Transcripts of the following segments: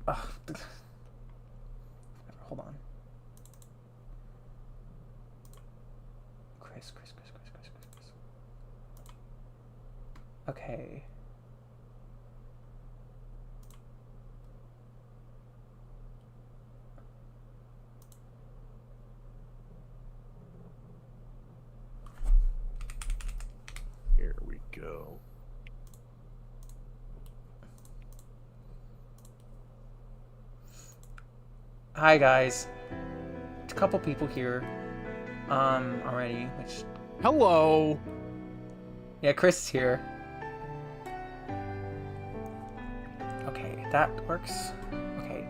Ugh. Hold on. Chris. Okay. Here we go. Hi guys. A couple people here already, which Hello. yeah, Chris is here. Okay, that works. Okay.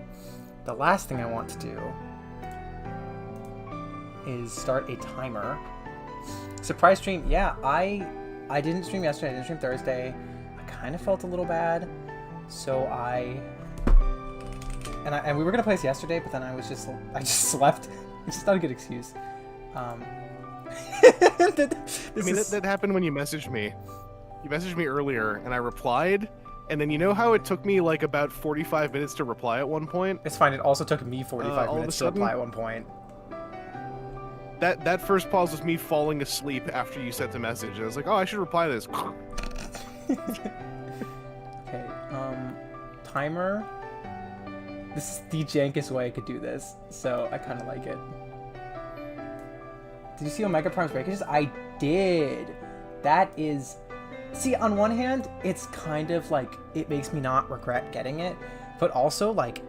The last thing I want to do is start a timer. Surprise stream. Yeah, I didn't stream yesterday, I didn't stream Thursday. I kind of felt a little bad. So and we were gonna play this yesterday, but then I just slept. It's just not a good excuse. That happened when you messaged me. You messaged me earlier, and I replied, and then you know how it took me like about 45 minutes to reply at one point? It's fine. It also took me 45 minutes to reply at one point. That first pause was me falling asleep after you sent the message. I was like, oh, I should reply to this. Okay, timer. This is the jankest way I could do this, so I kind of like it. Did you see Omega Prime's breakages? I did. That is... See, on one hand, it's kind of like, it makes me not regret getting it, but also, like,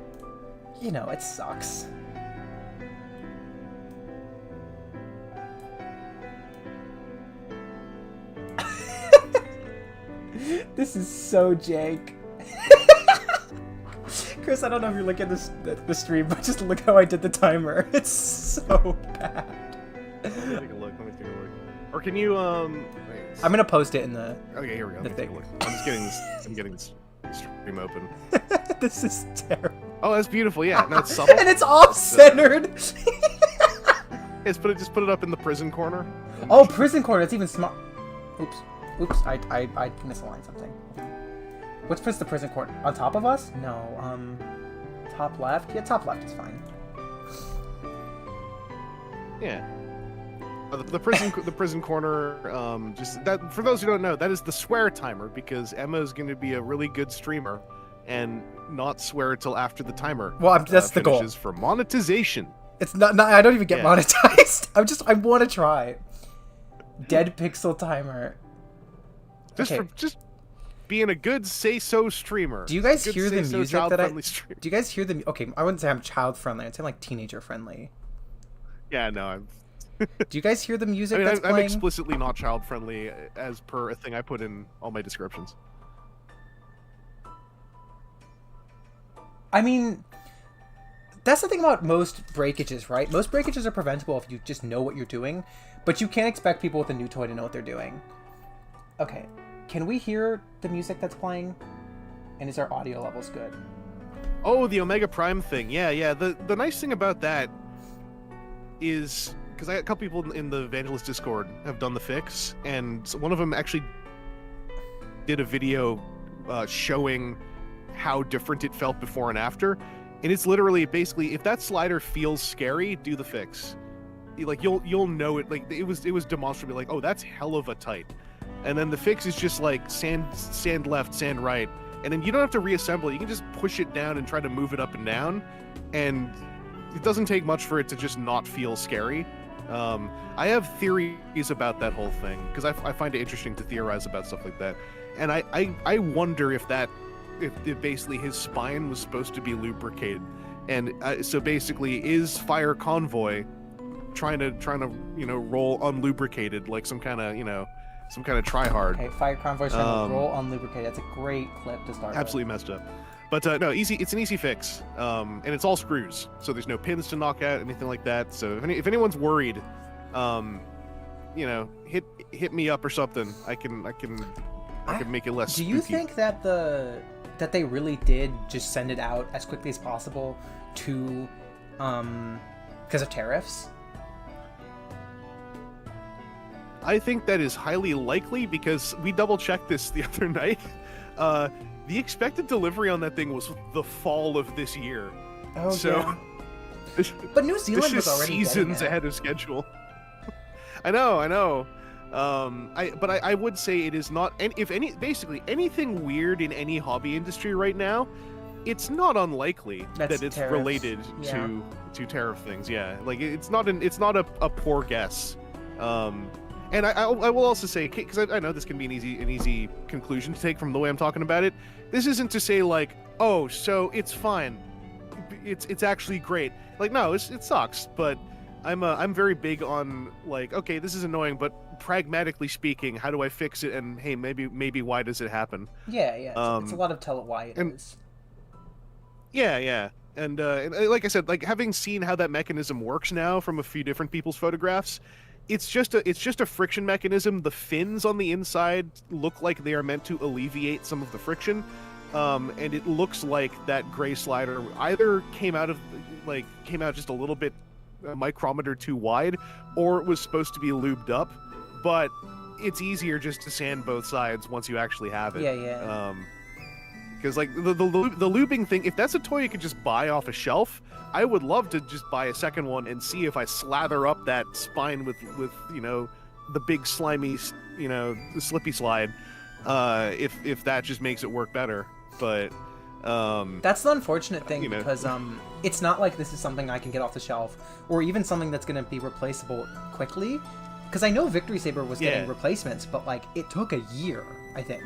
you know, it sucks. This is so jank. Chris, I don't know if you're looking at the stream, but just look how I did the timer. It's so bad. Let me take a look. Or can you, wait. I'm gonna post it in the... Okay, here we go. The Let me take a thing. look. I'm getting this stream open. This is terrible. Oh, that's beautiful. Yeah, no, it's subtle. And it's off-centered! Just put it up in the prison corner. Oh, prison corner. That's even smart. Oops. I misaligned something. What's the prison corner? On top of us? No. Top left? Yeah, top left is fine. Yeah. The prison corner. Just that. For those who don't know, that is the swear timer because Emma is going to be a really good streamer and not swear until after the timer. Well, that's the goal. For monetization. It's not. I don't even get monetized. I want to try. Dead pixel timer. Just being a good say-so streamer. Do you guys hear the music that I... Streamer. Do you guys hear the... Okay, I wouldn't say I'm child-friendly. I'd say I'm like teenager-friendly. Yeah, no, I'm... Do you guys hear the music that's playing? I'm explicitly not child-friendly as per a thing I put in all my descriptions. I mean... That's the thing about most breakages, right? Most breakages are preventable if you just know what you're doing, but you can't expect people with a new toy to know what they're doing. Okay, can we hear the music that's playing? And is our audio levels good? Oh, the Omega Prime thing. Yeah. The nice thing about that is because a couple people in the Evangelist Discord have done the fix, and one of them actually did a video showing how different it felt before and after. And it's literally basically if that slider feels scary, do the fix. Like you'll know it. Like it was demonstrably like, oh, that's hell of a tight. And then the fix is just like sand left, sand right. And then you don't have to reassemble it. You can just push it down and try to move it up and down. And it doesn't take much for it to just not feel scary. I have theories about that whole thing because I find it interesting to theorize about stuff like that. And I wonder if basically his spine was supposed to be lubricated. And so basically is Fire Convoy trying to roll unlubricated like some kind of try-hard. Okay, Fire Convoy trying to roll unlubricated. That's a great clip to start absolutely with. Messed up. But no, easy. It's an easy fix, and it's all screws, so there's no pins to knock out, anything like that. So if anyone's worried, hit me up or something. I can make it less. Do you spooky. think that that they really did just send it out as quickly as possible to because of tariffs? I think that is highly likely because we double-checked this the other night. the expected delivery on that thing was the fall of this year. Oh, so, yeah. But New Zealand this was is already seasons ahead of schedule. I know. I would say it is not, and if any, basically anything weird in any hobby industry right now, it's not unlikely that it's tariffs. Related Yeah. to tariff things. Yeah, like it's not a poor guess. And I will also say, because I know this can be an easy conclusion to take from the way I'm talking about it. This isn't to say like, oh, so it's fine, it's actually great. Like, no, it sucks, but I'm very big on like, okay, this is annoying, but pragmatically speaking, how do I fix it? And hey, maybe why does it happen? Yeah. It's a lot of tell it why it is. Yeah. And like I said, like having seen how that mechanism works now from a few different people's photographs, it's just a friction mechanism. The fins on the inside look like they are meant to alleviate some of the friction, and it looks like that gray slider either came out just a little bit a micrometer too wide, or it was supposed to be lubed up. But it's easier just to sand both sides once you actually have it. Yeah. Because like the lubing thing, if that's a toy you could just buy off a shelf, I would love to just buy a second one and see if I slather up that spine with the big slimy the slippy slide, if that just makes it work better. But that's the unfortunate thing, because it's not like this is something I can get off the shelf, or even something that's going to be replaceable quickly. Because I know Victory Saber was getting replacements, but like it took a year, I think.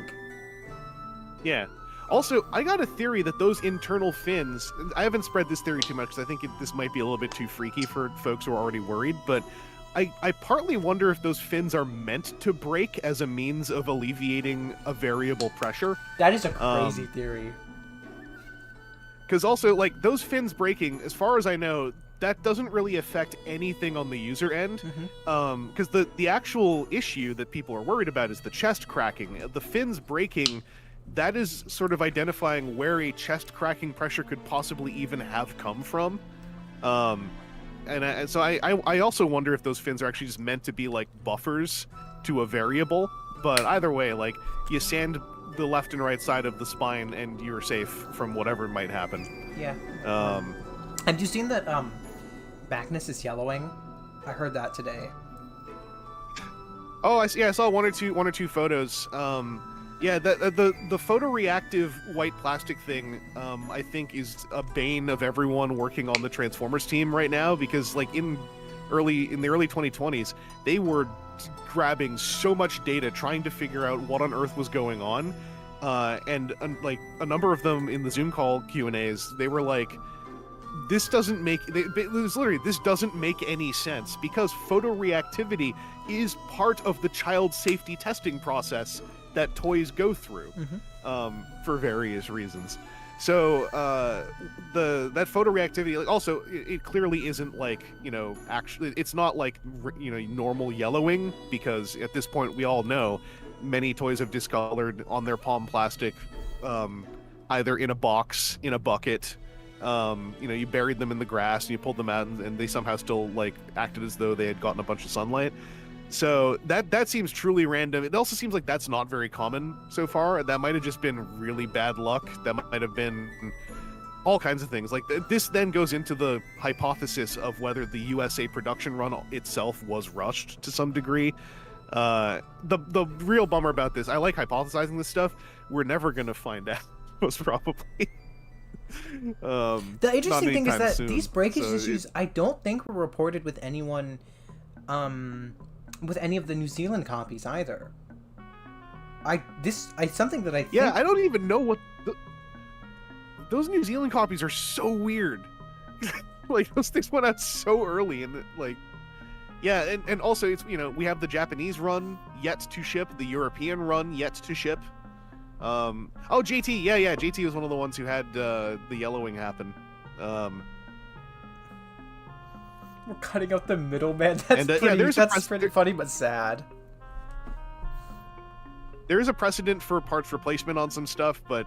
Yeah. Also, I got a theory that those internal fins, I haven't spread this theory too much because I think this might be a little bit too freaky for folks who are already worried, but I partly wonder if those fins are meant to break as a means of alleviating a variable pressure. That is a crazy theory. Because also, like, those fins breaking, as far as I know, that doesn't really affect anything on the user end. Because the actual issue that people are worried about is the chest cracking. The fins breaking, that is sort of identifying where a chest cracking pressure could possibly even have come from. So I also wonder if those fins are actually just meant to be like buffers to a variable. But either way, like, you sand the left and right side of the spine and you're safe from whatever might happen. Yeah. Have you seen that Magnus is yellowing? I heard that today. Oh, I saw one or two photos. Yeah, the photoreactive white plastic thing, I think, is a bane of everyone working on the Transformers team right now, because like in the early 2020s, they were grabbing so much data trying to figure out what on earth was going on, and like a number of them in the Zoom call Q&As, they were like, this doesn't make any sense, because photoreactivity is part of the child safety testing process that toys go through, for various reasons. So that photoreactivity, like, also it clearly isn't like, actually it's not like normal yellowing, because at this point we all know many toys have discolored on their palm plastic, either in a box, in a bucket. You buried them in the grass and you pulled them out, and they somehow still like acted as though they had gotten a bunch of sunlight. So that seems truly random. It also seems like that's not very common so far. That might have just been really bad luck. That might have been all kinds of things. Like, this then goes into the hypothesis of whether the USA production run itself was rushed to some degree. The real bummer about this, I like hypothesizing this stuff, we're never going to find out, most probably. The interesting thing is that these breakage issues, I don't think were reported with anyone, with any of the New Zealand copies either. Something that I think... Yeah, I don't even know what... Those New Zealand copies are so weird. Like, those things went out so early, and like... Yeah, and also, it's, we have the Japanese run yet to ship, the European run yet to ship. JT, yeah, JT was one of the ones who had the yellowing happen. We're cutting out the middleman. That's pretty funny, but sad. There is a precedent for parts replacement on some stuff, but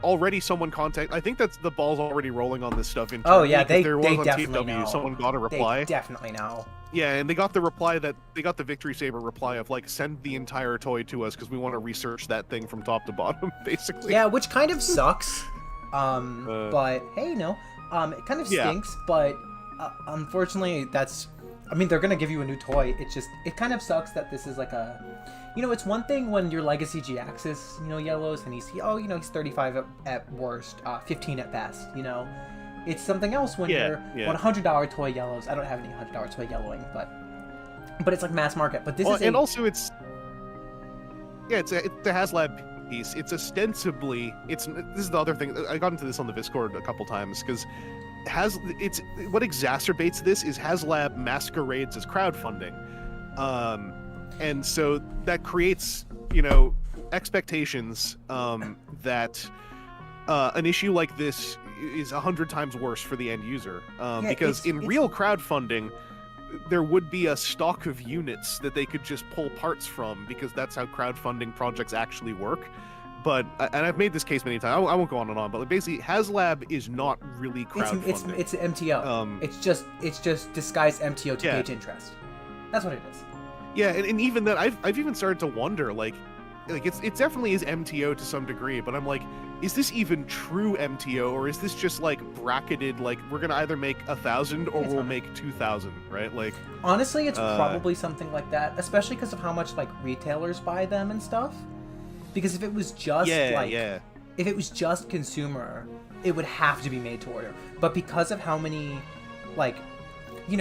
already someone I think that's the ball's already rolling on this stuff. Oh yeah, they there was on definitely TFW, know. someone got a reply. They definitely know. Yeah, and they got the Victory Saber reply of like, send the entire toy to us because we want to research that thing from top to bottom, basically. Yeah, which kind of sucks. But hey, no, it kind of stinks. But unfortunately, they're gonna give you a new toy. It kind of sucks that this is like a, it's one thing when your Legacy GX is, yellows, and he's 35 at worst, 15 at best. It's something else when when $100 toy yellows. I don't have any $100 toy yellowing, but it's like mass market. But this is also it's the HasLab piece. It's ostensibly this is the other thing. I got into this on the Discord a couple times because what exacerbates this is HasLab masquerades as crowdfunding, and so that creates expectations that an issue like this is 100 times worse for the end user, because in real crowdfunding there would be a stock of units that they could just pull parts from, because that's how crowdfunding projects actually work. But and I've made this case many times. I won't go on and on, but basically HasLab is not really crowdfunding. It's MTO. It's just disguised MTO to gauge interest. That's what it is. Yeah, and even that, I've even started to wonder, like it definitely is MTO to some degree, but I'm like, is this even true MTO, or is this just like bracketed, like we're gonna either make 1,000 or we'll make 2,000, right? Like, honestly, it's probably something like that, especially because of how much like retailers buy them and stuff. Because if it was just if it was just consumer, it would have to be made to order. But because of how many, like, you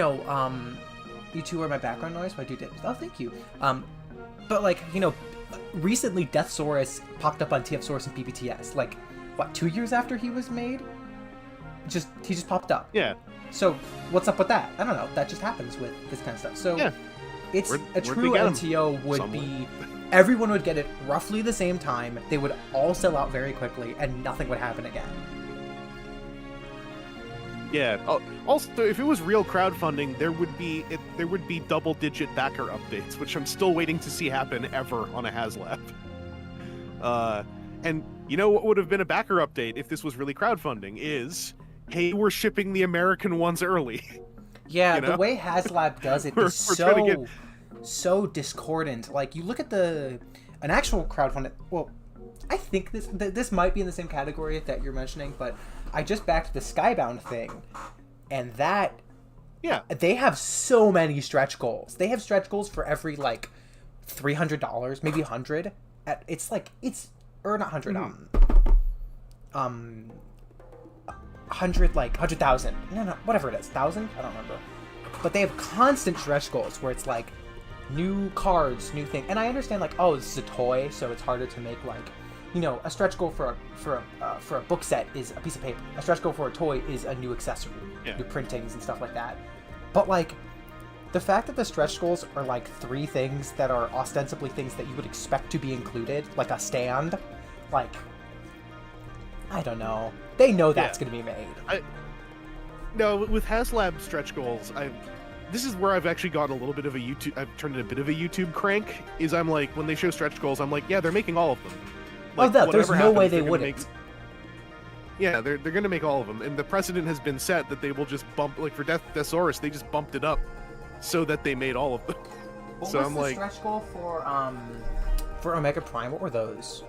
two are my background noise, but I do dip. Oh, thank you. But like, recently Deathsaurus popped up on TFSource and PPTS. Like, what, 2 years after he was made? He just popped up. Yeah. So what's up with that? I don't know. That just happens with this kind of stuff. So it's a true MTO would be. Everyone would get it roughly the same time. They would all sell out very quickly, and nothing would happen again. Yeah. Also, if it was real crowdfunding, there would be double-digit backer updates, which I'm still waiting to see happen ever on a HasLab. And what would have been a backer update if this was really crowdfunding is, hey, we're shipping the American ones early. Yeah, the way HasLab does it is so discordant. Like, you look at an actual crowdfunding. Well, I think this might be in the same category that you're mentioning, but I just backed the Skybound thing, and that they have so many stretch goals. They have stretch goals for every like $300, maybe $100. It's not 100. 100, like 100,000. No, whatever it is, 1,000. I don't remember. But they have constant stretch goals where it's like new cards, new thing. And I understand, like, oh, this is a toy, so it's harder to make, like, a stretch goal for a book set is a piece of paper. A stretch goal for a toy is a new accessory, new printings and stuff like that. But like, the fact that the stretch goals are like 3 things that are ostensibly things that you would expect to be included, like a stand, like, I don't know. They know that's going to be made. No, with HasLab stretch goals, this is where I've actually gotten a little bit of I've turned into a bit of a YouTube crank, is I'm like, when they show stretch goals, I'm like, yeah, they're making all of them. Like, there's no way they wouldn't. They're going to make all of them, and the precedent has been set that they will just bump, like for Deathsaurus, they just bumped it up so that they made all of them. What was the stretch goal for Omega Prime? What were those?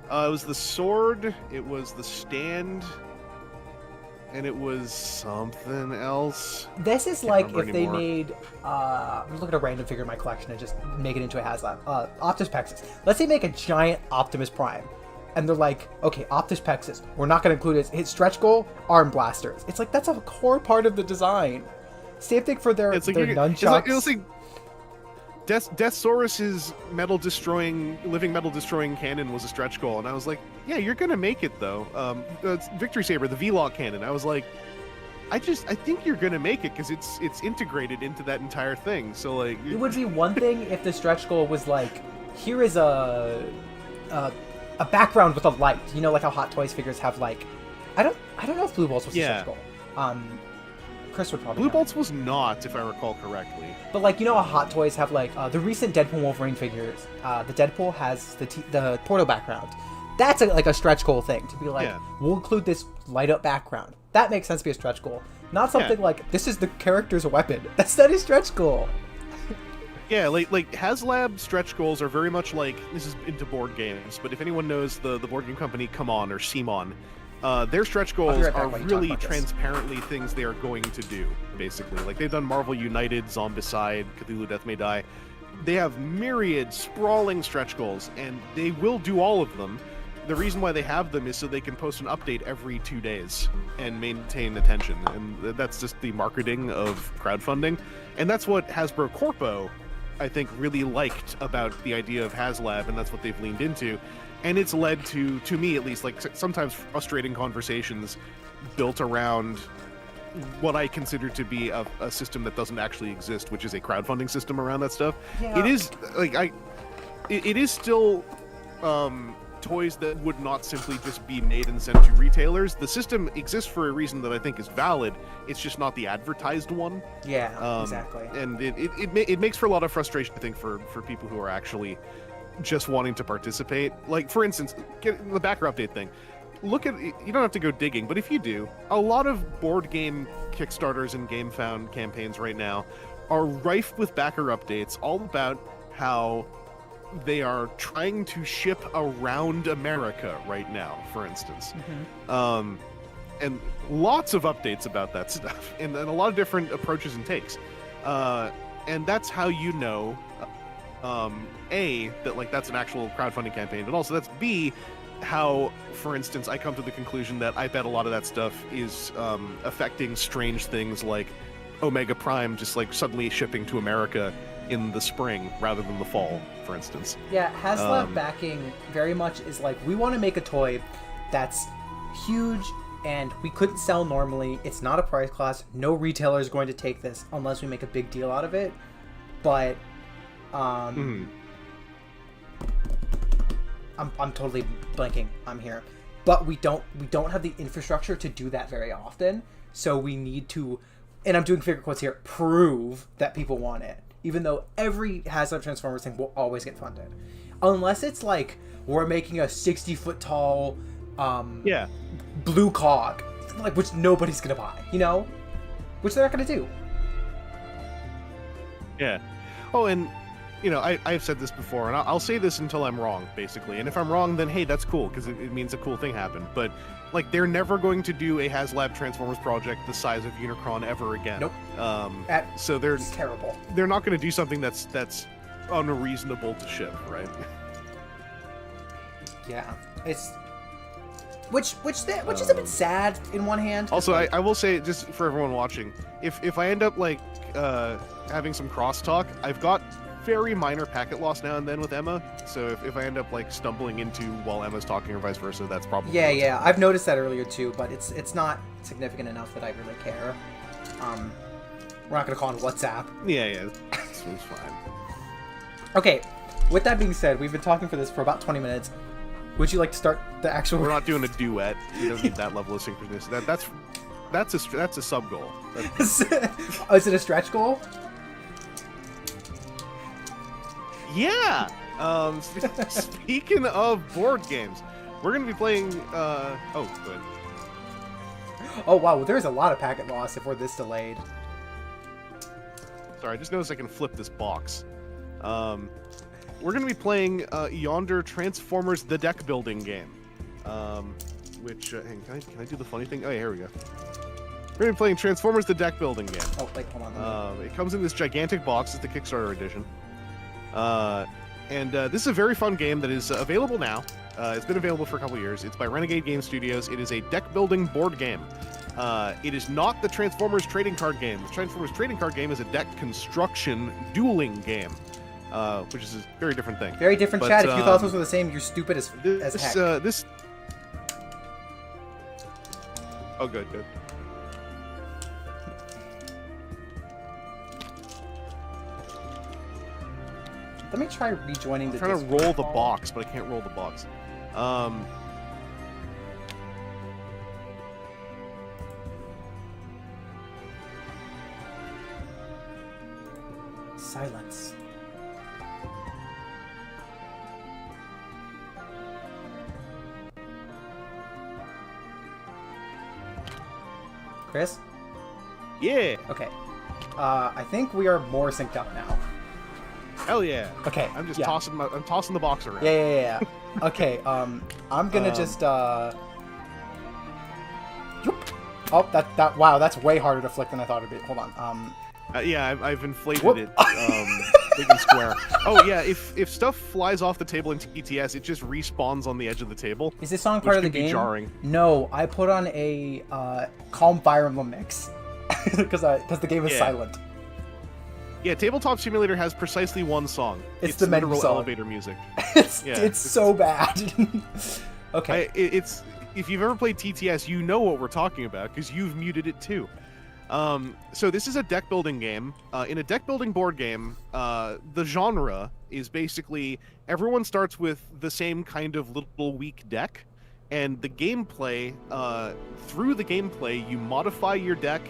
It was the sword, it was the stand, and it was something else. This is like if they made, I'm looking at a random figure in my collection and just make it into a HasLab. Optus Pexus. Let's say make a giant Optimus Prime. And they're like, okay, Optus Pexus, we're not going to include his stretch goal, arm blasters. It's like, that's a core part of the design. Same thing for their nunchucks. It's like Deathsaurus's living metal destroying cannon was a stretch goal, and I was like, yeah, you're gonna make it though. Victory Saber, the V-Lock cannon, I was like, I think you're gonna make it because it's integrated into that entire thing. So like, it would be one thing if the stretch goal was like, here is a background with a light, like how Hot Toys figures have, like, I don't know if Blue Bolts was a stretch goal. Chris would probably Blue Bolts was not, if I recall correctly. But like, how Hot Toys have like the recent Deadpool Wolverine figures. The Deadpool has the Portal background. That's like a stretch goal thing to be like, Yeah. we'll include this light up background. That makes sense to be a stretch goal. Not something like, this is the character's weapon. That's not a stretch goal. Yeah, like HasLab stretch goals are very much like, this is into board games, but if anyone knows the board game company Come On or Simon, their stretch goals right back are while you talk really about this. transparently things they are going to do, basically. Like, they've done Marvel United, Zombicide, Cthulhu Death May Die. They have myriad sprawling stretch goals, and they will do all of them. The reason why they have them is so they can post an update every 2 days and maintain attention, and that's just the marketing of crowdfunding. And that's what Hasbro Corpo, I think, really liked about the idea of HasLab, and that's what they've leaned into. And it's led to me at least, like sometimes frustrating conversations built around what I consider to be a system that doesn't actually exist, which is a crowdfunding system around that stuff. Yeah. It is like it is still toys that would not simply just be made and sent to retailers. The system exists for a reason that I think is valid. It's just not the advertised one. Yeah, exactly. And it makes for a lot of frustration, I think, for people who are actually just wanting to participate. Like, for instance, the backer update thing. Look at, you don't have to go digging, but if you do, a lot of board game Kickstarters and GameFound campaigns right now are rife with backer updates all about how they are trying to ship around America right now, for instance. And lots of updates about that stuff, and a lot of different approaches and takes. And that's how you know, A, that like that's an actual crowdfunding campaign, but also that's B, how, for instance, I come to the conclusion that I bet a lot of that stuff is affecting strange things like Omega Prime just like suddenly shipping to America in the spring rather than the fall, for instance. Yeah, HasLab backing very much is like, we want to make a toy that's huge and we couldn't sell normally. It's not a price class. No retailer is going to take this unless we make a big deal out of it. But I'm totally blanking. I'm here. But we don't have the infrastructure to do that very often. So we need to, and I'm doing finger quotes here, prove that people want it. Even though every HasLab Transformers thing will always get funded. Unless it's like, we're making a 60-foot tall blue cog, like, which nobody's gonna buy, you know? Which they're not gonna do. Yeah. Oh, and, you know, I've said this before, and I'll say this until I'm wrong, basically. And if I'm wrong, then hey, that's cool, because it means a cool thing happened. But, like, they're never going to do a HasLab Transformers project the size of Unicron ever again. Nope. So they're It's terrible. They're not going to do something that's unreasonable to ship, right? Yeah. It's... Which is a bit sad in one hand. Also, like, I will say, just for everyone watching, if I end up, like, having some crosstalk, I've got very minor packet loss now and then with Emma, so if I end up, like, stumbling into while Emma's talking or vice versa, that's probably... Yeah, I've noticed that earlier too, but it's not significant enough that I really care. We're not gonna call on WhatsApp. Yeah, it's fine. Okay, with that being said, we've been talking for this for about 20 minutes. Would you like to start the actual... We're not doing a duet. You don't need that level of synchronicity. That's a sub goal. Oh, is it a stretch goal? Yeah. Speaking of board games, we're gonna be playing. Oh, good. Oh wow, there's a lot of packet loss if we're this delayed. Sorry, I just noticed I can flip this box. We're gonna be playing Yonder Transformers: The Deck Building game. Which hang, can I do the funny thing? Oh yeah, here we go. We're gonna be playing Transformers: The Deck Building game. Oh wait, hold on. It comes in this gigantic box. It's the Kickstarter edition. This is a very fun game that is available now. It's been available for a couple years. It's by Renegade Game Studios. It is a deck-building board game. It is not the Transformers trading card game. The Transformers trading card game is a deck construction dueling game, which is a very different thing. Very different, but, chat. If you thought those were the same, you're stupid as heck. Oh, good. Let me try rejoining the I'm trying to Discord roll the call. box, but I can't roll the box. Silence. Chris? Yeah. Okay. I think we are more synced up now. Hell yeah. Okay. I'm just yeah. I'm tossing the box around. Yeah. Okay. I'm gonna just yoop. Oh, that wow, that's way harder to flick than I thought it'd be. Hold on. Yeah, I've inflated Whoop. it big and square. Oh yeah, if stuff flies off the table in TTS, it just respawns on the edge of the table. Is this song part of the game? Jarring. No, I put on a Calm Fire Emblem mix because the game is silent. Yeah, Tabletop Simulator has precisely one song. It's the menu literal song. elevator music. it's so bad. Okay. It's if you've ever played TTS, you know what we're talking about because you've muted it too. So this is a deck building game. In a deck building board game, the genre is basically everyone starts with the same kind of little weak deck, and the gameplay, through the gameplay, you modify your deck,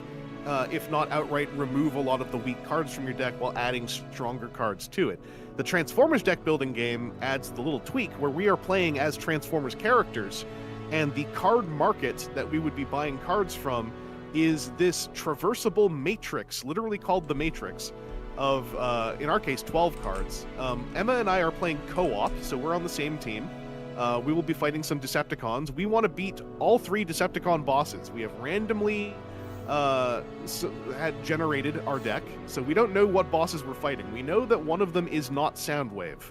if not outright remove a lot of the weak cards from your deck while adding stronger cards to it. The Transformers deck building game adds the little tweak where we are playing as Transformers characters, and the card market that we would be buying cards from is this traversable matrix, literally called the Matrix, of, in our case, 12 cards. Emma and I are playing co-op, so we're on the same team. We will be fighting some Decepticons. We want to beat all 3 Decepticon bosses. We have randomly had generated our deck, so we don't know what bosses we're fighting. We know that one of them is not Soundwave.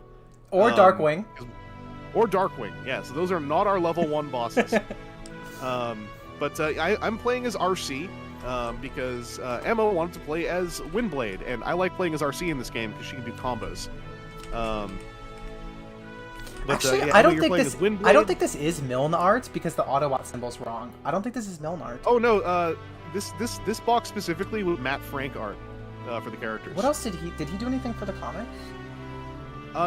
Or Darkwing. Or Darkwing, yeah, so those are not our level 1 bosses. But I'm playing as RC because Emma wanted to play as Windblade, and I like playing as RC in this game because she can do combos. Actually, yeah, I Emma, don't think I don't think this is Milne art because the Autobot symbol's wrong. I don't think this is Milne art. Oh no, this box specifically with Matt Frank art for the characters. What else did he do anything for the comics?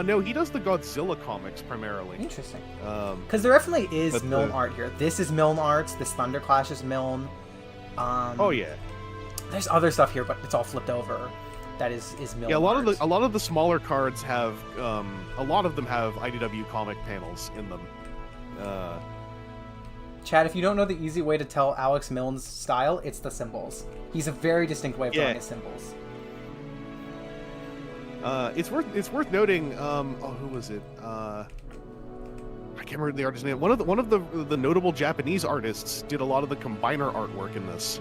No, he does the Godzilla comics primarily. Interesting. Because there definitely is Milne art here. This is Milne art. This Thunderclash is Milne. Oh yeah. There's other stuff here, but it's all flipped over. That is Milne. Yeah, art. a lot of the smaller cards have a lot of them have IDW comic panels in them. Chad, if you don't know the easy way to tell Alex Milne's style, it's the symbols. He's a very distinct way of drawing his symbols. It's worth noting. Who was it? I can't remember the artist's name. One of the notable Japanese artists did a lot of the Combiner artwork in this,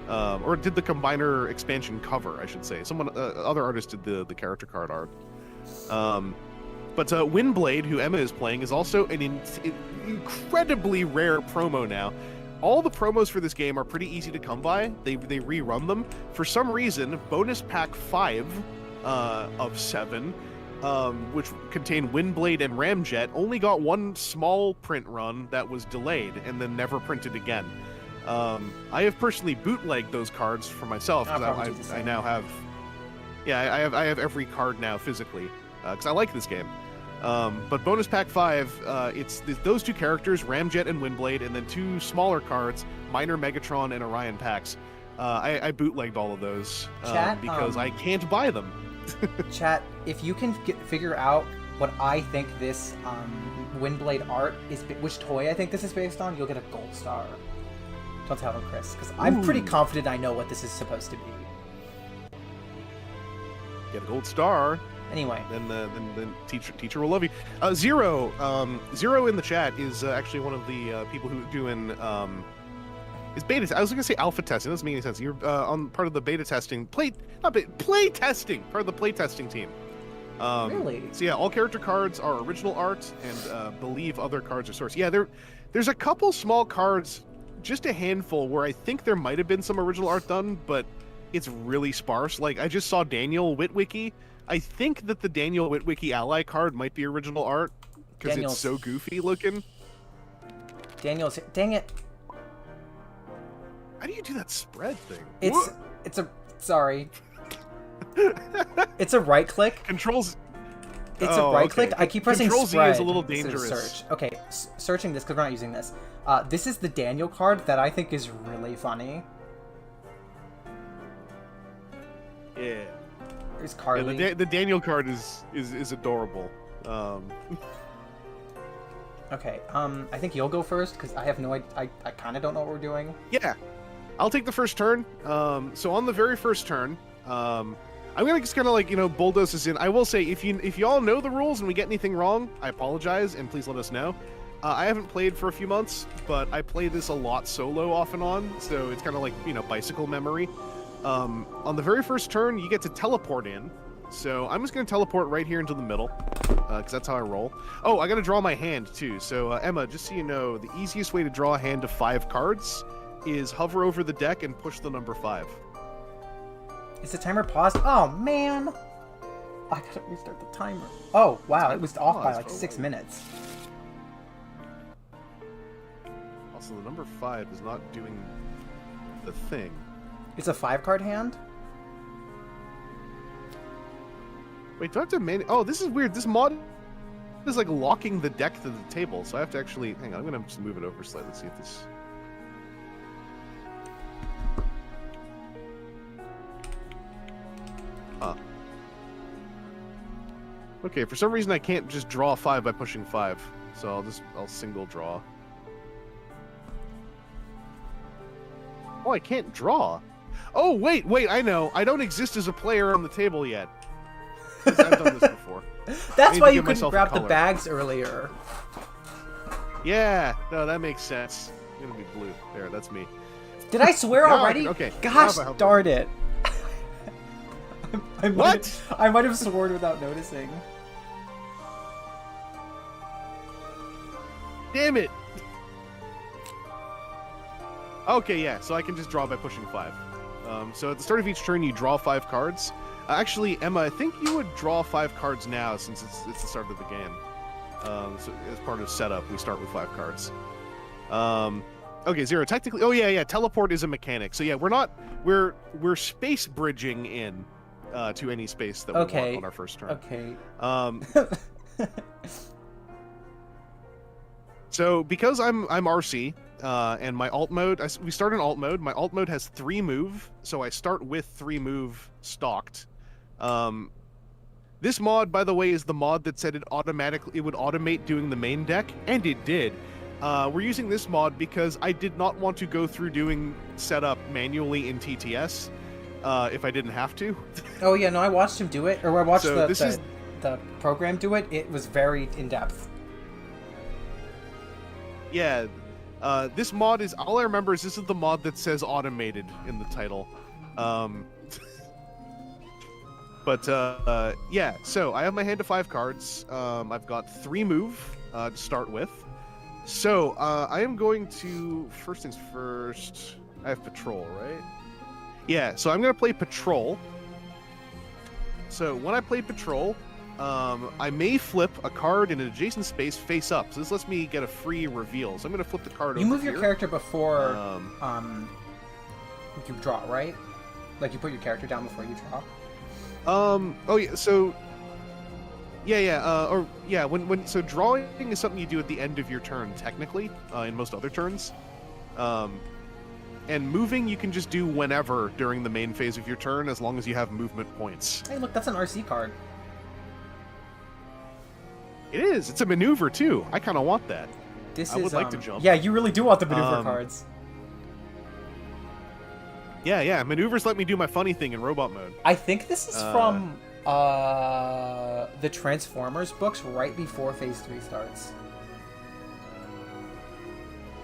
or did the Combiner expansion cover, I should say. Other artist did the character card art. But Windblade, who Emma is playing, is also an incredibly rare promo now. All the promos for this game are pretty easy to come by. They rerun them. For some reason, Bonus Pack 5 of 7, which contained Windblade and Ramjet, only got one small print run that was delayed and then never printed again. I have personally bootlegged those cards for myself because I now have, I have every card now physically because I like this game. But Bonus Pack 5, it's those 2 characters, Ramjet and Windblade, and then 2 smaller cards, Minor Megatron and Orion packs. I bootlegged all of those because I can't buy them. Chat, if you can figure out what I think this Windblade art is, which toy I think this is based on, you'll get a gold star. Don't tell him, Chris, because I'm pretty confident I know what this is supposed to be. Get a gold star. Anyway, then teacher will love you. Zero in the chat is actually one of the people who are doing is beta. I was gonna say alpha testing. That doesn't make any sense. You're on part of the beta testing play testing, part of the play testing team. Really? So yeah, all character cards are original art, and believe other cards are sourced. Yeah, there's a couple small cards, just a handful, where I think there might have been some original art done, but it's really sparse. Like I just saw Daniel Witwicky. I think that the Daniel Witwicky ally card might be original art because it's so goofy looking. Daniel's, dang it. How do you do that spread thing? It's a it's a right click. Controls. It's a right click. I keep pressing Control spread. Z is a little dangerous. Search. Okay, searching this because we're not using this. This is the Daniel card that I think is really funny. Yeah. There's Carly. Yeah, the Daniel card is adorable. Okay. I think you'll go first because I have no idea. I kind of don't know what we're doing. Yeah. I'll take the first turn. So on the very first turn, I'm gonna just kind of like bulldoze this in. I will say if you all know the rules and we get anything wrong, I apologize and please let us know. I haven't played for a few months, but I play this a lot solo off and on, so it's kind of like bicycle memory. On the very first turn, you get to teleport in. So I'm just gonna teleport right here into the middle, because that's how I roll. Oh, I gotta draw my hand too. So Emma, just so you know, the easiest way to draw a hand of 5 cards is hover over the deck and push the number 5. Is the timer paused? Oh, man! I gotta restart the timer. Oh, wow, it was off by like 6 minutes. Also, the number 5 is not doing the thing. It's a 5-card hand? Wait, do I have to Oh, this is weird. This mod is like locking the deck to the table, so I have to actually... Hang on, I'm gonna just move it over slightly, see if this... Huh. Okay, for some reason I can't just draw 5 by pushing 5, so I'll single draw. Oh, I can't draw. Oh, wait, I know. I don't exist as a player on the table yet. I've done this before. That's why you couldn't grab the bags earlier. Yeah, no, that makes sense. It's gonna be blue. There, that's me. Did I swear already? Okay. Gosh darn it. I might have sworn without noticing. Damn it! Okay, yeah, so I can just draw by pushing 5. So at the start of each turn, you draw 5 cards. Actually, Emma, I think you would draw 5 cards now since it's the start of the game. So as part of setup, we start with 5 cards. Okay, Zero. Technically, oh yeah, teleport is a mechanic. So yeah, we're space bridging in to any space that we want on our first turn. Okay. So because I'm RC. And my alt mode, we start in alt mode. My alt mode has 3 move, so I start with 3 move stocked. This mod, by the way, is the mod that said it would automate doing the main deck, and it did. We're using this mod because I did not want to go through doing setup manually in TTS if I didn't have to. Oh yeah, no, I watched him do it, or I watched the program do it. It was very in depth. Yeah. This mod is, all I remember is this is the mod that says automated in the title. Yeah, so I have my hand of 5 cards. I've got 3 move to start with. So, I am going to, first things first, I have Patrol, right? Yeah, so I'm going to play Patrol. So, when I play Patrol, I may flip a card in an adjacent space face up. So this lets me get a free reveal. So I'm going to flip the card over here. You move your character before you draw, right? Like you put your character down before you draw? Oh yeah, so... Yeah, so drawing is something you do at the end of your turn, technically, in most other turns. And moving you can just do whenever during the main phase of your turn, as long as you have movement points. Hey, look, that's an RC card. It is. It's a maneuver too. I kind of want that. I would like to jump. Yeah, you really do want the maneuver cards. Yeah. Maneuvers let me do my funny thing in robot mode. I think this is from the Transformers books right before Phase 3 starts.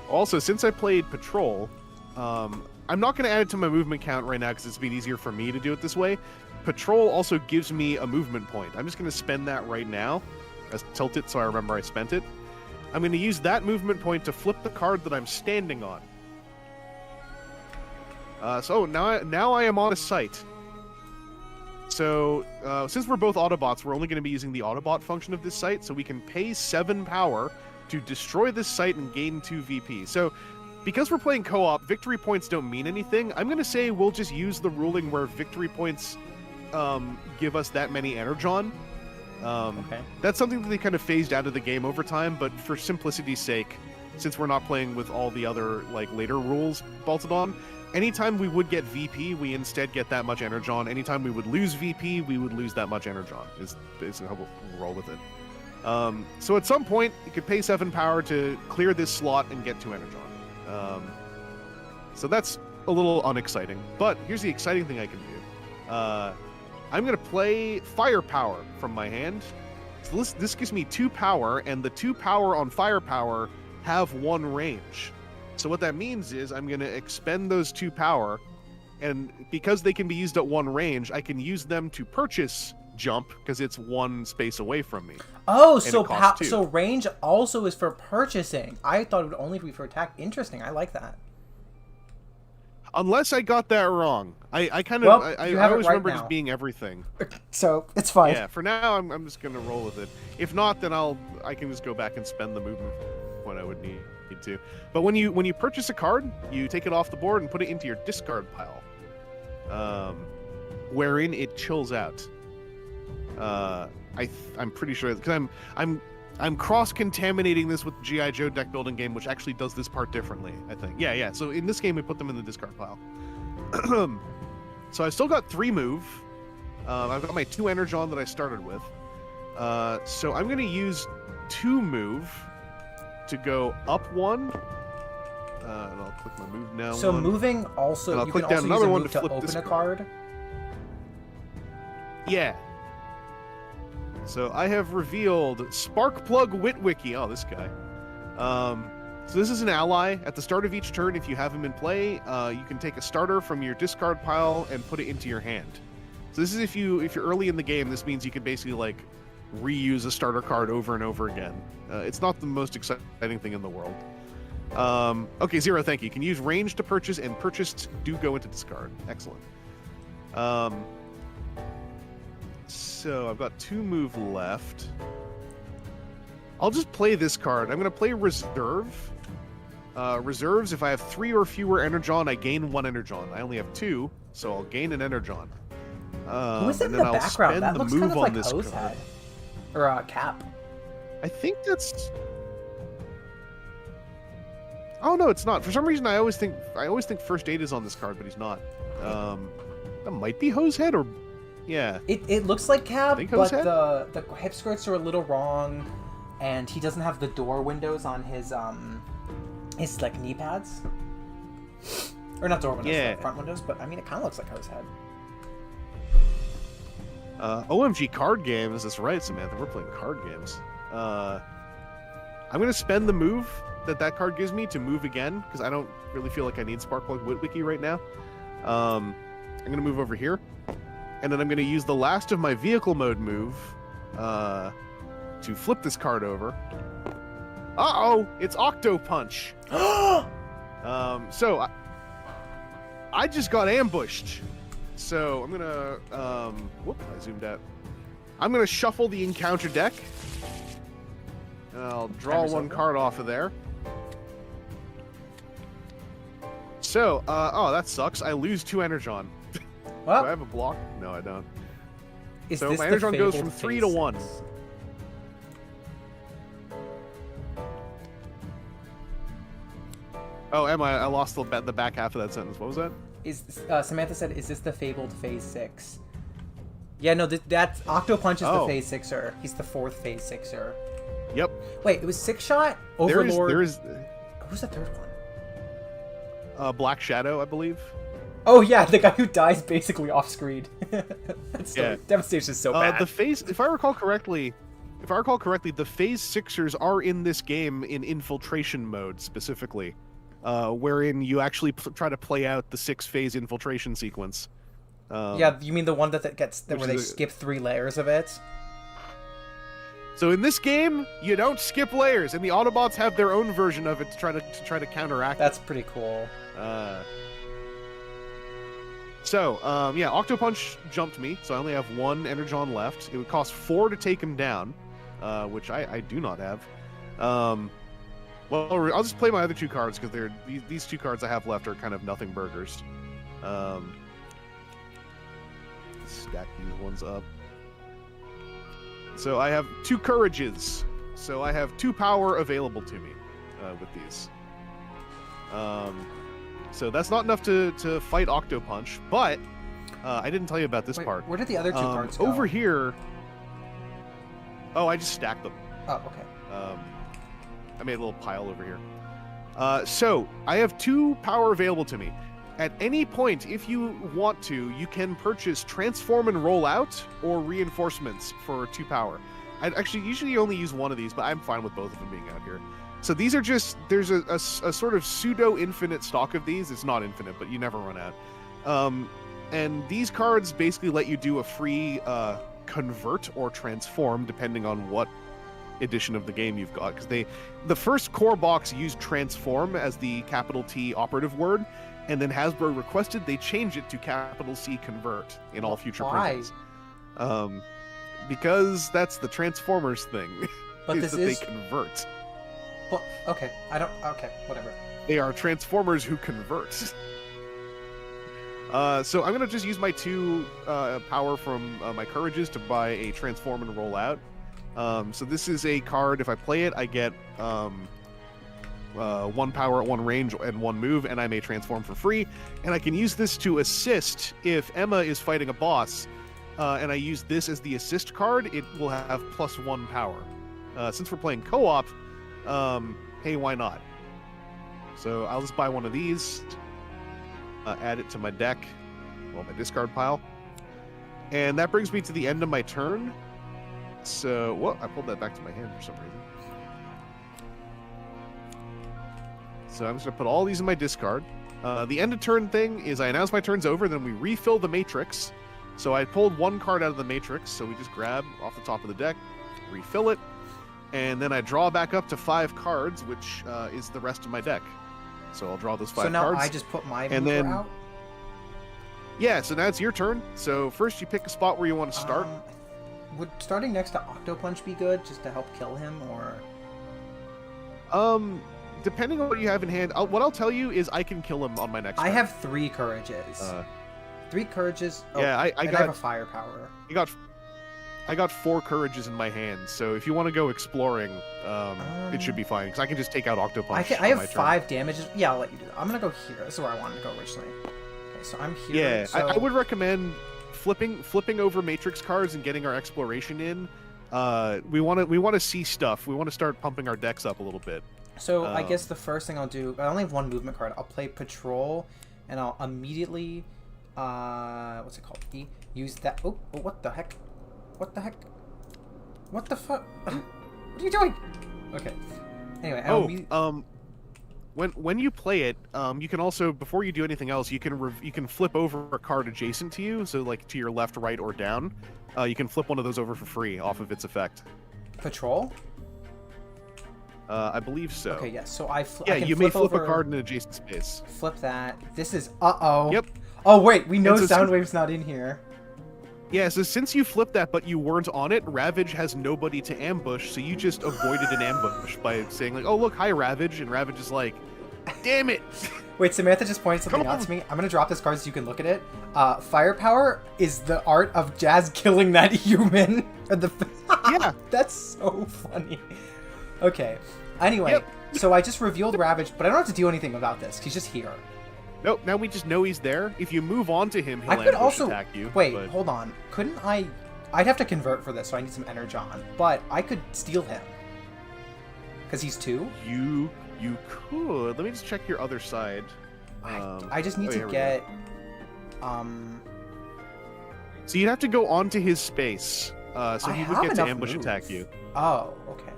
Also, since I played Patrol, I'm not going to add it to my movement count right now because it's been easier for me to do it this way. Patrol also gives me a movement point. I'm just going to spend that right now. Tilt it so I remember I spent it. I'm going to use that movement point to flip the card that I'm standing on. So now I am on a site. So since we're both Autobots, we're only going to be using the Autobot function of this site, so we can pay 7 power to destroy this site and gain 2 VP. So because we're playing co-op, victory points don't mean anything. I'm going to say we'll just use the ruling where victory points give us that many energon. Okay. That's something that they kind of phased out of the game over time, but for simplicity's sake, since we're not playing with all the other later rules bolted on, anytime we would get VP, we instead get that much energon. Anytime we would lose VP, we would lose that much energon. Is how we'll roll with it. So at some point, you could pay 7 power to clear this slot and get 2 energon. So that's a little unexciting. But here's the exciting thing I can do. I'm going to play Firepower from my hand. So this gives me 2 power, and the 2 power on Firepower have 1 range. So what that means is I'm going to expend those 2 power, and because they can be used at 1 range, I can use them to purchase Jump because it's 1 space away from me. Oh, And so range also is for purchasing. I thought it would only be for attack. Interesting. I like that. Unless I got that wrong. I kind Well, of I you have it always right remember it now. as being everything. So it's fine. Yeah, for now I'm just gonna roll with it. If not, then I can just go back and spend the movement when I would need to. But when you purchase a card, you take it off the board and put it into your discard pile, wherein it chills out. I'm pretty sure because I'm cross-contaminating this with the G.I. Joe deck building game, which actually does this part differently, I think. Yeah. So in this game, we put them in the discard pile. So I've still got 3 move. I've got my 2 Energon that I started with. So I'm going to use 2 move to go up 1. And I'll click my move now. So moving also, And I'll you click can down also use another a one move to to flip open this a card. Yeah. So I have revealed Sparkplug Witwicky. Oh, this guy. So this is an ally. At the start of each turn, if you have him in play, you can take a starter from your discard pile and put it into your hand. So this is if you're early in the game. This means you can basically like reuse a starter card over and over again. It's not the most exciting thing in the world. Okay, Zero, thank you. You can use range to purchase, and purchased do go into discard. Excellent. So I've got 2 move left. I'll just play this card. I'm going to play Reserve. Reserves, if I have 3 or fewer Energon, I gain 1 Energon. I only have 2, so I'll gain an Energon. Who is in and the then I'll background? spend That the looks move kind of on like this Hose card. Head. Or Cap. I think that's... Oh no, it's not. For some reason, I always think First Aid is on this card, but he's not. That might be Hosehead, or yeah. It looks like Cap, Think but Hose Head? the hip skirts are a little wrong, and he doesn't have the door windows on his like knee pads. Or not door windows, Yeah. like front windows, but I mean it kind of looks like Hosehead. OMG card games. That's right, Samantha. We're playing card games. I'm gonna spend the move that card gives me to move again because I don't really feel like I need Sparkplug Witwicky right now. I'm gonna move over here, and then I'm gonna use the last of my vehicle mode move to flip this card over. Uh-oh, it's Octo Punch. So I just got ambushed. So I'm gonna whoop, I zoomed out. I'm gonna shuffle the encounter deck. And I'll draw Timer's 1 over. card off of there. So, oh, that sucks. I lose 2 Energon. Do I Well, have a block? No, I don't. is so this my the Energon goes fabled from 3 phase to 1. 6? Oh, Emma, I lost the back half of that sentence. What was that? Is Samantha said, "Is this the fabled phase 6?" Yeah, no, that's Octo Punch is the Oh. phase 6er. He's the 4th phase 6er. Yep. Wait, it was 6 shot Overlord. There is Who's the 3rd one? Black Shadow, I believe. Oh yeah, the guy who dies basically off screen. That's so, Yeah. Devastation is so bad. The phase, if I recall correctly, the phase 6ers are in this game in infiltration mode specifically, wherein you actually try to play out the 6-phase infiltration sequence. Yeah, you mean the one that gets which where they is skip 3 layers of it? So in this game, you don't skip layers, and the Autobots have their own version of it to try to counteract. That's pretty cool. Yeah, Octo Punch jumped me, so I only have 1 Energon left. It would cost 4 to take him down, which I do not have. Well, I'll just play my other 2 cards because these 2 cards I have left are kind of nothing burgers. Stack these ones up. So I have 2 courages. So I have 2 power available to me with these. So that's not enough to fight Octo Punch, but I didn't tell you about this Wait, part. where did the other 2 cards go? Over here. Oh, I just stacked them. Oh, okay. I made a little pile over here. So I have 2 power available to me. At any point, if you want to, you can purchase Transform and Roll Out or Reinforcements for 2 power. I actually usually only use one of these, but I'm fine with both of them being out here. So these are just, there's a sort of pseudo-infinite stock of these. It's not infinite, but you never run out. And these cards basically let you do a free Convert or Transform, depending on what edition of the game you've got. Because the first core box used Transform as the capital T operative word, and then Hasbro requested they change it to capital C Convert in all future printings. Because that's the Transformers thing. But is they convert. Well, okay. Okay, whatever. They are Transformers who convert. So I'm going to just use my 2 power from my Courages to buy a Transform and Roll Out. So this is a card, if I play it, I get 1 power at 1 range and 1 move, and I may transform for free. And I can use this to assist if Emma is fighting a boss, and I use this as the assist card, it will have +1 power. Since we're playing co-op, hey, why not? So I'll just buy one of these, add it to my deck, well, my discard pile. And that brings me to the end of my turn. So, well, I pulled that back to my hand for some reason. So I'm just going to put all these in my discard. The end of turn thing is I announce my turn's over, then we refill the matrix. So I pulled 1 card out of the matrix, so we just grab off the top of the deck, refill it, and then I draw back up to 5 cards, which is the rest of my deck. So I'll draw those 5 cards. So now I just put my and then out? Yeah, so now it's your turn. So first you pick a spot where you want to start. Would starting next to Octopunch be good, just to help kill him, or...? Depending on what you have in hand, what I'll tell you is I can kill him on my next turn. I have 3 Courages. 3 Courages? Oh, yeah, I have a Firepower. I got 4 Courages in my hand, so if you want to go exploring, it should be fine, because I can just take out Octopunch. I have 5 damages. Yeah, I'll let you do that. I'm going to go here. That's where I wanted to go originally. Okay, so I'm here. Yeah, so... I would recommend flipping over Matrix cards and getting our exploration in. We want to see stuff. We want to start pumping our decks up a little bit. So I guess the first thing I'll do, I only have 1 movement card. I'll play Patrol, and I'll immediately, what's it called? Use that. Oh, what the heck? What the heck? What the fuck? What are you doing? Okay. Anyway. When you play it, you can also, before you do anything else, you can flip over a card adjacent to you, so like to your left, right, or down. You can flip one of those over for free off of its effect. Patrol? I believe so. Okay, yes. So I can you flip may flip over, a card in an adjacent space. Flip that. This is uh-oh. Yep. Oh wait, we know so Soundwave's not in here. Yeah, so since you flipped that but you weren't on it, Ravage has nobody to ambush, so you just avoided an ambush by saying like, "Oh look, hi Ravage," and Ravage is like, "Damn it!" Wait, Samantha just pointed something out to me. I'm gonna drop this card so you can look at it. Firepower is the art of Jazz killing that human. Yeah. That's so funny. Okay. Anyway, so I just revealed Ravage, but I don't have to do anything about this. He's just here. Nope, now we just know he's there. If you move on to him, he'll attack you. Wait, hold on. Couldn't I... I'd have to convert for this, so I need some Energon. But I could steal him. Because he's 2? You could. Let me just check your other side. I just need to get... So you'd have to go onto his space. So he would get to ambush attack you. Oh, okay.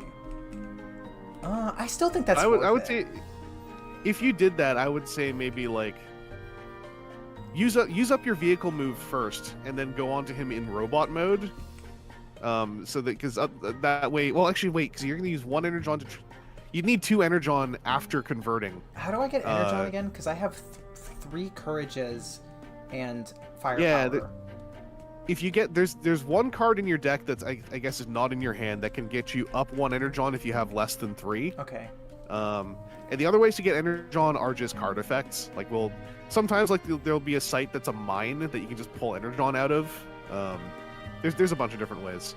I still think that's I would say... If you did that, I would say maybe like use up your vehicle move first, and then go onto him in robot mode. So that because that way, well, actually, wait, because you're gonna use 1 Energon to. You'd need 2 Energon after converting. How do I get Energon again? Because I have 3 Courages and Firepower. Yeah. If you get there's 1 card in your deck that's I guess is not in your hand that can get you up 1 Energon if you have less than 3. Okay. And the other ways to get Energon are just card effects. Like, sometimes like there'll be a site that's a mine that you can just pull Energon out of. There's a bunch of different ways.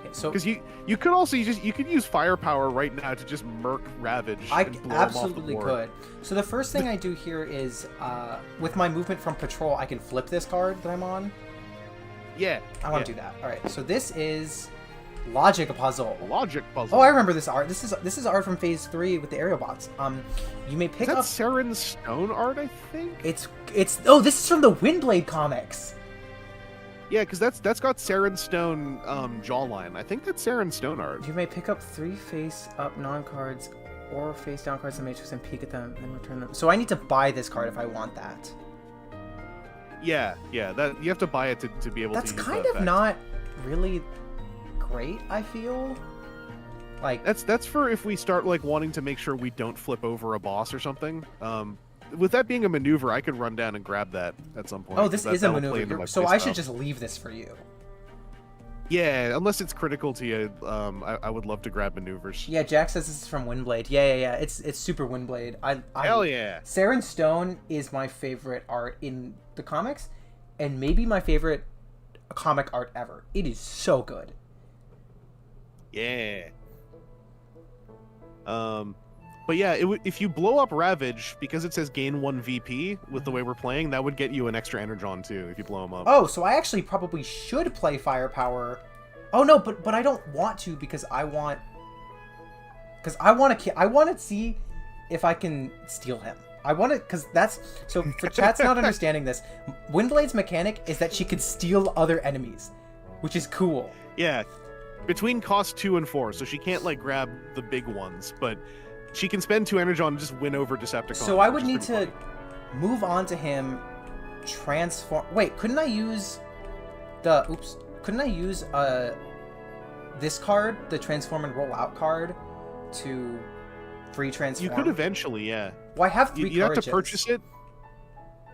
Okay, so because you could also you could use Firepower right now to just murk Ravage. I and blow absolutely him off the board. could. So the first thing I do here is with my movement from Patrol, I can flip this card that I'm on. Yeah. I want to do that. All right. So this is Logic puzzle. Logic puzzle. Oh, I remember this art. This is art from Phase 3 with the aerial bots. You may pick Is that up. Saren Stone art, I think? It's. Oh, this is from the Windblade comics. Yeah, because that's got Saren Stone jawline. I think that's Saren Stone art. You may pick up 3 face-up non-cards or face-down cards in the Matrix and peek at them and return them. So I need to buy this card if I want that. Yeah, that you have to buy it to be able That's to use kind that of effect. not really great, I feel. Like That's for if we start like wanting to make sure we don't flip over a boss or something. With that being a maneuver, I could run down and grab that at some point. oh, this That- is a that'll play into maneuver. my So I should playstyle. just leave this for you. Yeah, unless it's critical to you, I would love to grab maneuvers. Yeah, Jack says this is from Windblade. Yeah. It's super Windblade. Hell yeah. Saren Stone is my favorite art in the comics, and maybe my favorite comic art ever. It is so good. Yeah. But yeah, if you blow up Ravage, because it says gain 1 VP with the way we're playing, that would get you an extra Energon too if you blow him up. Oh, so I actually probably should play Firepower. Oh no, but I don't want to because I want to see if I can steal him. I want to, because that's so for chat's not understanding this. Windblade's mechanic is that she can steal other enemies, which is cool. Yeah, between cost 2 and 4, so she can't like grab the big ones, but she can spend 2 Energon and just win over Decepticons. So I would which is need pretty to funny. move on to him, transform. Wait, couldn't I use the? Oops, couldn't I use this card, the transform and roll out card, to free transform? You could eventually, yeah. Well, I have 3 You'd have to courages. purchase it.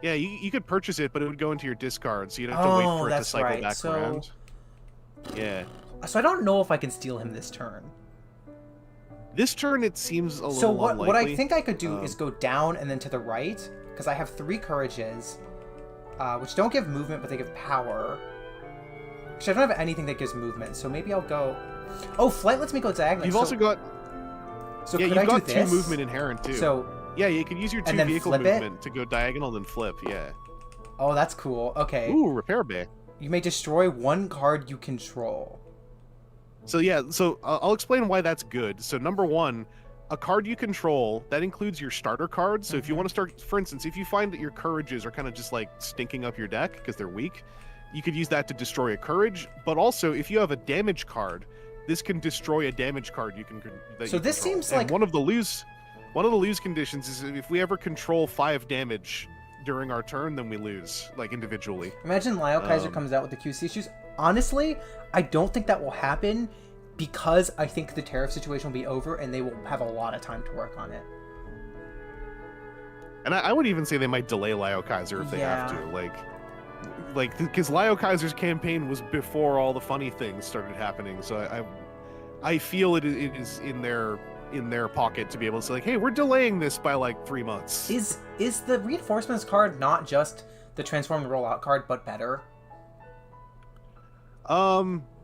Yeah, you could purchase it, but it would go into your discard, so you'd have to wait for it to that's cycle right. back So- around. Yeah. So I don't know if I can steal him this turn. This turn, it seems a little So what I unlikely. think I could do is go down and then to the right, because I have 3 courages, which don't give movement, but they give power. Actually, I don't have anything that gives movement, so maybe I'll go. Oh, flight lets me go diagonally. You've so, also got... So yeah, could you've I got do 2 this? movement inherent, too. So yeah, you could use your 2 and then vehicle flip it? movement to go diagonal, then flip, yeah. oh, that's cool. Okay. Ooh, Repair Bay. You may destroy 1 card you control. So yeah, so I'll explain why that's good. So number 1, a card you control, that includes your starter cards. So if you want to start, for instance, if you find that your courages are kind of just like stinking up your deck because they're weak, you could use that to destroy a courage. But also, if you have a damage card, this can destroy a damage card you can. That So you this control. seems And like- one of the lose conditions is if we ever control 5 damage during our turn, then we lose, like individually. Imagine Lyle Kaiser comes out with the QC issues. Honestly, I don't think that will happen because I think the tariff situation will be over and they will have a lot of time to work on it. And I would even say they might delay Lyle Kaiser if they have to, like because Lyle Kaiser's campaign was before all the funny things started happening. So I feel it is in their pocket to be able to say like, hey, we're delaying this by like 3 months. Is the reinforcements card not just the transform and roll out card, but better?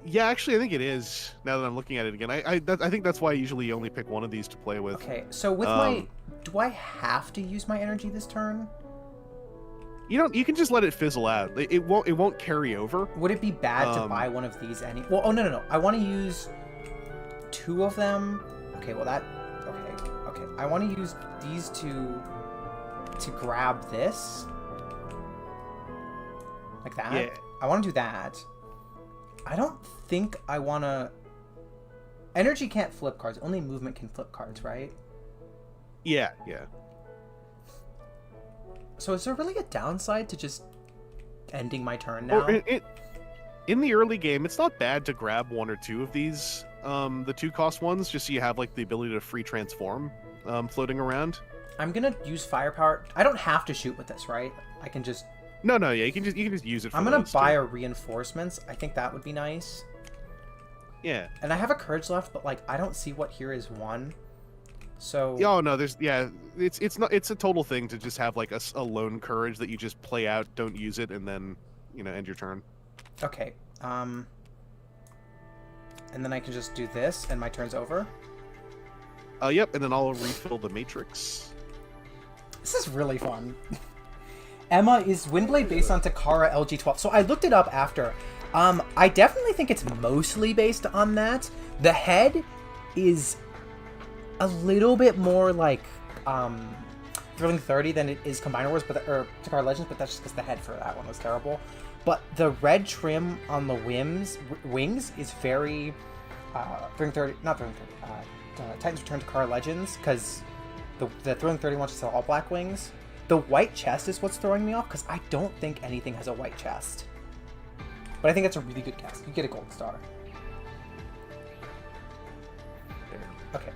Yeah, actually, I think it is. Now that I'm looking at it again, I think that's why I usually only pick one of these to play with. Okay, so with my, do I have to use my energy this turn? You can just let it fizzle out. It won't carry over. Would it be bad to buy one of these Well, oh no. I want to use 2 of them. Okay, well okay. I want to use these 2 to grab this. Like that. Yeah. I want to do that. I don't think I want to... Energy can't flip cards. Only movement can flip cards, right? Yeah. So is there really a downside to just ending my turn now? Or in the early game, it's not bad to grab 1 or 2 of these, the 2-cost ones, just so you have like the ability to free transform floating around. I'm gonna use firepower. I don't have to shoot with this, right? I can just... No, yeah, you can just use it for I'm gonna those buy too. a reinforcements. I think that would be nice. Yeah. And I have a courage left, but like I don't see what here is 1. So Oh no, it's a total thing to just have like a lone courage that you just play out, don't use it, and then end your turn. okay. And then I can just do this, and my turn's over. Yep, and then I'll refill the matrix. This is really fun. Emma, is Windblade based on Takara LG12? So I looked it up after. I definitely think it's mostly based on that. The head is a little bit more like Thrilling 30 than it is Combiner Wars, or Takara Legends, but that's just because the head for that one was terrible. But the red trim on the wings is very Thrilling 30, not Thrilling 30, Titans Return to Takara Legends, because the Thrilling 30 wants to sell all black wings. The white chest is what's throwing me off, because I don't think anything has a white chest. But I think that's a really good cast. You get a gold star. Okay.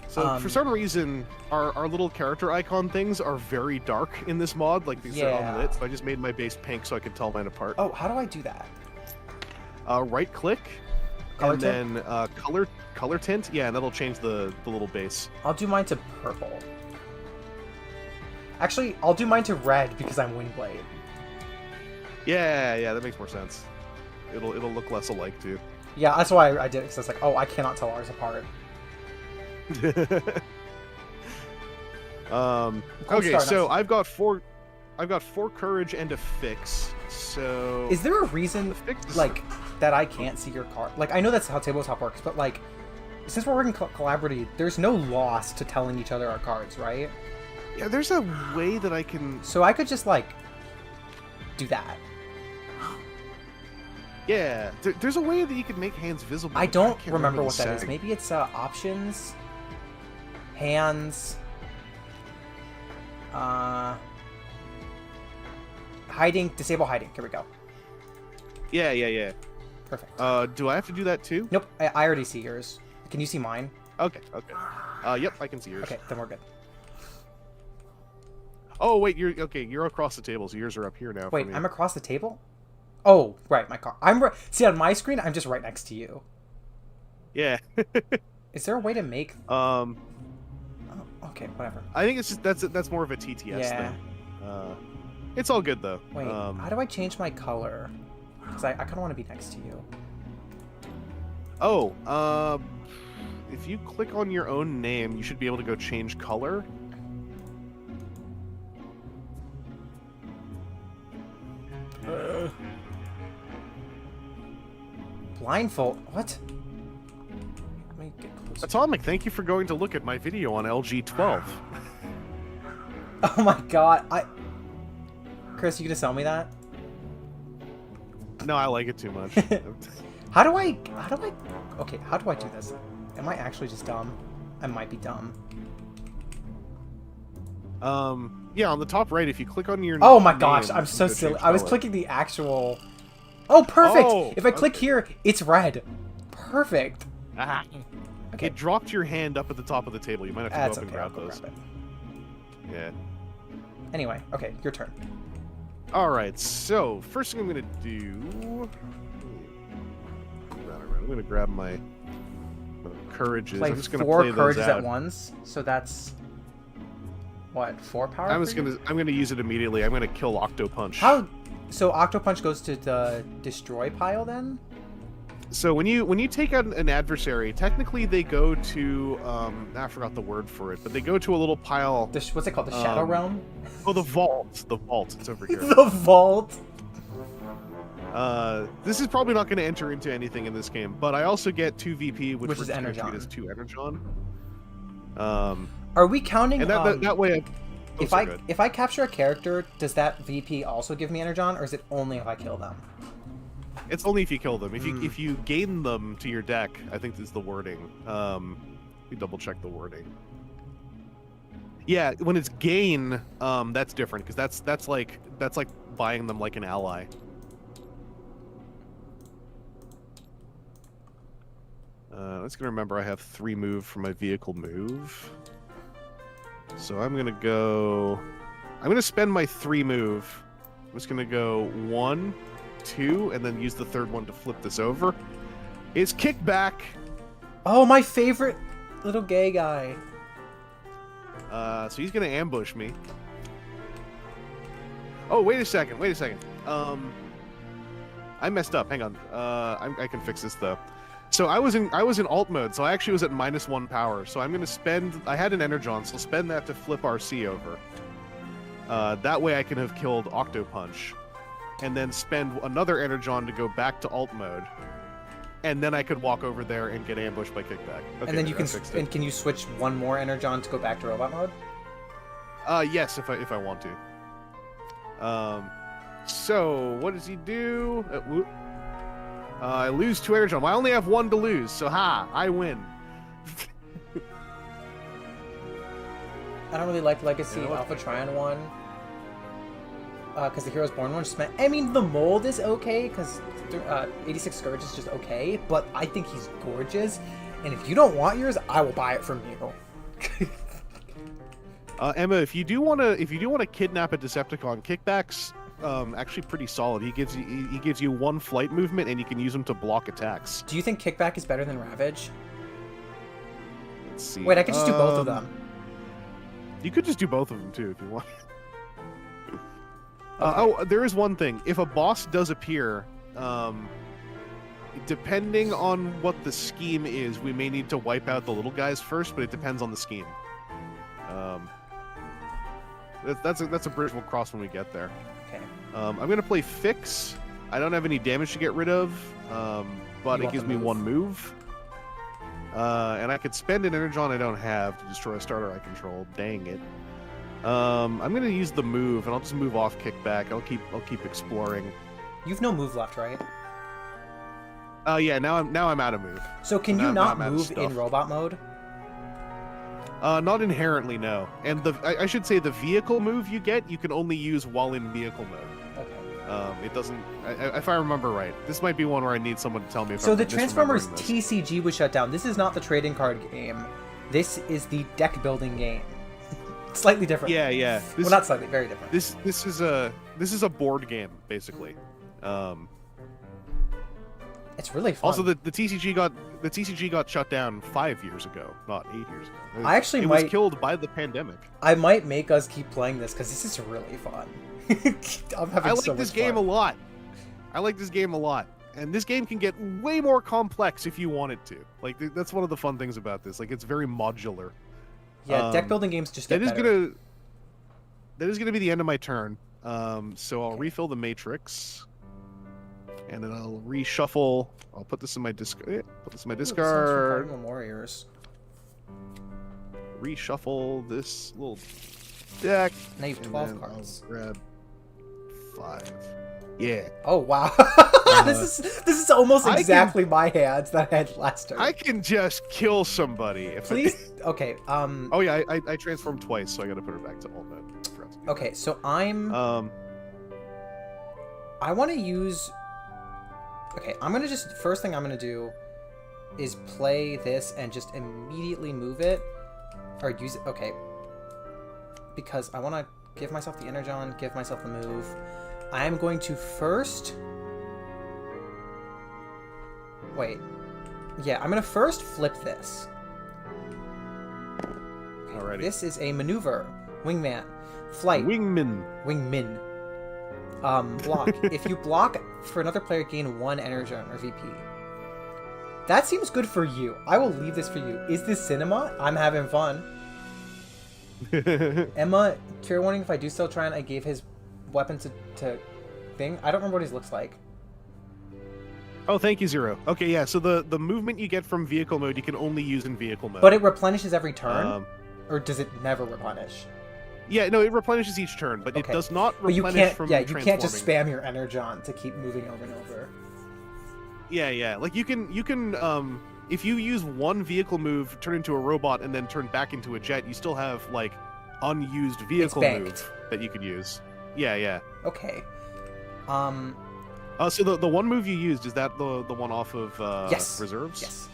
So for some reason, our little character icon things are very dark in this mod. Like these are unlit, so I just made my base pink so I could tell mine apart. Oh, how do I do that? Right click, Color and tint? then color tint. Yeah, and that'll change the little base. I'll do mine to purple. Actually, I'll do mine to red because I'm Windblade. Yeah, that makes more sense. It'll look less alike too. Yeah, that's why I did it, because I was like, oh, I cannot tell ours apart. Okay, so I've got four courage and a fix. So is there a reason like that I can't see your card? Like, I know that's how tabletop works, but like, since we're working collaboratively, there's no loss to telling each other our cards, right? Yeah, there's a way that I can. So I could just like do that. Yeah, there's a way that you can make hands visible. I don't can't remember what the that is. setting. Maybe it's options, hands, hiding, disable hiding. Here we go. Yeah. Perfect. Do I have to do that too? Nope, I already see yours. Can you see mine? Okay. Yep, I can see yours. Okay, then we're good. Oh wait, you're across the table, so yours are up here now. Wait, for me. I'm across the table? Oh, right, my car. See, on my screen, I'm just right next to you. Yeah. Is there a way to make? Oh, okay, whatever. I think it's just that's more of a TTS thing. It's all good though. Wait, how do I change my color? Because I kind of want to be next to you. Oh, if you click on your own name, you should be able to go change color. Blindfold? What? Let me get closer. Atomic, thank you for going to look at my video on LG12. Oh my god, Chris, you gonna sell me that? No, I like it too much. How do I... Okay, how do I do this? Am I actually just dumb? I might be dumb. Yeah, on the top right, if you click on your Oh my name, gosh, I'm so you go silly. change I was color. clicking the actual... Oh, perfect! Oh, if I click okay. here, it's red. Perfect. Ah. Okay. It dropped your hand up at the top of the table. You might have to That's go up okay, and I'll grab go those. grab it. Yeah. Anyway, okay, your turn. Alright, so first thing I'm gonna do. I'm gonna grab my courages. Play I'm just gonna 4 play those courages out. at once, so that's... What, 4 power? I'm just for you? gonna use it immediately. I'm gonna kill Octo Punch. How... So Octo Punch goes to the destroy pile then? So when you take out an adversary, technically they go to I forgot the word for it, but they go to a little pile. What's it called? The Shadow Realm? Oh, the vault. The vault. It's over here. The vault. This is probably not going to enter into anything in this game, but I also get 2 VP, which is we're gonna Energon. treat as 2 Energon. Are we counting? And that way, if I capture a character, does that VP also give me Energon, or is it only if I kill them? it's only if you kill them. If you gain them to your deck, I think is the wording. We double check the wording. Yeah, when it's gain, that's different because that's like buying them like an ally. Let's gonna remember I have 3 move for my vehicle move. So I'm gonna spend my 3 move. I'm just gonna go 1, 2, and then use the 3rd one to flip this over. It's kickback. Oh, my favorite little gay guy. So he's gonna ambush me. Oh, wait a second. I messed up. Hang on. I can fix this though. So I was in alt mode, so I actually was at -1 power. So I'm gonna spend. I had an Energon, so spend that to flip RC over. That way I can have killed Octo Punch. and then spend another energon to go back to alt mode, and then I could walk over there and get ambushed by kickback. Okay, and then you there, can can you switch one more energon to go back to robot mode? Yes, if I want to. So what does he do? I lose 2 energon. Well, I only have 1 to lose, so I win. I don't really like Legacy You know what? Alpha Trion one. Because the Heroes Born one just meant... I mean, the mold is okay, because 86 Scourge is just okay, but I think he's gorgeous, and if you don't want yours, I will buy it from you. Emma, if you do want to kidnap a Decepticon, Kickback's actually pretty solid. He gives you 1 flight movement, and you can use them to block attacks. Do you think Kickback is better than Ravage? Let's see. Wait, I could just do both of them. You could just do both of them too if you want. Okay. There is one thing. If a boss does appear, depending on what the scheme is, we may need to wipe out the little guys first, but it depends on the scheme. That's a bridge we'll cross when we get there. Okay. I'm gonna play Fix. I don't have any damage to get rid of, but You it gives want me the 1 move. And I could spend an energon I don't have to destroy a starter I control. Dang it. I'm gonna use the move, and I'll just move off Kickback. I'll keep exploring. You've no move left, right? Yeah. Now I'm out of move. So can you I'm not out of move stuff. in robot mode? Not inherently, no. And I should say the vehicle move you get, you can only use while in vehicle mode. Okay. It doesn't. If I remember right, this might be one where I need someone to tell me. If So I'm the Transformers misremembering this. TCG was shut down. This is not the trading card game. This is the deck building game. Slightly different. Yeah. Well, not slightly, very different. This is a board game basically. It's really fun. Also, the TCG got shut down 5 years ago, not 8 years ago. I actually it might was killed by the pandemic. I might make us keep playing this because this is really fun. I'm having I like so this much game fun. a lot. I like this game a lot, and this game can get way more complex if you want it to. Like that's one of the fun things about this. Like it's very modular. Yeah, deck building games just get better. That is gonna be the end of my turn. So I'll refill the matrix, and then I'll reshuffle. I'll put this in my discard. Put this in my Ooh, this one's from discard. Cardinal Warriors. Reshuffle this little deck. Now you have and 12 then cards. I'll grab 5. Yeah. Oh wow. This is almost exactly my hands that I had last turn. I can just kill somebody if Please. Okay. Oh yeah, I transformed twice, so I got to put her back to alt mode. Okay, so I'm. I want to use. Okay, I'm gonna just first thing I'm gonna do is play this and just immediately move it or use it. Okay, because I want to give myself the energon, give myself the move. I am going to first. Wait. Yeah, I'm gonna first flip this. Okay, Alrighty. this is a maneuver. Wingman. Flight. Wingman. Wingmin. Block. If you block for another player, gain 1 energon or VP. That seems good for you. I will leave this for you. Is this cinema? I'm having fun. Emma, cure warning, if I do still try and I gave his weapon to thing. I don't remember what his looks like. Oh, thank you, Zero. Okay, yeah, so the movement you get from vehicle mode, you can only use in vehicle mode. But it replenishes every turn? Or does it never replenish? Yeah, no, it replenishes each turn, but Okay. it does not But you replenish can't, from yeah, you transforming. can't just spam your energon to keep moving over and over. Yeah. Like you can if you use one vehicle move, turn into a robot, and then turn back into a jet, you still have like unused vehicle banked. move that you could use. Yeah. Okay. So the one move you used, is that the one off of Yes. reserves? Yes.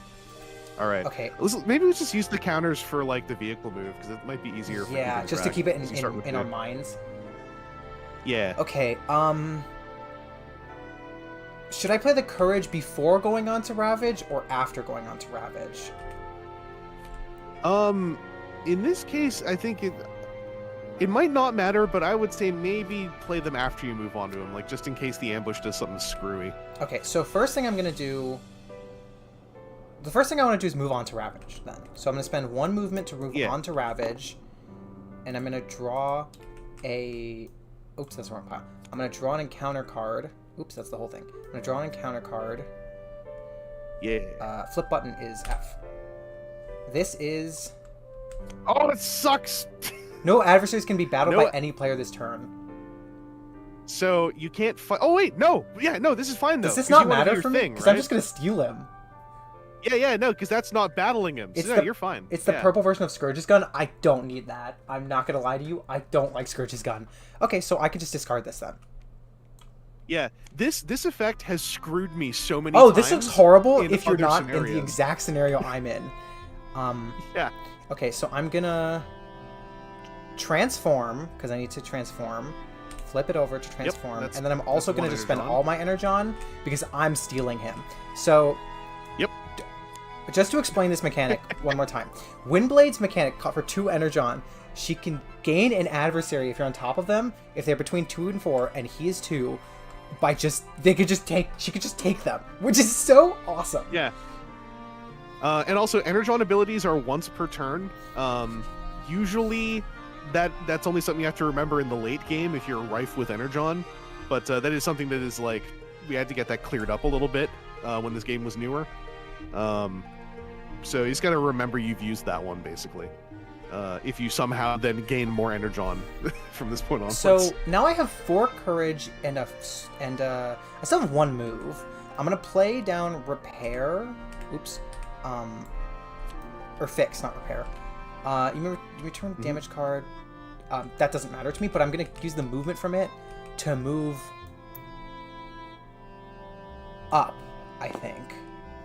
All right. Okay. Maybe let's just use the counters for like the vehicle move because it might be easier. For Yeah, people just to track keep it as you start with in our the- minds. Yeah. Okay, should I play the Courage before going on to Ravage or after going on to Ravage? In this case, I think it might not matter, but I would say maybe play them after you move on to him, like just in case the ambush does something screwy. Okay, so first thing I'm gonna do. The first thing I want to do is move on to Ravage then. So I'm gonna spend 1 movement to move on to Ravage, and I'm gonna draw a Oops, that's the wrong pile. I'm gonna draw an encounter card. Oops, that's the whole thing. I'm gonna draw an encounter card. Yeah. Flip button is F. This is... Oh, it sucks! No adversaries can be battled No- by any player this turn. So you can't fight. Oh wait, no, yeah, no, this is fine though. Does this 'cause you not wanna do matter your for me? thing, Because right? I'm just gonna steal him. Yeah, no, because that's not battling him. So It's no, the- you're fine. It's the Yeah. purple version of Scourge's gun. I don't need that. I'm not gonna lie to you. I don't like Scourge's gun. Okay, so I could just discard this then. Yeah, this effect has screwed me so many Oh, times. this looks horrible in if you're other not in the scenarios. exact scenario I'm in. Yeah. Okay, so I'm gonna transform, because I need to transform. Flip it over to transform. that's- And then I'm also that's gonna one just spend Energon. all my Energon, because I'm stealing him. So... Yep. Just to explain this mechanic one more time. Windblade's mechanic, for 2 Energon, she can gain an adversary if you're on top of them, if they're between 2 and 4, and he is 2, by just, she could just take them, which is so awesome. Yeah. And also, Energon abilities are once per turn. Usually, that's only something you have to remember in the late game if you're rife with Energon. But that is something that is like, we had to get that cleared up a little bit when this game was newer. So you just got to remember you've used that one, basically. If you somehow then gain more Energon from this point on. So now I have 4 courage and I still have 1 move. I'm gonna play down repair. Oops. Or fix, not repair. You return damage card. That doesn't matter to me, but I'm gonna use the movement from it to move up, I think.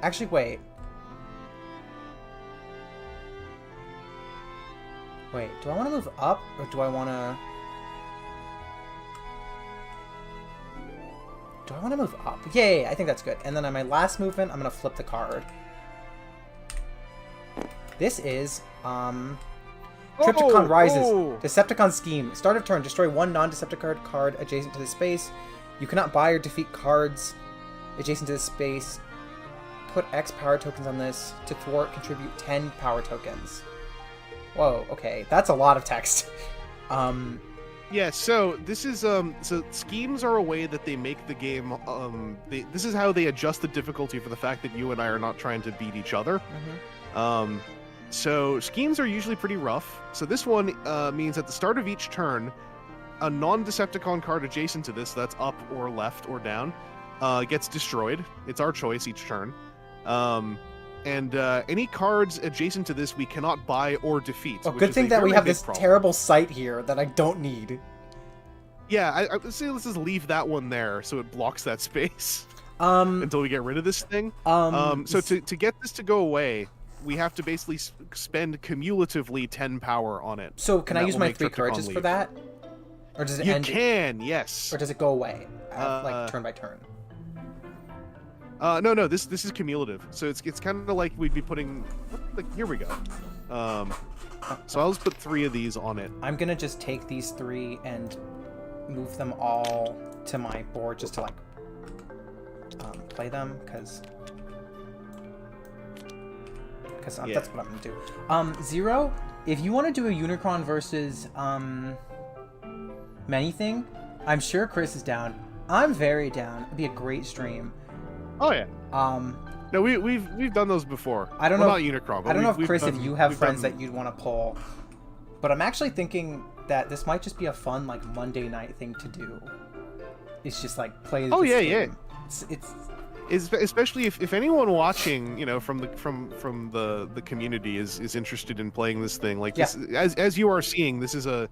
Actually, wait. Wait, do I want to move up, or do I want to... Do I want to move up? Yeah, I think that's good. And then on my last movement, I'm going to flip the card. This is, Triptychon Rises. Oh. Decepticon Scheme. Start of turn, destroy 1 non-Decepticon card adjacent to the space. You cannot buy or defeat cards adjacent to the space. Put X power tokens on this. To thwart, contribute 10 power tokens. Whoa, okay. That's a lot of text. Yeah, so this is so schemes are a way that they make the game this is how they adjust the difficulty for the fact that you and I are not trying to beat each other. So schemes are usually pretty rough. So this one means at the start of each turn, a non-Decepticon card adjacent to this, that's up or left or down, gets destroyed. It's our choice each turn. And any cards adjacent to this we cannot buy or defeat. Oh, which good is thing a that we very have big this problem. terrible sight here that I don't need. Yeah, let's just leave that one there so it blocks that space until we get rid of this thing. So to get this to go away, we have to basically spend cumulatively 10 power on it. So can I that use will my make 3 Triptychon courages for leave. that? Or does it You end? can, yes. Or does it go away? Like turn by turn? No, this is cumulative. So it's kind of like we'd be putting. Like, here we go. So I'll just put 3 of these on it. I'm gonna just take these 3 and move them all to my board just to like play them because Yeah. that's what I'm gonna do. Zero, if you want to do a Unicron versus many thing, I'm sure Chris is down. I'm very down. It'd be a great stream. Oh yeah. No, we've done those before. I don't Well, know. Not Unicron. But I don't know if we've Chris, done, if you have we've friends done- that you'd want to pull, but I'm actually thinking that this might just be a fun like Monday night thing to do. It's just like play. Oh, this yeah, game. yeah. It's Especially if anyone watching, you know, from the community is interested in playing this thing, like this, as you are seeing, this is a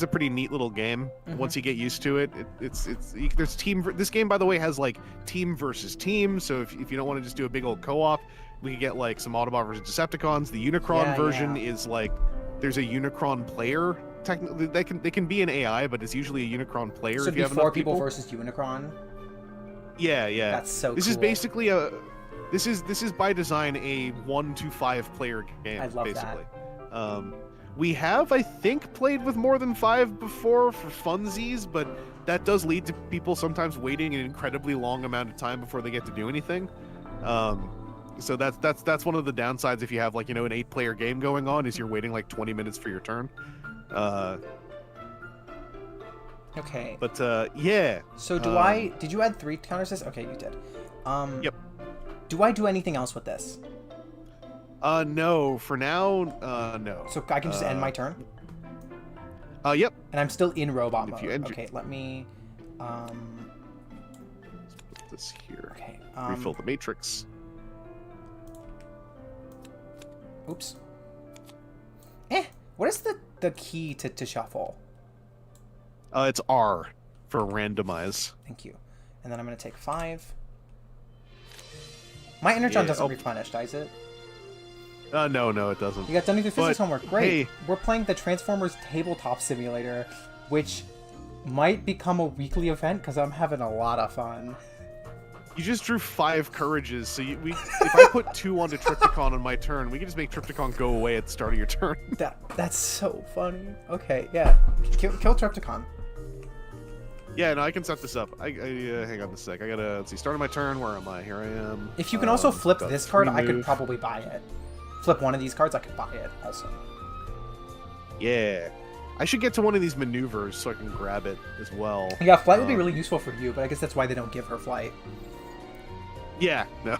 pretty neat little game. Mhm. Once you get used to it, there's team. This game, by the way, has like team versus team. So if you don't want to just do a big old co-op, we can get like some Autobot versus Decepticons. The Unicron Yeah, version yeah. is like there's a Unicron player. Technically, they can be an AI, but it's usually a Unicron player. so if it'd be you have 4 enough people versus Unicron. Yeah. That's so. This cool. is basically this is by design a 1 to 5 player game. I love basically. We have, I think, played with more than 5 before for funsies, but that does lead to people sometimes waiting an incredibly long amount of time before they get to do anything. So that's one of the downsides if you have like, you know, an 8-player game going on, is you're waiting like 20 minutes for your turn. Okay. But yeah. So did you add 3 counters this? Okay, you did. Yep. Do I do anything else with this? No. For now, no. So I can just end my turn? Yep. And I'm still in robot If mode. you end Okay, let me Let's put this here. okay. Refill the matrix. Oops. What is the key to shuffle? It's R for randomize. Thank you. And then I'm going to take 5. My energon doesn't replenish, does it? No, it doesn't. You got done with your physics homework. Great. Hey. We're playing the Transformers Tabletop Simulator, which might become a weekly event because I'm having a lot of fun. You just drew 5 courages, so if I put 2 onto Trypticon on my turn, we can just make Trypticon go away at the start of your turn. That's so funny. Okay, yeah. Kill Trypticon. Yeah, no, I can set this up. Hang on a sec. I gotta, let's see, start of my turn. Where am I? Here I am. If you can also flip got this card, 3 I could move. probably buy it. Flip one of these cards, I could buy it also. Yeah. I should get to one of these maneuvers so I can grab it as well. Yeah, flight would be really useful for you, but I guess that's why they don't give her flight. Yeah, no.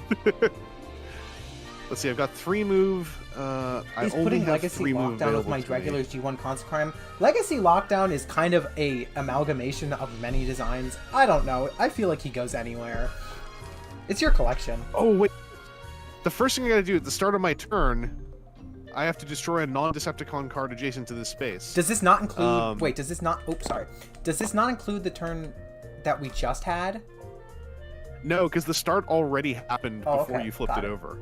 Let's see, I've got 3 move. I He's only putting have Legacy 3 move Lockdown with available my to me. regular G1 Cons Crime. Legacy Lockdown is kind of a amalgamation of many designs. I don't know. I feel like he goes anywhere. It's your collection. Oh, wait. The first thing I gotta do at the start of my turn, I have to destroy a non-Decepticon card adjacent to this space. Does this not include... wait, does this not... Oops, sorry. Does this not include the turn that we just had? No, because the start already happened Oh, before okay. you flipped Got it it. over.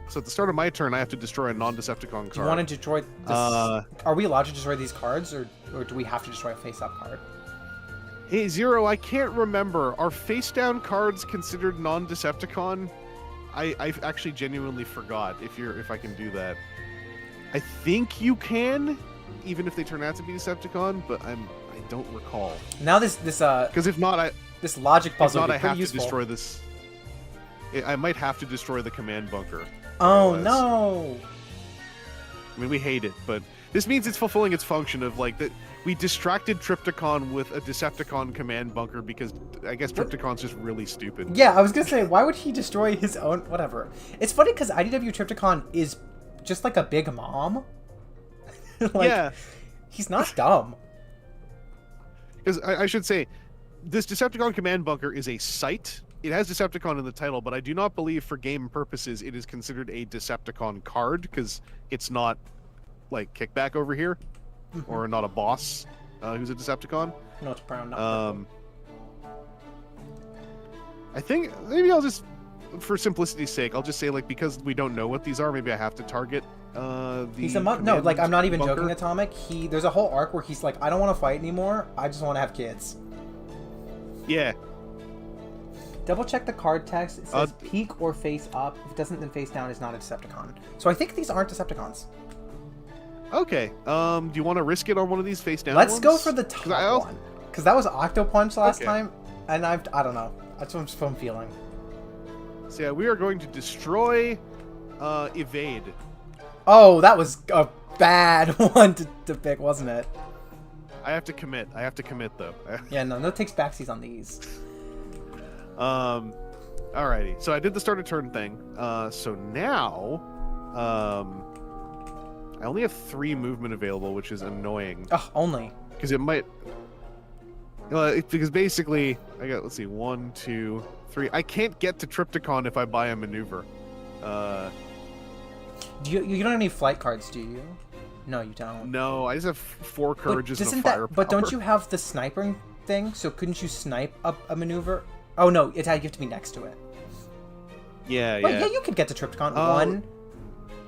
So at the start of my turn, I have to destroy a non-Decepticon card. Do you want to destroy this... Are we allowed to destroy these cards, or do we have to destroy a face-up card? Hey, Zero, I can't remember. Are face-down cards considered non-Decepticon? I actually genuinely forgot if I can do that. I think you can, even if they turn out to be Decepticon, but I don't recall. Now this Because if not, this logic puzzle I would be pretty have useful. to destroy this. I might have to destroy the command bunker. Oh, otherwise. no! I mean, we hate it, but this means it's fulfilling its function of, like, that we distracted Trypticon with a Decepticon command bunker because I guess Trypticon's just really stupid. Yeah, I was gonna say, why would he destroy his own... Whatever. It's funny because IDW Trypticon is just like a big mom. Like, yeah. he's not dumb. Because I should say, this Decepticon command bunker is a site. It has Decepticon in the title, but I do not believe for game purposes it is considered a Decepticon card because it's not like Kickback over here, or not a boss who's a Decepticon. No, it's brown, not purple. I think maybe I'll just, for simplicity's sake, I'll just say, like, because we don't know what these are, maybe I have to target He's a no, like, I'm not even bunker. joking, Atomic. There's a whole arc where he's like, I don't want to fight anymore. I just want to have kids. Yeah. Double check the card text. It says peek or face up. If it doesn't, then face down is not a Decepticon. So I think these aren't Decepticons. Okay. Do you want to risk it on one of these face down Let's ones? go for the top one. Because that was Octopunch last Okay. time, and I don't know. That's what I'm feeling. So yeah, we are going to destroy evade. Oh, that was a bad one to pick, wasn't it? I have to commit. Though. Yeah, no takes backsies on these. Alrighty. So I did the start of turn thing. So now, I only have 3 movement available, which is annoying. Oh, only. Because it might. Because basically, I got, let's see, 1, 2, 3. I can't get to Trypticon if I buy a maneuver. You don't have any flight cards, do you? No, you don't. No, I just have 4 courages and a doesn't firepower. But don't you have the sniping thing? So couldn't you snipe up a maneuver? Oh no, you have to be next to it. Yeah, But yeah. yeah, you could get to Trypticon. 1,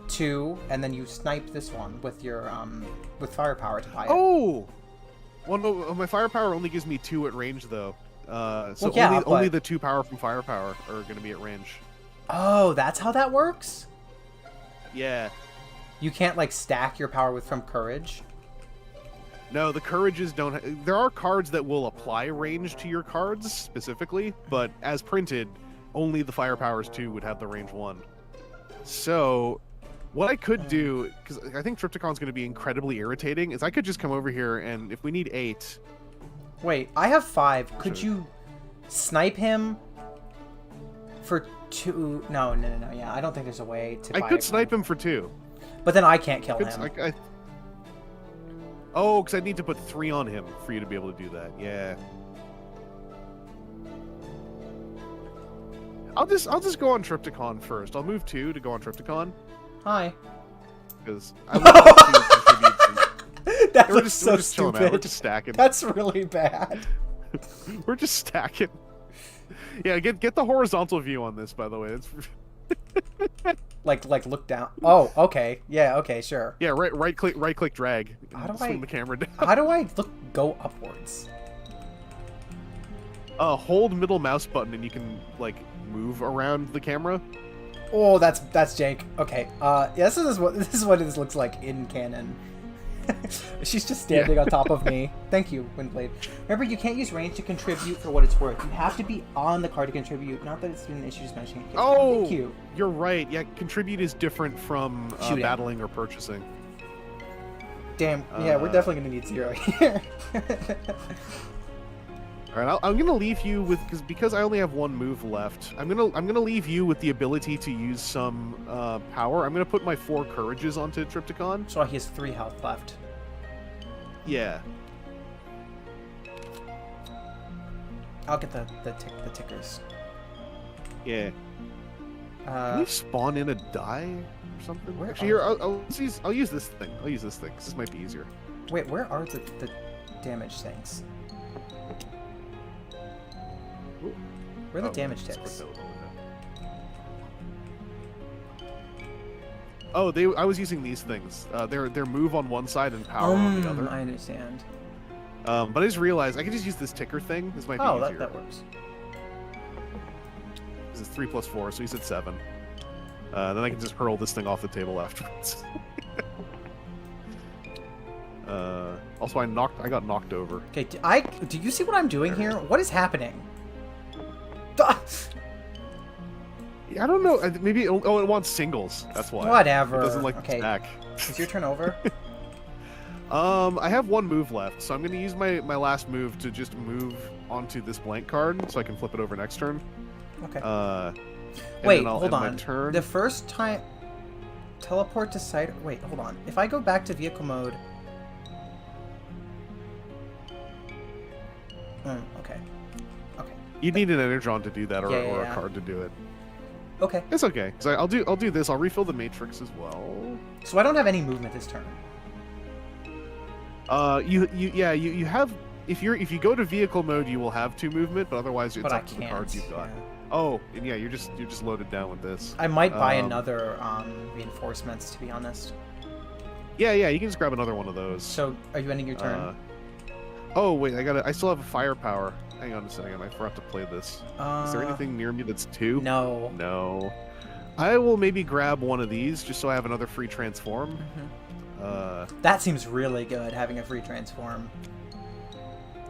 2, and then you snipe this one with your with firepower to buy it. Oh! Well, no, my firepower only gives me 2 at range, though. So Well, yeah, only but- the 2 power from firepower are going to be at range. Oh, that's how that works? Yeah. You can't like stack your power from courage? No, the courages don't. There are cards that will apply range to your cards specifically, but as printed, only the firepowers 2 would have the range 1. So, what I could do, because I think Trypticon's going to be incredibly irritating, is I could just come over here and if we need 8, Wait, I have 5. Could Sure. you snipe him for 2? No. Yeah, I don't think there's a way to. I buy could it. snipe him for 2. But then I can't kill Could, him. Oh, because I need to put 3 on him for you to be able to do that. Yeah. I'll just go on Triptychon first. I'll move 2 to go on Triptychon Hi. because I would like to contribute. That We're looks just, so we're just chilling out. We're stupid. just stacking. That's really bad. We're just stacking. Yeah, get the horizontal view on this, by the way. It's Like look down. Oh, okay. Yeah, okay, sure. yeah, right click drag. How do Swing I- the camera down? How do I go upwards? Hold middle mouse button and you can like move around the camera. Oh, that's Jake. Okay. Yeah, this is what this looks like in canon. She's just standing on top of me. Thank you, Windblade. Remember, you can't use range to contribute for what it's worth. You have to be on the card to contribute. Not that it's been an issue just mentioning it. Oh, Thank you. You're right. Yeah, contribute is different from Shooting. battling or purchasing. Damn. Yeah, we're definitely gonna need 0 here. All right, I'm gonna leave you with because I only have 1 move left. I'm gonna leave you with the ability to use some power. I'm gonna put my 4 courages onto Triptychon. So he has 3 health left. Yeah. I'll get the tickers. Yeah. Can we spawn in a die or something? Where Actually, are here I'll use this thing. I'll use this thing because this might be easier. Wait, where are the damage things? Where are the damage let's ticks? put that over there. Oh, I was using these things. They're move on one side and power on the other. I understand. But I just realized I could just use this ticker thing. This might be Oh, easier. that works. This is 3 + 4, so he's at 7. Then I can just hurl this thing off the table afterwards. Also, I got knocked over. Okay, do you see what I'm doing here? What is happening? I don't know. Maybe it wants singles. That's why. Whatever. It doesn't like Okay. to stack. Is your turn over? I have 1 move left, so I'm gonna use my last move to just move onto this blank card, so I can flip it over next turn. Okay. And Wait, then I'll hold end my on. turn. The first time... Teleport to side... Wait, hold on. If I go back to vehicle mode... okay. Okay. You'd need an Energon to do that, or, Yeah, or yeah. a card to do it. Okay. It's okay, because I'll do this. I'll refill the Matrix as well. So I don't have any movement this turn. You have if you go to vehicle mode, you will have 2 movement, but otherwise it's But I up to the can't. cards you've got. Yeah. Oh, and yeah, you're just loaded down with this. I might buy Um, another reinforcements, to be honest. Yeah, you can just grab another one of those. So, are you ending your turn? Oh wait, I still have a firepower. Hang on a second, I forgot to play this. Is there anything near me that's 2? No. No. I will maybe grab one of these just so I have another free transform. That seems really good, having a free transform.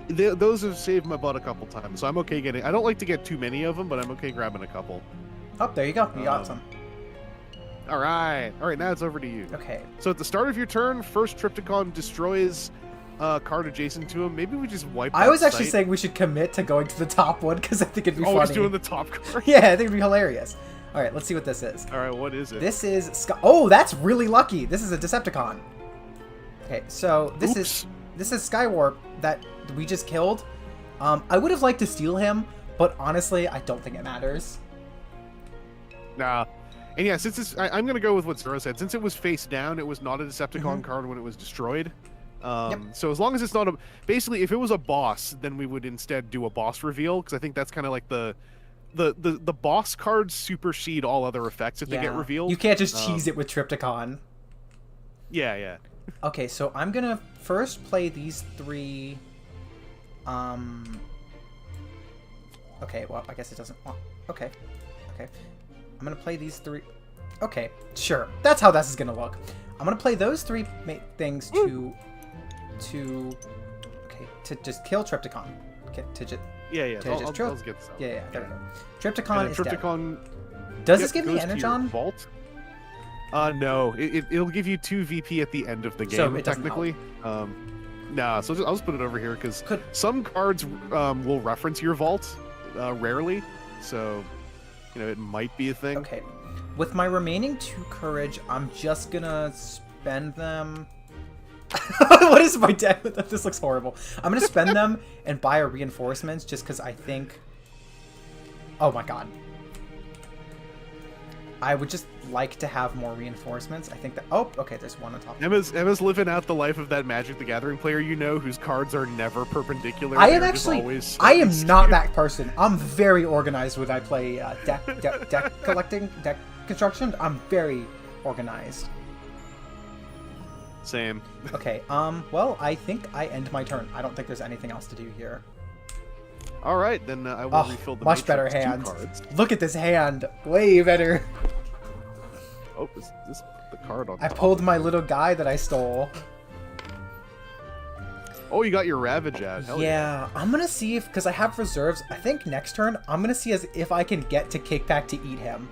Those have saved my butt a couple times, so I'm okay getting. I don't like to get too many of them, but I'm okay grabbing a couple. Oh, there you go. You got some. All right, now it's over to you. Okay. So at the start of your turn, first Triptychon destroys a card adjacent to him. Maybe we just wipe. I that was actually site. saying we should commit to going to the top one because I think it'd be Always funny. doing the top card. Yeah, I think it'd be hilarious. All right, let's see what this is. All right, what is it? This is oh, that's really lucky. This is a Decepticon. Okay, so this is Skywarp that we just killed. I would have liked to steal him, but honestly, I don't think it matters. Nah. And yeah, since it's, I'm gonna go with what Zero said. Since it was face down, it was not a Decepticon card when it was destroyed. So as long as it's not a, basically, if it was a boss, then we would instead do a boss reveal, because I think that's kind of like the boss cards supersede all other effects if they get revealed. You can't just cheese it with Triptychon. Yeah. Okay, so I'm gonna first play these 3. Okay, well, I guess it doesn't. Okay. I'm gonna play these 3. Okay, sure. That's how this is gonna look. I'm gonna play those 3 things to just kill Triptychon. Okay, to just Yeah. To I'll just get this out. yeah. There we go. Triptychon is dead. Triptychon. Does this give me goes to your Energon? Vault? No. It'll give you 2 VP at the end of the game. So it doesn't technically. Nah, so I'll just put it over here because Could- some cards will reference your vault, rarely. So, it might be a thing. Okay. With my remaining 2 courage, I'm just gonna spend them. What is my deck? This looks horrible. I'm gonna spend them and buy a reinforcements just because I think. Oh my god. I would just like to have more reinforcements. I think that. Oh, okay. There's one on top. Emma's living out the life of that Magic the Gathering player, whose cards are never perpendicular. I am They're just actually. always I am skewed. not that person. I'm very organized when I play deck construction. I'm very organized. Same. Okay. Well, I think I end my turn. I don't think there's anything else to do here. All right, then I will refill the much better Matrix 2 hand. cards. Look at this hand. Way better. Oh, is this the card on I top? pulled my little guy that I stole. Oh, you got your Ravage out. Hell Yeah, I'm gonna see if, because I have reserves, I think next turn, I'm gonna see as if I can get to Kickback to eat him.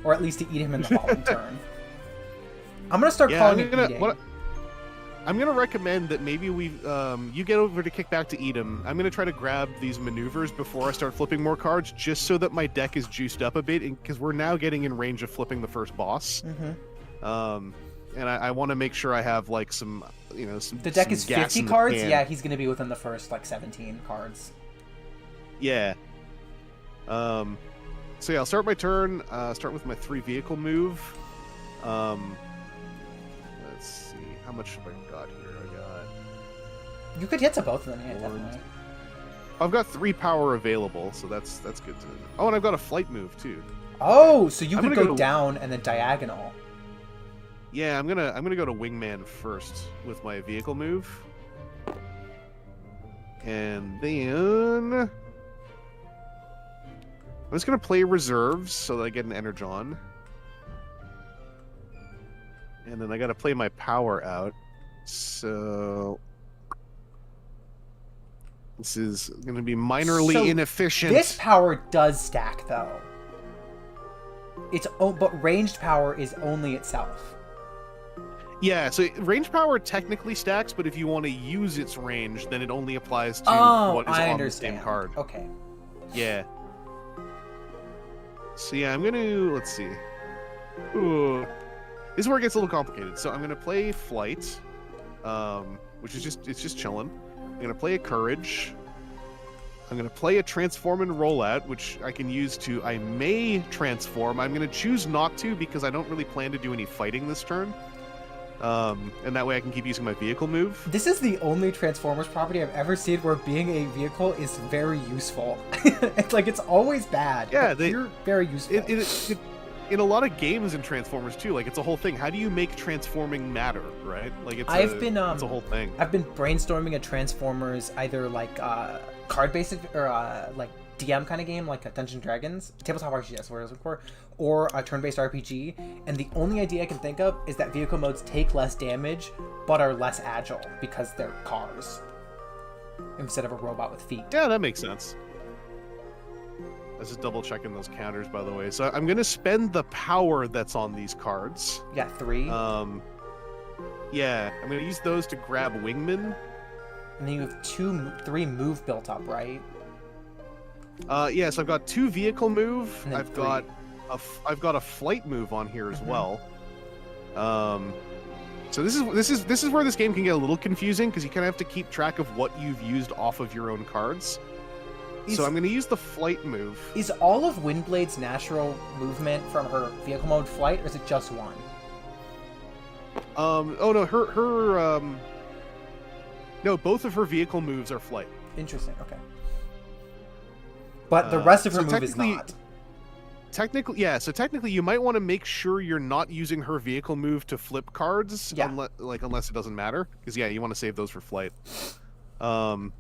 Or at least to eat him in the following turn. I'm gonna start calling it eating. I'm gonna recommend that maybe you get over to Kickback to eat him. I'm gonna try to grab these maneuvers before I start flipping more cards, just so that my deck is juiced up a bit, because we're now getting in range of flipping the first boss. Mm-hmm. And I want to make sure I have like some, some. The deck some is gas 50 in the cards? can. Yeah, he's gonna be within the first, 17 cards. Yeah. So yeah, I'll start my turn. Start with my 3 vehicle move. Let's see, how much have I got here? You could hit to both of them, yeah, Orange. definitely. I've got 3 power available, so that's good to. Oh, and I've got a flight move too. Oh, so you I'm could gonna go go- down and then diagonal. Yeah, I'm gonna go to Wingman first with my vehicle move, and then I'm just gonna play reserves so that I get an Energon, and then I gotta play my power out. So this is gonna be minorly So inefficient. This power does stack, though. But ranged power is only itself. Yeah, so range power technically stacks, but if you want to use its range, then it only applies to Oh, what is I on understand. the same card. Okay. Yeah. So yeah, I'm gonna let's see. Ooh. This is where it gets a little complicated. So I'm gonna play Flight, which is just chilling. I'm gonna play a Courage. I'm gonna play a Transform and Rollout, which I can use to. I may transform. I'm gonna choose not to because I don't really plan to do any fighting this turn. And that way I can keep using my vehicle move. This is the only Transformers property I've ever seen where being a vehicle is very useful. It's always bad. Yeah, but you're very useful. It, in a lot of games in Transformers too, it's a whole thing. How do you make transforming matter, right? It's a whole thing. I've been brainstorming a Transformers either card-based or DM kind of game, like a Dungeons and Dragons, tabletop RPG, that's what I was looking for, or a turn-based RPG. And the only idea I can think of is that vehicle modes take less damage, but are less agile because they're cars instead of a robot with feet. Yeah, that makes sense. I was just double checking those counters, by the way. So I'm gonna spend the power that's on these cards. Yeah, 3. Yeah, I'm gonna use those to grab Wingman. And then you have 3 move built up, right? Yeah, so I've got 2 vehicle move. And then I've 3. got a flight move on here as well. So this is where this game can get a little confusing because you kind of have to keep track of what you've used off of your own cards. So I'm going to use the flight move. Is all of Windblade's natural movement from her vehicle mode flight, or is it just one? Oh no, no, both of her vehicle moves are flight. Interesting. Okay. But the rest of her so move is technically- not. Technically, yeah. So technically, you might want to make sure you're not using her vehicle move to flip cards, Yeah. unless it doesn't matter. Because yeah, you want to save those for flight. I'm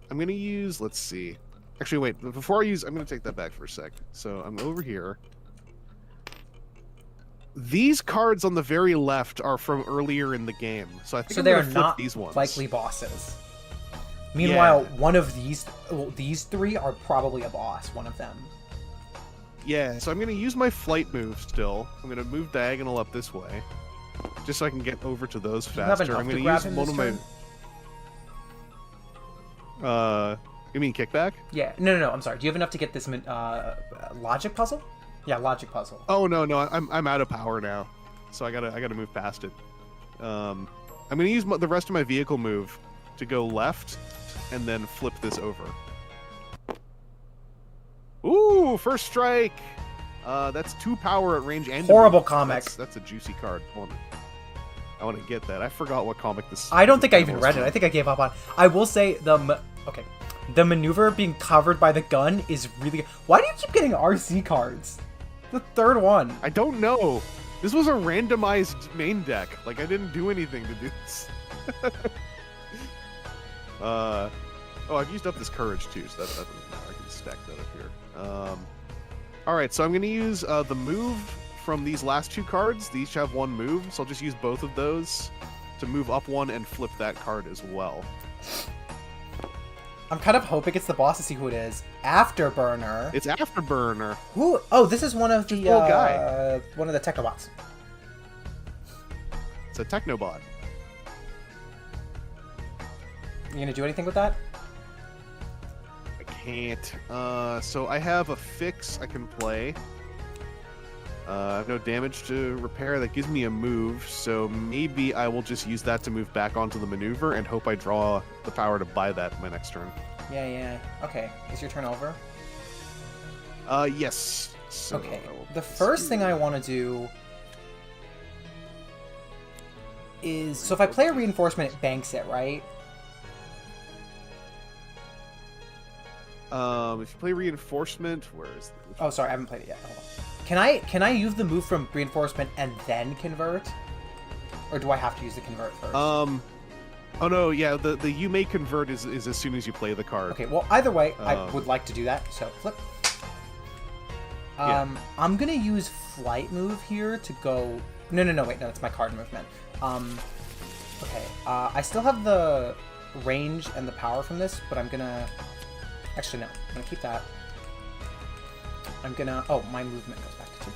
gonna use. Let's see. Actually, wait. Before I use, I'm gonna take that back for a sec. So I'm over here. These cards on the very left are from earlier in the game, so I think So I'm they gonna are flip not these ones. likely bosses. Meanwhile, Yeah. one of these 3 are probably a boss. One of them. Yeah, so I'm gonna use my flight move still. I'm gonna move diagonal up this way, just so I can get over to those you have faster. enough I'm to gonna grab use him one this of my. turn? You mean kickback? Yeah. No. I'm sorry. Do you have enough to get this logic puzzle? Yeah, logic puzzle. Oh no, I'm out of power now, so I gotta move past it. I'm gonna use the rest of my vehicle move to go left, and then flip this over. Ooh, first strike. That's 2 power at range and Horrible comic. That's a juicy card. I want to get that. I forgot what comic this. I don't think I even read it. I think I gave up on. I will say the maneuver being covered by the gun is really good. Why do you keep getting RC cards? The third one. I don't know. This was a randomized main deck. Like I didn't do anything to do this. Oh, I've used up this courage too, so that doesn't matter. I can stack that up here. All right, so I'm going to use the move from these last 2 cards. They each have 1 move, so I'll just use both of those to move up 1 and flip that card as well. I'm kind of hoping it's the boss to see who it is. Afterburner. It's Afterburner. Who? Oh, this is one of the cool guy. One of the Technobots. It's a Technobot. You gonna do anything with that? I can't. So I have a fix I can play. I have no damage to repair. That gives me a move, so maybe I will just use that to move back onto the maneuver and hope I draw the power to buy that my next turn. Yeah. Okay. Is your turn over? Yes. So okay. The first thing I want to do is... So if I play a reinforcement, it banks it, right? If you play reinforcement, where is it? Oh, sorry, I haven't played it yet. Hold on. Can I use the move from reinforcement and then convert, or do I have to use the convert first? Oh no, yeah, the you may convert is as soon as you play the card. Okay, well either way, I would like to do that. So flip. Yeah. I'm gonna use flight move here to go. No, wait, no, it's my card movement. Okay, I still have the range and the power from this, but I'm gonna. Actually, no, I'm gonna keep that. I'm gonna... Oh, my movement goes back to 2.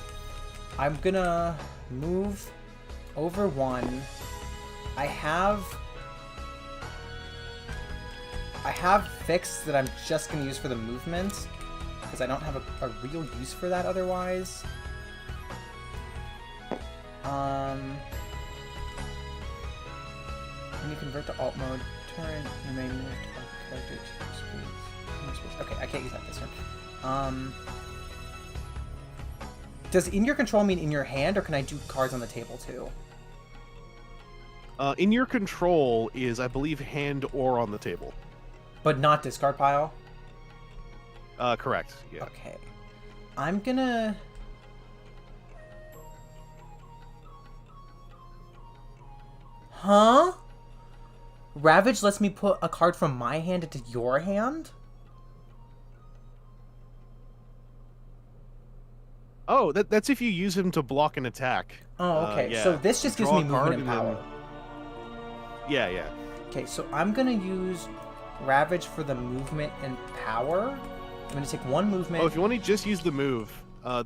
I'm gonna move over 1. I have fix that I'm just gonna use for the movement, because I don't have a real use for that otherwise. When you convert to alt mode, turn, you may move to character to space. Okay, I can't use that this turn. Does in your control mean in your hand, or can I do cards on the table too? In your control is, I believe, hand or on the table. But not discard pile? Correct, yeah. Okay. I'm gonna... Huh? Ravage lets me put a card from my hand into your hand? Oh, that's if you use him to block an attack. Oh, okay. Yeah. So this just gives me movement and power. Yeah. Okay, so I'm gonna use Ravage for the movement and power. I'm gonna take 1 movement. Oh, if you want to just use the move,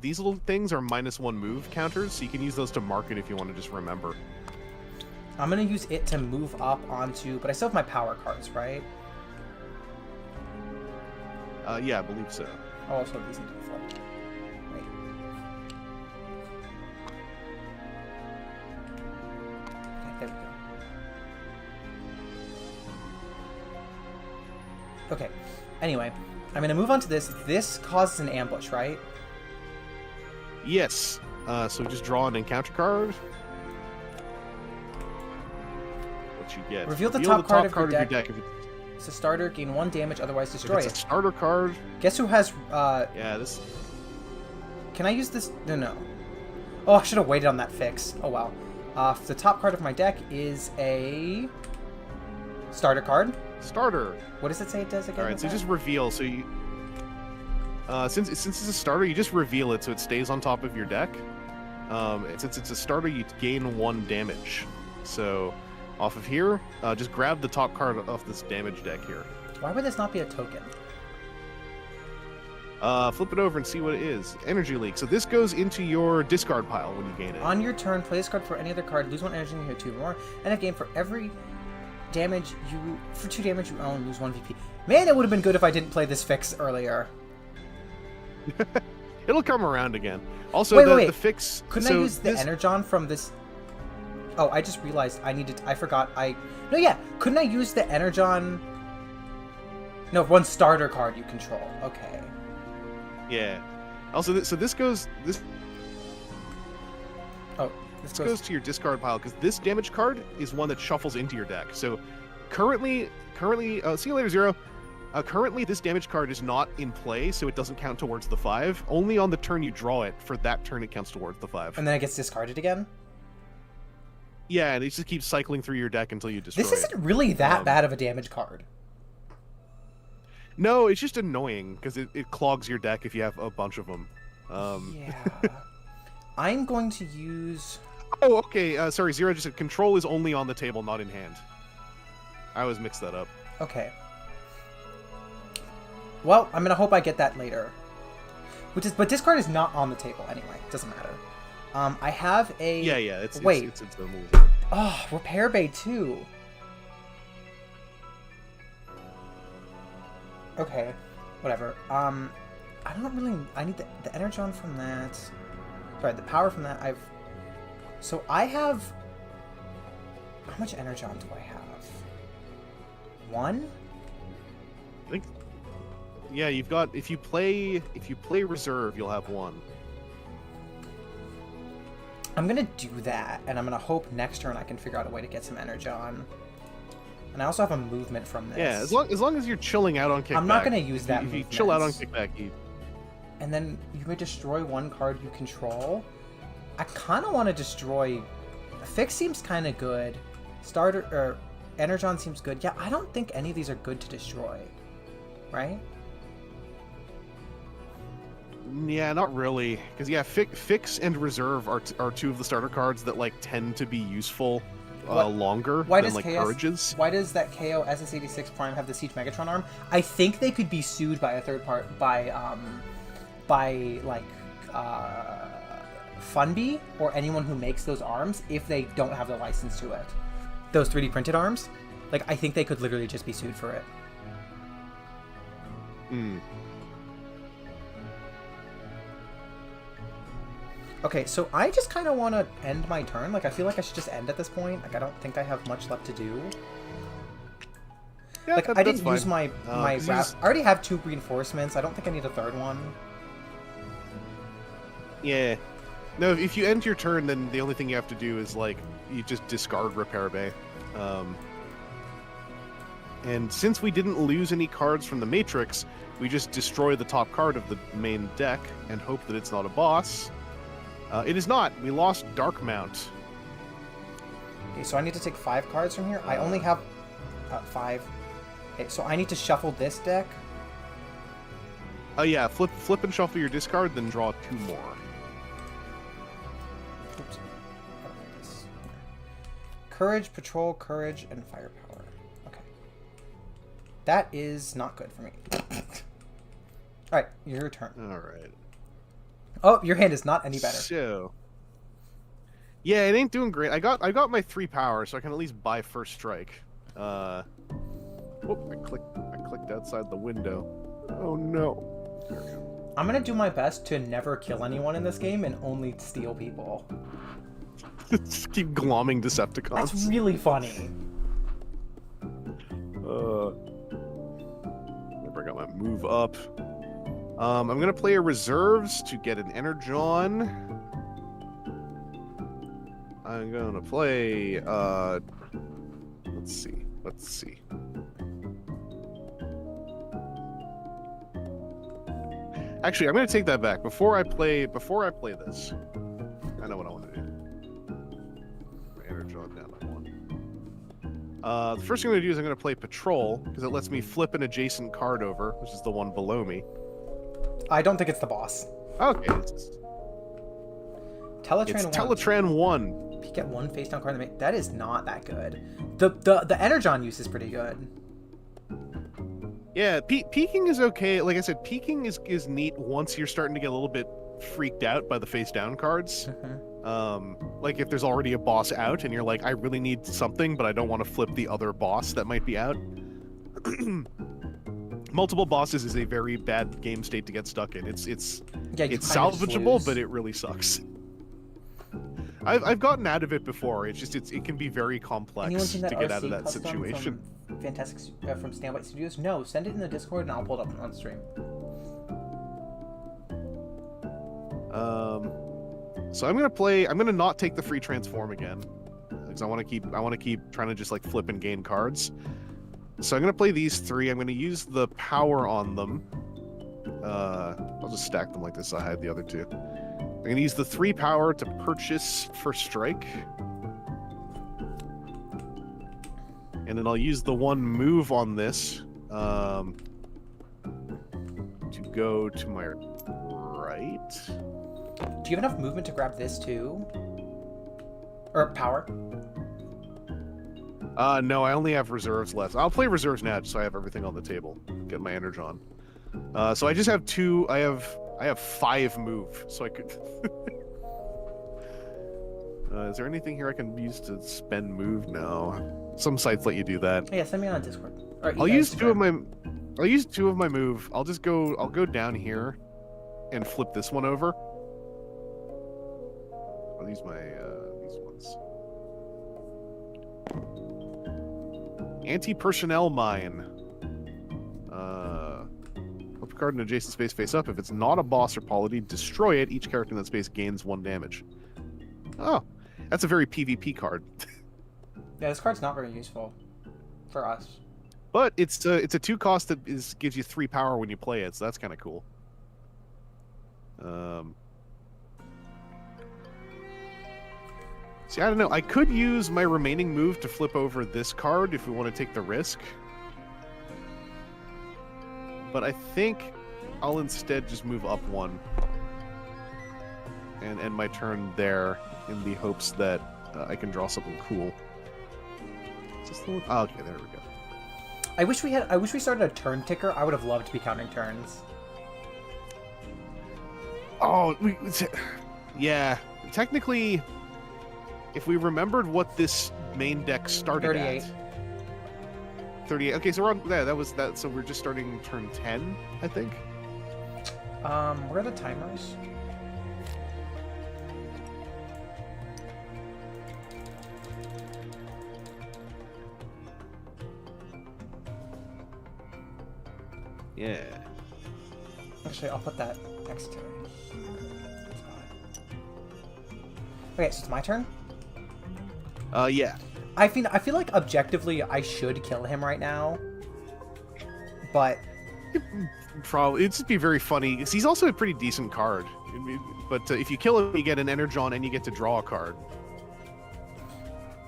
these little things are -1 move counters, so you can use those to mark it if you want to just remember. I'm gonna use it to move up onto, but I still have my power cards, right? Yeah, I believe so. Oh, also these need to be flipped. Wait. Okay, there we go. Okay. Anyway, I'm gonna move on to this. This causes an ambush, right? Yes. So just draw an encounter card. What you get? Reveal the top card of your your deck. If It's a starter, gain 1 damage, otherwise destroy it's it. a starter card. Guess who has, Yeah, this... Can I use this? No. Oh, I should have waited on that fix. Oh, well. The top card of my deck is a starter card. Starter. What does it say it does again? Alright, so you just reveal, so you... since it's a starter, you just reveal it so it stays on top of your deck. Since it's a starter, you gain 1 damage. So, off of here, just grab the top card off this damage deck here. Why would this not be a token? Flip it over and see what it is. Energy Leak. So this goes into your discard pile when you gain it. On your turn, play this card for any other card, lose 1 energy and hit 2 more, and a game for every damage you own, lose 1 VP. Man, it would have been good if I didn't play this fix earlier. It'll come around again. Also, wait. the fix... Couldn't I use the Energon from this... Oh, I just realized I forgot. No, yeah. Couldn't I use the Energon... No, one starter card you control. Okay. Yeah. Also, this goes... Oh, this goes to your discard pile, because this damage card is one that shuffles into your deck. So, currently, see you later, Zero. Currently, this damage card is not in play, so it doesn't count towards the 5. Only on the turn you draw it, for that turn it counts towards the 5. And then it gets discarded again? Yeah, and it just keeps cycling through your deck until you destroy it. This isn't really that bad of a damage card. No, it's just annoying, because it clogs your deck if you have a bunch of them. Yeah. I'm going to use... Oh, okay, sorry, Zero just said control is only on the table, not in hand. I always mix that up. Okay. Well, I'm gonna hope I get that later. But this card is not on the table anyway. It doesn't matter. I have a... Yeah, it's a move. Oh, Repair Bay 2. Okay, whatever. I don't really... I need the Energon from that. Sorry, the power from that. So I have... How much Energon do I have? 1? I think... Yeah, you've got... If you play reserve, you'll have 1. I'm gonna do that, and I'm gonna hope next turn I can figure out a way to get some Energon. And I also have a movement from this. Yeah, as long as you're chilling out on kickback. I'm not gonna use that movement. If you chill out on kickback, And then you may destroy one card you control. I kind of want to destroy... Fix seems kind of good. Energon seems good. Yeah, I don't think any of these are good to destroy. Right? Yeah, not really. Because, yeah, Fix and Reserve are two of the starter cards that, like, tend to be useful longer than, like, Courages. Why does that KO SS86 Prime have the Siege Megatron arm? I think they could be sued by a third part... by Funby or anyone who makes those arms if they don't have the license to it. Those 3D printed arms. Like, I think they could literally just be sued for it. Okay, so I just kind of want to end my turn. Like, I feel like I should just end at this point. Like, I don't think I have much left to do. Yeah, like, I didn't use fine. my wrap. I already have 2 reinforcements. I don't think I need a third one. Yeah. No, if you end your turn, then the only thing you have to do is, like, you just discard Repair Bay. And since we didn't lose any cards from the Matrix, we just destroy the top card of the main deck and hope that it's not a boss. It is not. We lost Dark Mount. Okay, so I need to take 5 cards from here. I only have 5. Okay, so I need to shuffle this deck. Yeah, flip and shuffle your discard, then draw 2 more. Oops. Courage, Patrol, Courage, and Firepower. Okay. That is not good for me. Alright, your turn. Alright. Oh, your hand is not any better. So... Yeah, it ain't doing great. I got my 3 power, so I can at least buy first strike. Whoop, I clicked outside the window. Oh no. There we go. I'm gonna do my best to never kill anyone in this game and only steal people. Just keep glomming Decepticons. That's really funny. Never got my move up. I'm gonna play a reserves to get an Energon. I'm gonna play let's see. Actually, I'm gonna take that back. Before I play this, I know what I want to do. My Energon down by 1. The first thing I'm gonna do is I'm gonna play Patrol because it lets me flip an adjacent card over, which is the one below me. I don't think it's the boss. Okay, Teletran 1. Teletran 1. Peek at 1 face down card. That is not that good. The Energon use is pretty good. Yeah, peeking is okay. Like I said, peeking is neat once you're starting to get a little bit freaked out by the face down cards. Like if there's already a boss out and you're like, I really need something, but I don't want to flip the other boss that might be out. Multiple bosses is a very bad game state to get stuck in. It's Yeah, you it's kind of just salvageable, lose. but it really sucks. I've gotten out of it before. It's just it can be very complex Anyone to seen that get out of RC that custom situation. from from Standby Studios? No, send it in the Discord and I'll pull it up on stream. So I'm gonna not take the free transform again, because I want to keep trying to just like flip and gain cards. So I'm gonna play these 3. I'm gonna use the power on them. I'll just stack them like this. I hide the other 2. I'm gonna use the 3 power to purchase first strike, and then I'll use the 1 move on this to go to my right. Do you have enough movement to grab this too? Or power? No, I only have reserves left. I'll play reserves now, just so I have everything on the table. Get my energon. So I just have 2. I have 5 move, so I could. Is there anything here I can use to spend move? No. Some sites let you do that. Yeah, send me on Discord. Or I'll use 2 of Instagram. my. I'll use 2 of my move. I'll go down here, and flip this one over. I'll use my these ones. Anti-personnel mine. Flip a card in adjacent space face up. If it's not a boss or polity, destroy it. Each character in that space gains 1 damage. Oh, that's a very PvP card. Yeah, this card's not very useful for us. But it's a 2 cost that gives you 3 power when you play it, so that's kind of cool. See, I don't know. I could use my remaining move to flip over this card if we want to take the risk. But I think I'll instead just move up 1 and end my turn there in the hopes that I can draw something cool. Oh, okay, there we go. I wish we started a turn ticker. I would have loved to be counting turns. Oh, yeah. Technically, if we remembered what this main deck started 38. at. 38. Okay, so we're on. Yeah, that was that. So we're just starting turn 10, I think. Where are the timers? Yeah. Actually, I'll put that next to it. Okay, so it's my turn. Yeah. I feel like objectively I should kill him right now, but Probably it'd just be very funny. 'Cause he's also a pretty decent card. But if you kill him, you get an energon and you get to draw a card.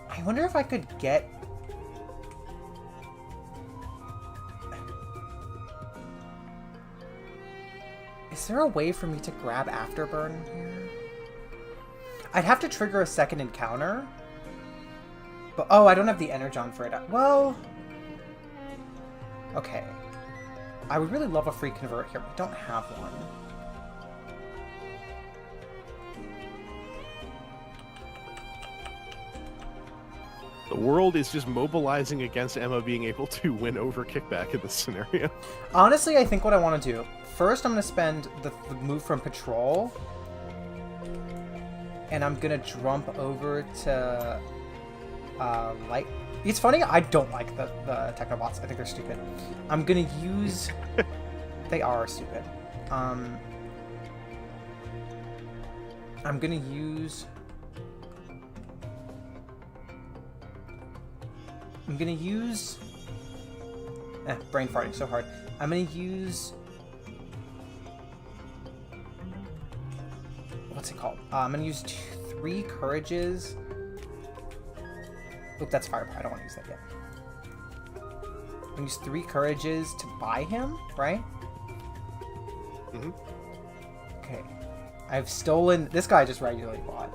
I wonder if I could get. Is there a way for me to grab Afterburn here? I'd have to trigger a second encounter. But, oh, I don't have the Energon for it. Well... Okay. I would really love a free convert here, but I don't have one. The world is just mobilizing against Emma being able to win over kickback in this scenario. Honestly, I think what I want to do... First, I'm going to spend the move from Patrol. And I'm going to jump over to... Light... It's funny, I don't like the Technobots. I think they're stupid. I'm going to use... They are stupid. I'm going to use... brain farting so hard. I'm gonna use... What's it called? I'm gonna use 3 Courages. Oop, that's Firepower. I don't want to use that yet. I'm gonna use 3 Courages to buy him, right? Mm-hmm. Okay. I've stolen... This guy just regularly bought.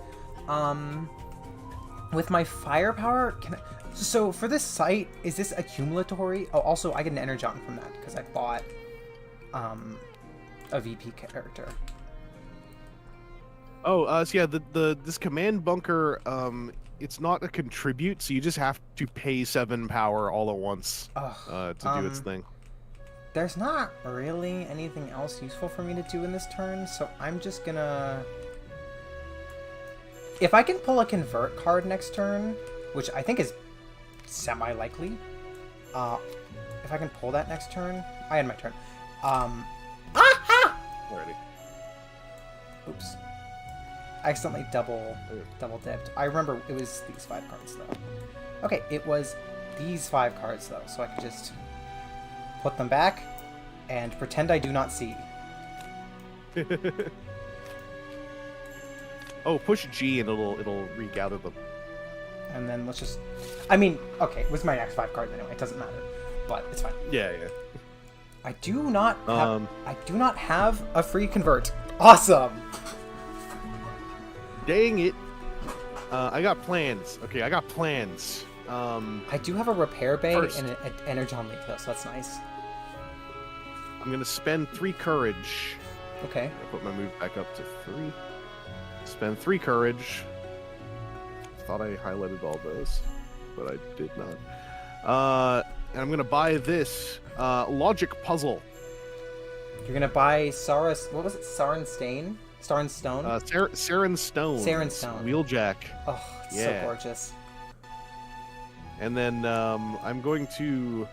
With my Firepower, can I... So, for this site, is this accumulatory? Oh, also, I get an Energon from that, because I bought, a VP character. Oh, so yeah, this command bunker, it's not a contribute, so you just have to pay 7 power all at once Ugh, to do its thing. There's not really anything else useful for me to do in this turn, so I'm just gonna... If I can pull a convert card next turn, which I think is semi-likely, if I can pull that next turn... I had my turn. Alrighty. Oops. I accidentally double dipped. I remember it was these 5 cards, though. Okay, it was these 5 cards, though, so I could just put them back and pretend I do not see. Oh, push G and it'll regather them. And then let's just... I mean, okay, it was my next 5 cards anyway. It doesn't matter. But it's fine. Yeah. I do not have a free convert. Awesome! Dang it. I got plans. Okay, I got plans. I do have a repair bay First. and an energon leak, though, so that's nice. I'm gonna spend 3 courage. Okay. I put my move back up to 3. Spend 3 courage. Thought I highlighted all those, but I did not. And I'm gonna buy this logic puzzle. You're gonna buy Saras... What was it? Sarin Stone? Saren Stone. Saren Stone. Wheeljack. Oh, it's Yeah. so gorgeous. And then I'm going to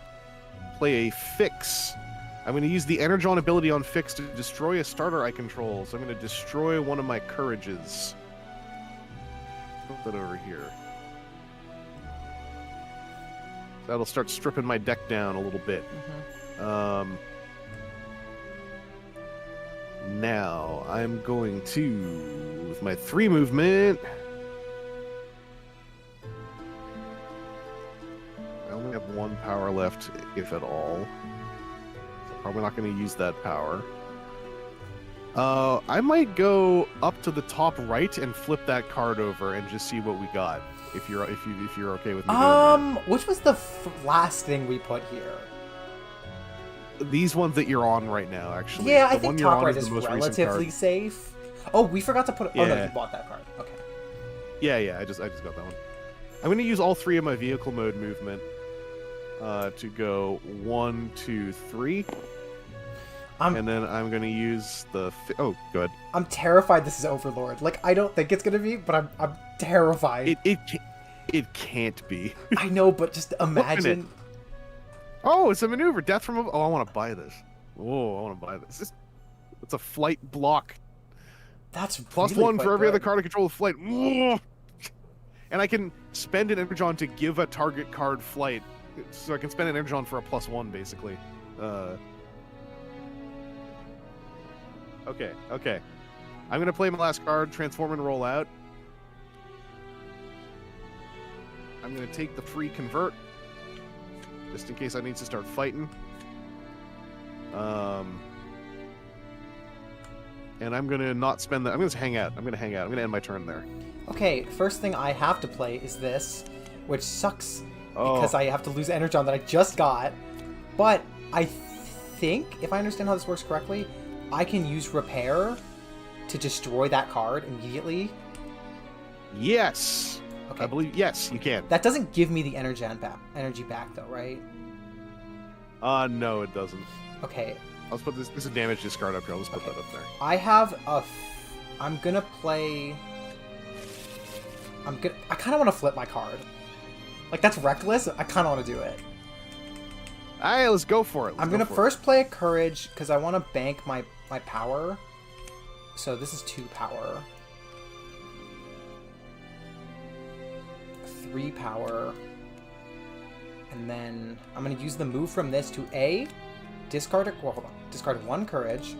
play a fix. I'm going to use the Energon ability on fix to destroy a starter I control. So I'm going to destroy one of my courages. Put that over here. That'll start stripping my deck down a little bit. Mm-hmm. Now I'm going to, with my 3 movement, I only have 1 power left, if at all. So probably not going to use that power. I might go up to the top right and flip that card over and just see what we got. If you're okay with me doing that. Which was the last thing we put here? These ones that you're on right now, actually. Yeah, The I think one you're top on right is is the most recent relatively card. safe. Oh, we forgot to put... Oh, no, Yeah. you bought that card. Okay. Yeah, I just got that one. I'm going to use all 3 of my vehicle mode movement to go 1, 2, 3. And then I'm going to use the... Oh, go ahead. I'm terrified this is Overlord. Like, I don't think it's going to be, but I'm terrified. It can't be. I know, but just imagine... Oh, it's a maneuver. Death from... Oh, I want to buy this. Oh, I want to buy this. It's a flight block. That's Plus really 1 quite for every other good. card I control with flight. And I can spend an Energon to give a target card flight. So I can spend an Energon for a +1, basically. Okay. I'm going to play my last card, transform and roll out. I'm going to take the free convert, just in case I need to start fighting. And I'm going to not spend that. I'm going to hang out. I'm going to end my turn there. Okay, first thing I have to play is this, which sucks because I have to lose Energon that I just got. But I think, if I understand how this works correctly, I can use Repair to destroy that card immediately. Yes. Okay. I believe, yes, you can. That doesn't give me the energy back, though, right? No, it doesn't. Okay. Let's put this is a damage discard up here. Let's put that up there. I have I'm gonna play... I kind of want to flip my card. Like, that's reckless. I kind of want to do it. Alright, let's go for it. I'm gonna first play a Courage, because I want to bank my power. So this is 2 power. 3 power. And then I'm gonna use the move from this to A, discard it. Well, hold on. Discard 1 Courage.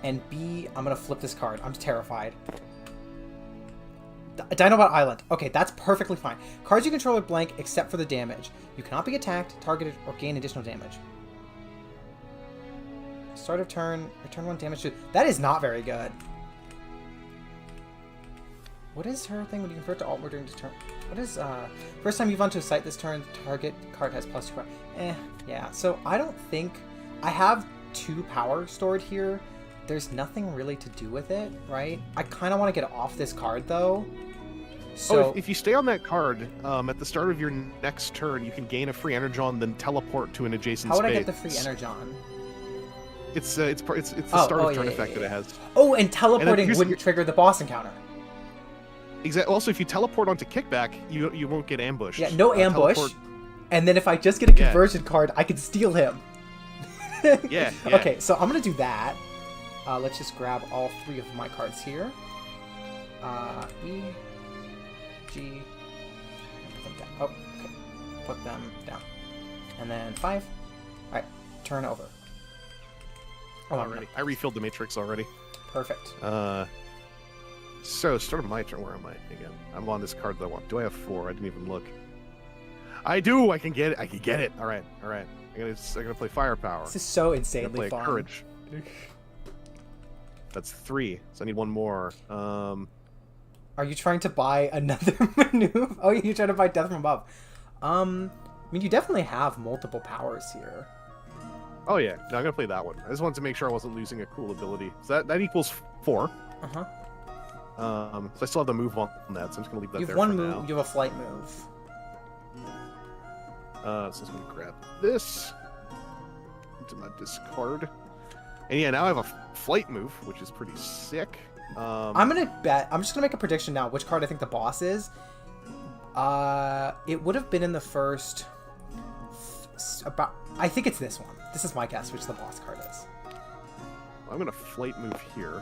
And B, I'm gonna flip this card. I'm terrified. Dinobot Island. Okay, that's perfectly fine. Cards you control are blank except for the damage. You cannot be attacked, targeted, or gain additional damage. Start of turn, return 1 damage to... That is not very good. What is her thing when you convert to alt mode during this turn? What is, first time you move onto a site this turn, target card has +2 power. Yeah. So I don't think... I have 2 power stored here, there's nothing really to do with it, right? I kind of want to get off this card, though. So if you stay on that card, at the start of your next turn, you can gain a free Energon, then teleport to an adjacent how would space. I get the free Energon? It's the start of turn effect that it has. Oh, and teleporting here's- wouldn't trigger the boss encounter. Exactly. Also, if you teleport onto kickback, you won't get ambushed. Yeah, no ambush. Teleport... And then if I just get a conversion card, I can steal him. Yeah. Okay, so I'm gonna do that. Let's just grab all 3 of my cards here. E, G. Put them down. Oh, okay. Put them down. And then 5. All right, turn over. Oh, Already. I refilled the matrix already. Perfect. So, start of my turn. Where am I again? I'm on this card that I want. Do I have 4? I didn't even look. I do. I can get it. I can get it. All right. I'm gonna play Firepower. This is so I'm insanely gonna play fun. Courage. That's 3. So I need 1 more. Are you trying to buy another maneuver? Oh, you're trying to buy Death from Above. I mean, you definitely have multiple powers here. Oh yeah. No, I'm gonna play that one. I just wanted to make sure I wasn't losing a cool ability. So that equals 4. Uh-huh. So I still have the move on that, so I'm just gonna leave that You there have one for move. now. You have a flight move. So I'm just gonna grab this into my discard. And yeah, now I have a flight move, which is pretty sick. I'm gonna bet. I'm just gonna make a prediction now. Which card I think the boss is? It would have been in the first. I think it's this one. This is my guess, which the boss card is. I'm gonna flight move here.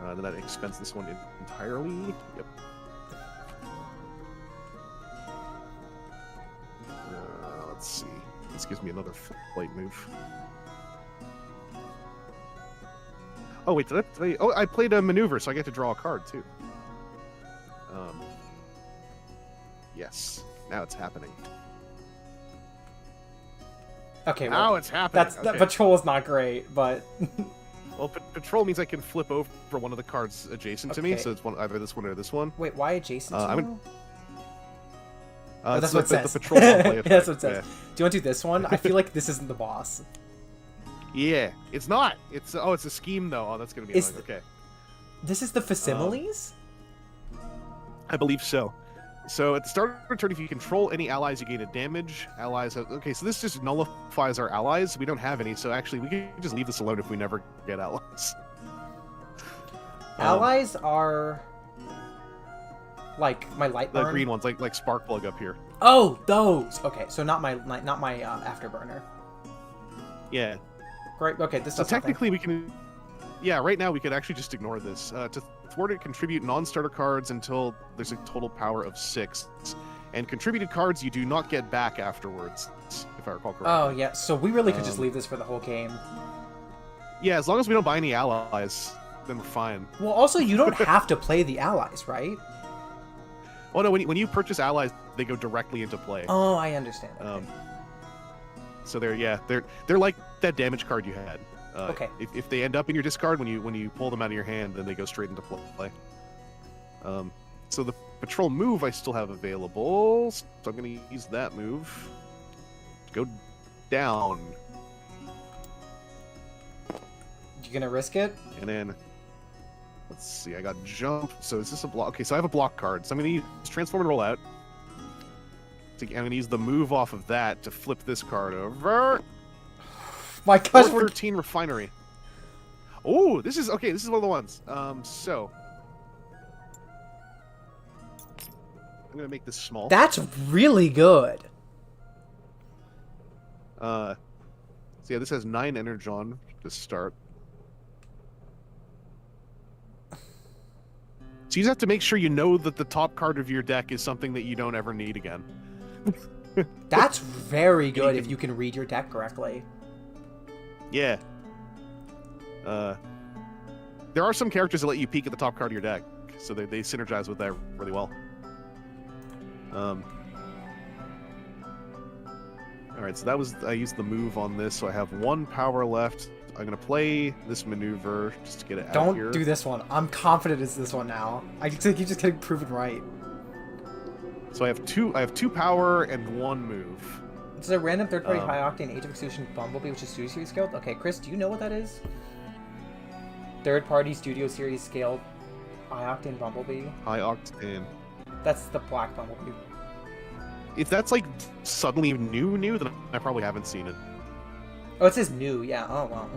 Then that expense this one entirely. Yep. Let's see. This gives me another flight move. Oh wait, did I? Oh, I played a maneuver, so I get to draw a card too. Yes. Now it's happening. Okay. Now Well, it's happening. that patrol is not great, but Well, patrol means I can flip over one of the cards adjacent to me, Okay. so it's either this one or this one. wait, why adjacent to I'm you? Oh, that's the, what it says. The patrol play That's what it says. Yeah. Do you want to do this one? I feel like this isn't the boss. Yeah, it's not. It's it's a scheme though. Oh, that's gonna be Is annoying. Okay, This is the Facsimilies? I believe so. So at the start of the turn, if you control any allies, you gain a damage. Allies. Okay, so this just nullifies our allies. We don't have any, so actually we can just leave this alone if we never get allies. Allies are like my light The burn. green ones, like Sparkplug up here. Oh, those. Okay, so not my afterburner. Yeah. Great. Okay, this So does something. technically we can. Yeah, right now we could actually just ignore this. To thwart it, contribute non-starter cards until there's a total power of 6, and contributed cards you do not get back afterwards, if I recall correctly. Oh yeah, so we really could just leave this for the whole game. Yeah, as long as we don't buy any allies, then we're fine. Well, also you don't have to play the allies, right? Oh no, when you purchase allies, they go directly into play. Oh, I understand. Okay. So they're like that damage card you had. Okay. If they end up in your discard when you pull them out of your hand, then they go straight into play. So the patrol move I still have available, so I'm going to use that move to go down, You gonna risk it? and then let's see. I got jump. So is this a block? Okay, so I have a block card. So I'm going to use transform and roll out. I'm going to use the move off of that to flip this card over. My gosh, we're 13 refinery. Oh, this is okay. This is one of the ones. So I'm gonna make this small. that's really good. So yeah, this has 9 energon to start. So you just have to make sure you know that the top card of your deck is something that you don't ever need again. That's very good if you can read your deck correctly. Yeah. There are some characters that let you peek at the top card of your deck, so they synergize with that really well. Alright, so I used the move on this, so I have 1 power left. I'm gonna play this maneuver just to get it out here. Don't do this one. I'm confident it's this one now. I think you're just getting proven right. So I have 2 power and 1 move. It's a random third-party Um, high-octane Age of Execution Bumblebee, which is Studio Series scaled. Okay, Chris, do you know what that is? Third-party Studio Series scaled high-octane Bumblebee. High octane. That's the black Bumblebee. If that's like suddenly new, then I probably haven't seen it. Oh, it says new. Yeah. Oh wow.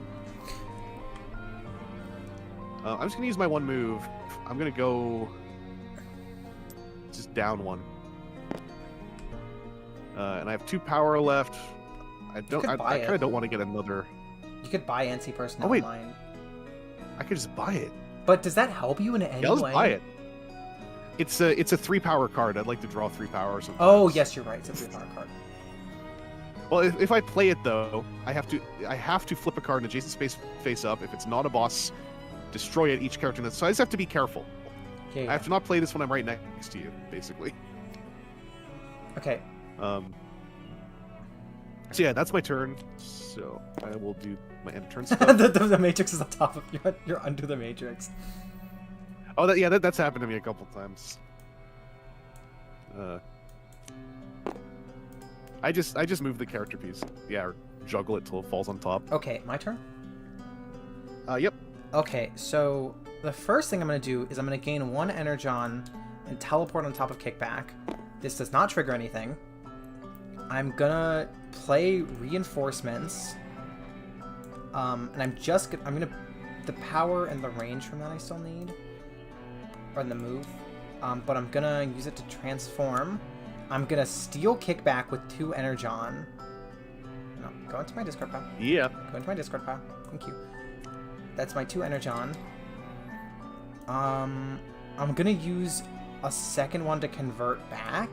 I'm just gonna use my one move. I'm gonna go just down one. And I have 2 power left. I kind of don't want to get another. You could buy NC Person Oh, wait. online. I could just buy it. But does that help you in any Yeah, I'll way? just buy it. It's a 3 power card. I'd like to draw 3 power sometimes. Oh yes, you're right. It's a 3-power card. Well, if I play it though, I have to flip a card in adjacent space face up. If it's not a boss, destroy it. Each character. So I just have to be careful. Yeah. I have to not play this when I'm right next to you, basically. Okay. So yeah, that's my turn. So I will do my end turn stuff. the Matrix is on top of you. You're under the Matrix. Oh, that's happened to me a couple times. I just move the character piece. Yeah, or juggle it till it falls on top. Okay, my turn. Yep. Okay, so the first thing I'm gonna do is I'm gonna gain 1 Energon and teleport on top of Kickback. This does not trigger anything. I'm gonna play Reinforcements. And I'm gonna the power and the range from that I still need. Or the move. But I'm gonna use it to transform. I'm gonna steal Kickback with 2 Energon. No, go into my discard pile. Yeah. Go into my discard pile. Thank you. That's my 2 Energon. I'm gonna use a second one to convert back.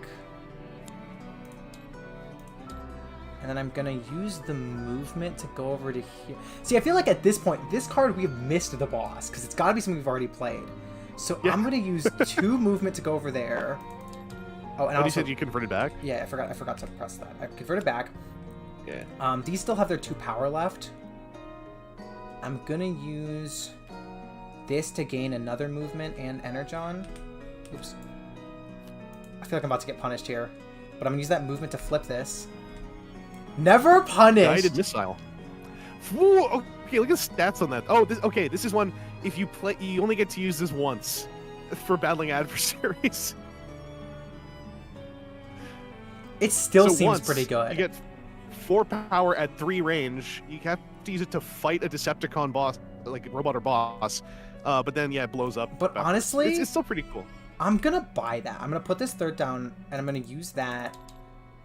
And then I'm gonna use the movement to go over to here. See, I feel like at this point, this card we have missed the boss, because it's gotta be something we've already played. So Yeah. I'm gonna use 2 movement to go over there. Oh, and What, you also, said you converted back? yeah, I forgot to press that. I converted back. Yeah. These still have their 2 power left. I'm gonna use this to gain another movement and Energon. Oops. I feel like I'm about to get punished here. But I'm gonna use that movement to flip this. Never punished! Guided missile. Whoa, okay, look at the stats on that. Oh, this is one. If you play, you only get to use this once for battling adversaries. It still So seems once pretty good. You get 4 power at 3 range. You have to use it to fight a Decepticon boss, like a robot or boss. But then, yeah, it blows up. But honestly, it's still pretty cool. I'm gonna buy that. I'm gonna put this third down, and I'm gonna use that,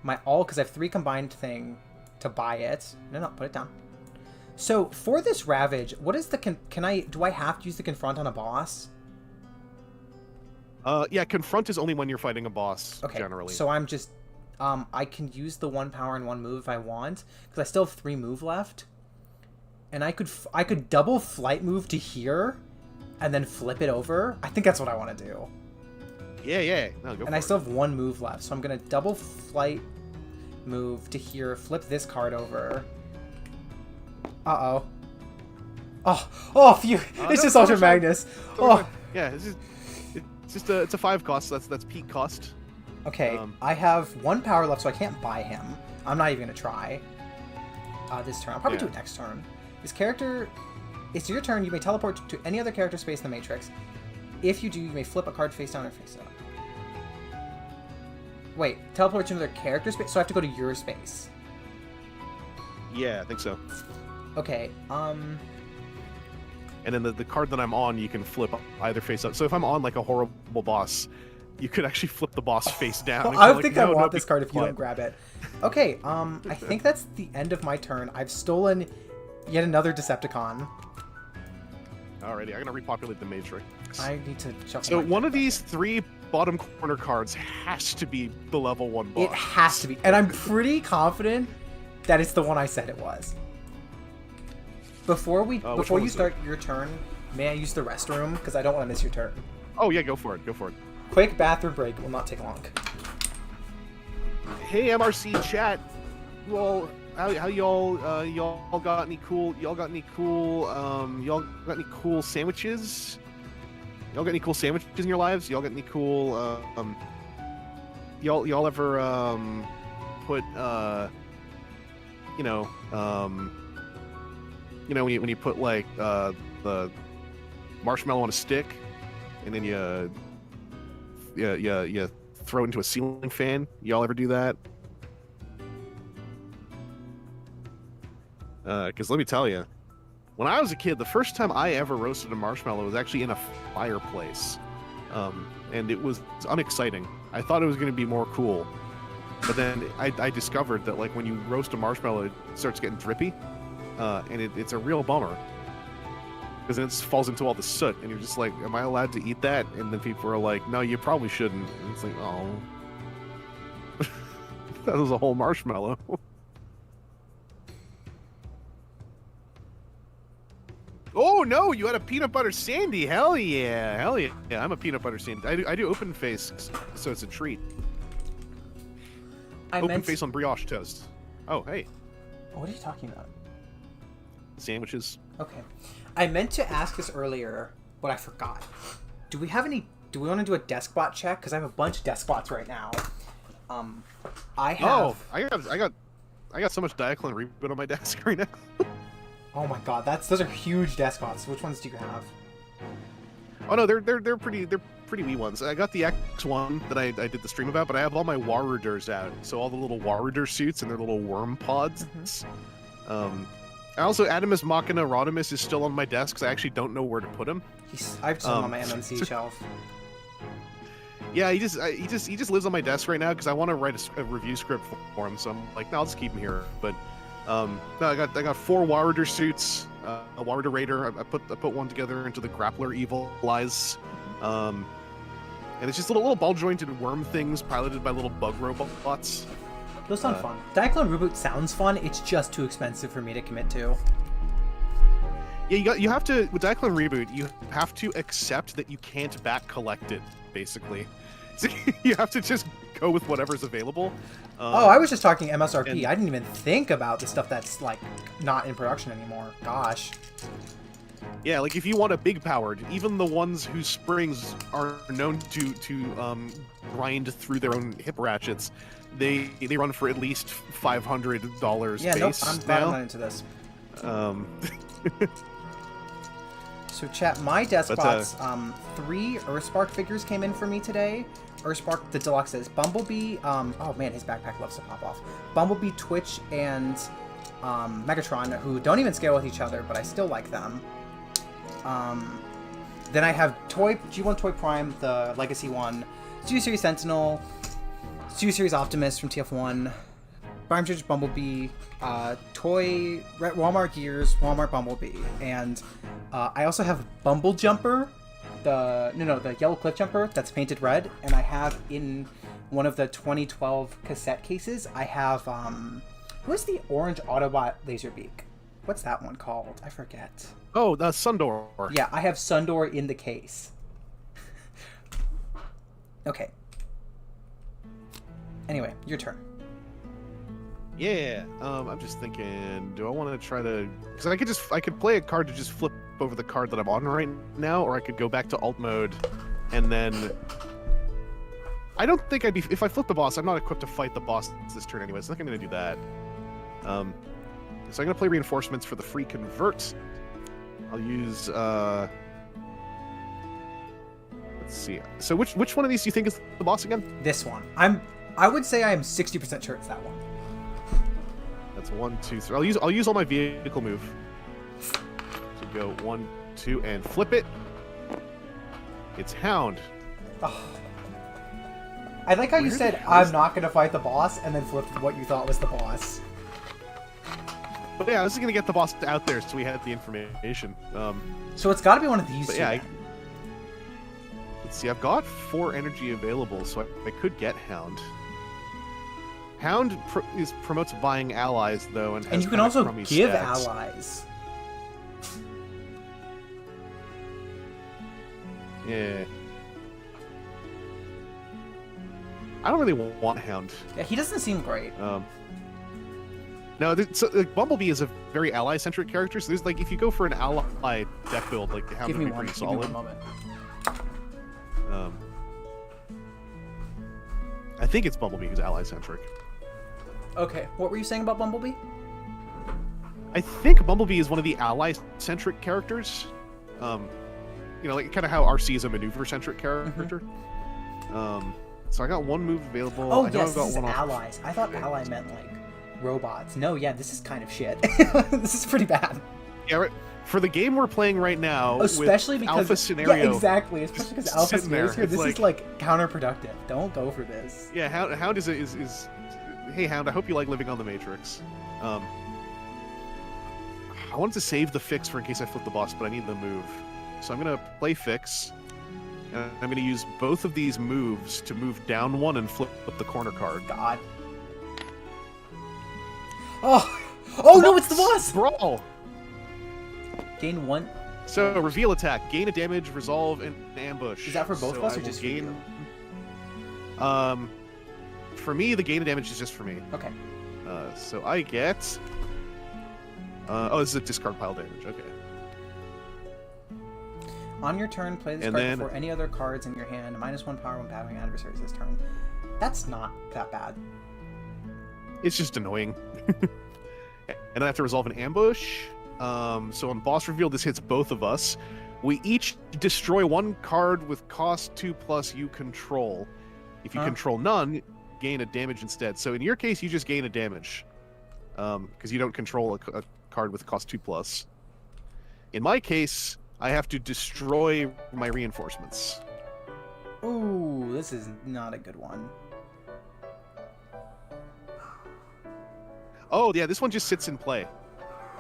my all, because I have 3 combined thing to buy it. No, put it down. So, for this Ravage, what is the, do I have to use the Confront on a boss? Yeah, confront is only when you're fighting a boss, Okay, generally. so I'm just, I can use the 1 power and 1 move if I want, because I still have 3 move left. And I could double flight move to here, and then flip it over. I think that's what I want to do. Yeah. No, go for And I it. still have 1 move left, so I'm gonna double flight move to here, flip this card over. Uh-oh. Oh, phew! It's just Ultra Magnus. Oh. Yeah, it's a 5 cost. So that's peak cost. Okay, I have 1 power left, so I can't buy him. I'm not even gonna try. This turn. I'll probably do it next turn. This character, it's your turn. You may teleport to any other character space in the Matrix. If you do, you may flip a card face down or face up. Wait, teleport to another character space? So I have to go to your space. Yeah, I think so. Okay, And then the card that I'm on, you can flip either face up. So if I'm on like a horrible boss, you could actually flip the boss face down. I don't think I want this card if you don't grab it. Okay, I think that's the end of my turn. I've stolen yet another Decepticon. Alrighty, I'm gonna repopulate the Matrix. I need to shuffle. So my one deck of these 3 bottom corner cards has to be the level 1 boss. It has to be, and I'm pretty confident that it's the one I said it was. Before you start your turn, may I use the restroom? Because I don't want to miss your turn. Oh yeah, go for it. Quick bathroom break will not take long. Hey MRC chat. Well, how y'all got any cool sandwiches? Y'all got any cool sandwiches in your lives? Y'all got any cool y'all ever put you know, when you put like the marshmallow on a stick, and then you throw it into a ceiling fan. Y'all ever do that? Because let me tell you, when I was a kid, the first time I ever roasted a marshmallow was actually in a fireplace, and it was unexciting. I thought it was going to be more cool, but then I discovered that like when you roast a marshmallow, it starts getting drippy, and it's a real bummer. Because then it just falls into all the soot, and you're just like, am I allowed to eat that? And then people are like, no, you probably shouldn't. And it's like, oh. That was a whole marshmallow. Oh, no, you had a peanut butter sandy. Hell yeah. Hell yeah. Yeah, I'm a peanut butter sandy. I do open face, so it's a treat. Open face on brioche toast. Oh, hey. What are you talking about? Sandwiches. Okay. I meant to ask this earlier, but I forgot. Do we want to do a desk bot check? Because I have a bunch of desk bots right now. I have... Oh, I got so much Diaclone Reboot on my desk right now. Oh my god, those are huge desk bots. Which ones do you have? Oh no, they're pretty wee ones. I got the X1 that I did the stream about, but I have all my Waruders out. So all the little Waruder suits and their little worm pods. Mm-hmm. I also, Adamus Machina Rodimus is still on my desk because I actually don't know where to put him. I've seen him on my MMC shelf. Yeah, he just lives on my desk right now because I want to write a review script for him. So I'm like, no, I'll just keep him here. But no, I got 4 Waruder suits, a Waruder Raider. I put one together into the Grappler Evil Lies, and it's just little ball jointed worm things piloted by little bug robots. Those sound fun. Diaclone Reboot sounds fun. It's just too expensive for me to commit to. Yeah, you have to with Diaclone Reboot. You have to accept that you can't back collect it. Basically, so you have to just go with whatever's available. Oh, I was just talking MSRP. I didn't even think about the stuff that's like not in production anymore. Gosh. Yeah, like if you want a big powered, even the ones whose springs are known to grind through their own hip ratchets. They run for at least $500 yeah, base I'm not into this. So chat, my desk bots, 3 Earthspark figures came in for me today. Earthspark, the deluxe is Bumblebee, oh man, his backpack loves to pop off. Bumblebee, Twitch, and Megatron, who don't even scale with each other, but I still like them. Then I have G1 Toy Prime, the Legacy one, Studio Series Sentinel, Studio Series Optimus from TF1, Prime Judge Bumblebee, Toy Walmart Gears, Walmart Bumblebee, and I also have Bumble Jumper, the yellow cliff jumper that's painted red, and I have in one of the 2012 cassette cases, I have who's the orange Autobot Laserbeak? What's that one called? I forget. Oh, the Sundor. Yeah, I have Sundor in the case. Okay. Anyway, your turn. Yeah, I'm just thinking, do I want to try to... Because I could play a card to just flip over the card that I'm on right now, or I could go back to alt mode, and then... I don't think I'd be... If I flip the boss, I'm not equipped to fight the boss this turn anyway, so I'm not going to do that. So I'm going to play Reinforcements for the free convert. I'll use... Let's see. So which one of these do you think is the boss again? This one. I would say I am 60% sure it's that one. That's 1, 2, 3. I'll use all my vehicle move. So go 1, 2, and flip it. It's Hound. Oh. I like how you said I'm not gonna fight the boss, and then flipped what you thought was the boss. But yeah, this is gonna get the boss out there, so we had the information. So it's got to be one of these two. Yeah, let's see. I've got 4 energy available, so I could get Hound. Hound promotes buying allies, though, and you can also give stats. allies. Yeah. I don't really want Hound. Yeah, he doesn't seem great. No, Bumblebee is a very ally-centric character, so there's like if you go for an ally deck build, like Hound would be pretty solid. Give me one moment. I think it's Bumblebee who's ally-centric. Okay, what were you saying about Bumblebee? I think Bumblebee is one of the ally-centric characters. You know, like kind of how RC is a maneuver-centric character. So I got one move available. Oh, I know yes, I've got this is one off. allies. I thought ally meant, like, robots. No, yeah, this is kind of shit. This is pretty bad. Yeah, right. For the game we're playing right now, Especially with because... Alpha Scenario... Yeah, exactly. Especially because Alpha sitting there, Scenario's here. it's This is, like, counterproductive. Don't go for this. Yeah, Hound is... Hey, Hound, I hope you like living on the Matrix. I wanted to save the fix for in case I flip the boss, but I need the move. So I'm going to play fix, and I'm going to use both of these moves to move down one and flip the corner card. God. Oh! Oh, no, it's the boss! Brawl! Gain 1... So, reveal attack. Gain a damage, resolve, and ambush. Is that for both of us I or will just gain... for you? For me, the gain of damage is just for me. Okay. So I get... oh, this is a discard pile damage. Okay. On your turn, play this And card then- before any other cards in your hand. -1 power when battling adversaries this turn. That's not that bad. It's just annoying. And I have to resolve an ambush. So on boss reveal, this hits both of us. We each destroy one card with cost 2+ you control. If you control none, gain a damage instead. So in your case, you just gain a damage. Because you don't control a card with cost 2+. In my case, I have to destroy my reinforcements. Ooh, this is not a good one. Oh, yeah, this one just sits in play.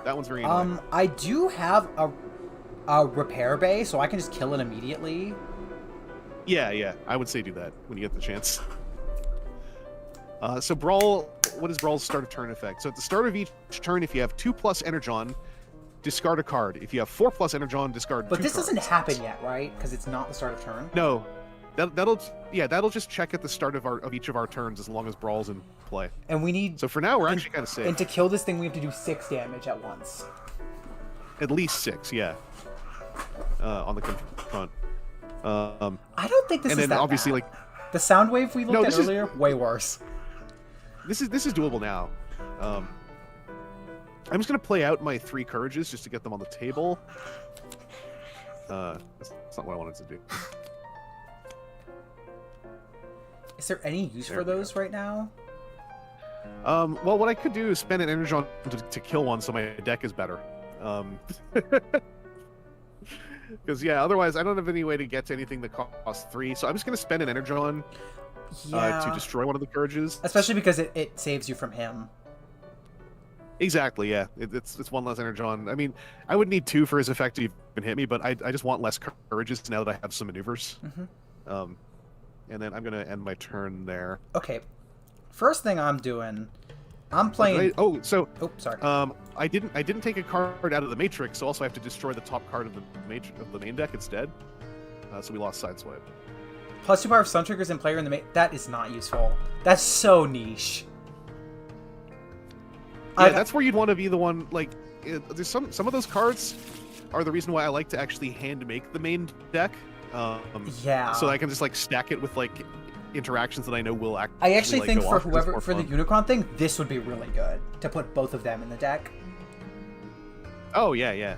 That one's very annoying. I do have a repair bay, so I can just kill it immediately. Yeah, I would say do that when you get the chance. So Brawl, what is Brawl's start of turn effect? So at the start of each turn, if you have 2+ Energon, discard a card. If you have 4+ Energon, discard But 2 this cards. doesn't happen yet, right? Because it's not the start of turn. No, that'll just check at the start of each of our turns as long as Brawl's in play. And we need... So for now, we're actually kind of safe. And to kill this thing, we have to do 6 damage at once. At least 6, yeah. On the front. I don't think this and is then that obviously bad. like The sound wave we looked No, at this is- earlier, way worse. this is doable now. I'm just gonna play out my 3 courages just to get them on the table. That's not what I wanted to do. Is there any use There for we go. those right now? Well, what I could do is spend an Energon to kill one so my deck is better. Because, yeah, otherwise I don't have any way to get to anything that costs 3. So I'm just going to spend an Energon Yeah. to destroy one of the courages. Especially because it saves you from him. Exactly, yeah. It's one less Energon. I mean, I would need 2 for his effect to even hit me, but I just want less courages now that I have some maneuvers. Mm-hmm. And then I'm going to end my turn there. Okay. First thing I'm doing, I'm playing... Oh, so... Oh, sorry. I didn't take a card out of the Matrix, so also I have to destroy the top card of the main deck instead. So we lost Sideswipe. +2 power Sun Triggers and player in the main... That is not useful. That's so niche. Yeah, that's where you'd want to be the one, like... There's some of those cards are the reason why I like to actually hand make the main deck. Yeah. So I can just, like, stack it with, like, interactions that I know will actually, I actually like, think go for off, 'cause it's whoever more for the fun. Unicron thing, this would be really good to put both of them in the deck. Oh, yeah.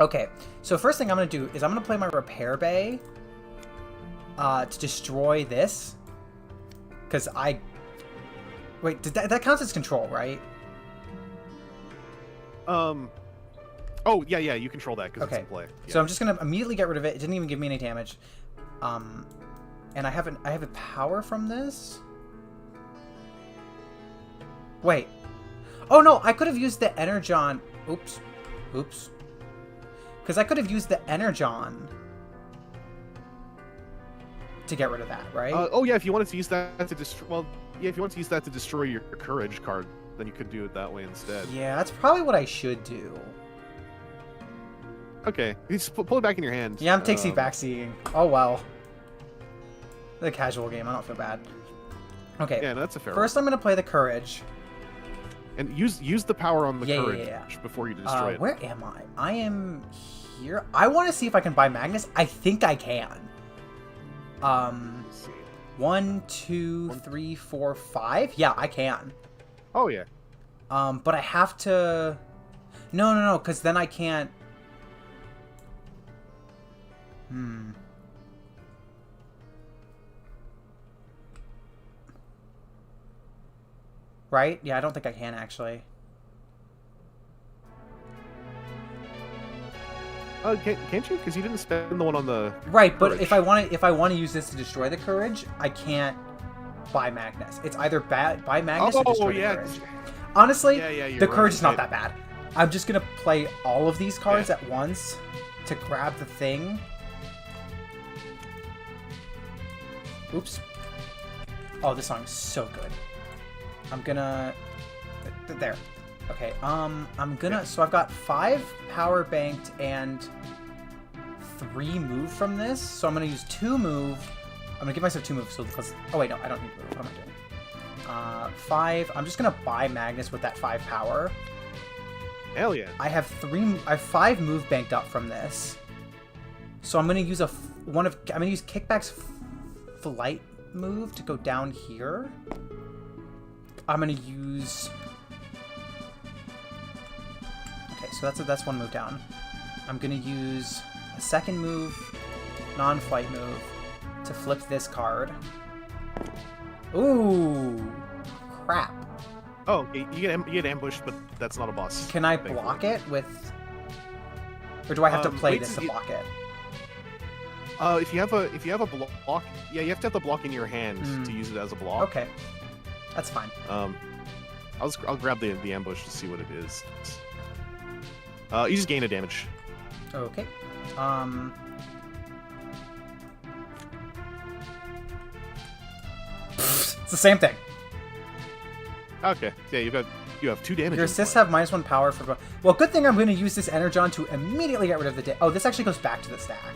Okay, so first thing I'm gonna do is I'm gonna play my repair bay to destroy this. Cause wait, that counts as control, right? Oh, yeah, you control that because it's in play. Yeah. So I'm just gonna immediately get rid of it. It didn't even give me any damage. And I have a power from this. Wait. Oh no, I could have used the Energon. Oops. Because I could have used the Energon to get rid of that, right? Oh yeah, if you wanted to use that to destroy, if you wanted to use that to destroy your courage card, then you could do it that way instead. Yeah, that's probably what I should do. Okay, you just pull it back in your hand. Yeah, I'm backseating. Oh well. The casual game. I don't feel bad. Okay. Yeah, no, that's a fair. First, I'm gonna play the courage. And use the power on the courage Yeah. before you destroy it. Where am I? I am here. I want to see if I can buy Magnus. I think I can. Let's see. 1, 2, 3, 4, 5. Yeah, I can. Oh yeah. But I have to. No, because then I can't... Right? Yeah, I don't think I can, actually. Can't you? Because you didn't spend the one on the Right, but courage. if I want to use this to destroy the courage, I can't buy Magnus. It's either buy Magnus or destroy the courage. Honestly, you're the courage right. is not that bad. I'm just gonna play all of these cards at once to grab the thing. Oops. Oh, this song is so good. I'm gonna... There. Okay, I'm gonna... So I've got 5 power banked and 3 move from this. So I'm gonna use 2 move. I'm gonna give myself 2 moves. So because... Oh, wait, no, I don't need move. What am I doing? 5. I'm just gonna buy Magnus with that 5 power. Hell yeah. I have 5 move banked up from this. So I'm gonna use I'm gonna use Kickback's flight move to go down here. I'm gonna use... Okay, so that's 1 move down. I'm gonna use a second move, non-flight move, to flip this card. Ooh, crap. Oh, you get ambushed, but that's not a boss. Can I block it with... Or do I have to play this to block it? If you have a block, yeah, you have to have the block in your hand to use it as a block. Okay, that's fine. I'll grab the ambush to see what it is. You just gain a damage. Okay. It's the same thing. Okay, yeah, you have 2 damage. Your assists have -1 power for... Well, good thing I'm going to use this Energon to immediately get rid of the... Oh, this actually goes back to the stack.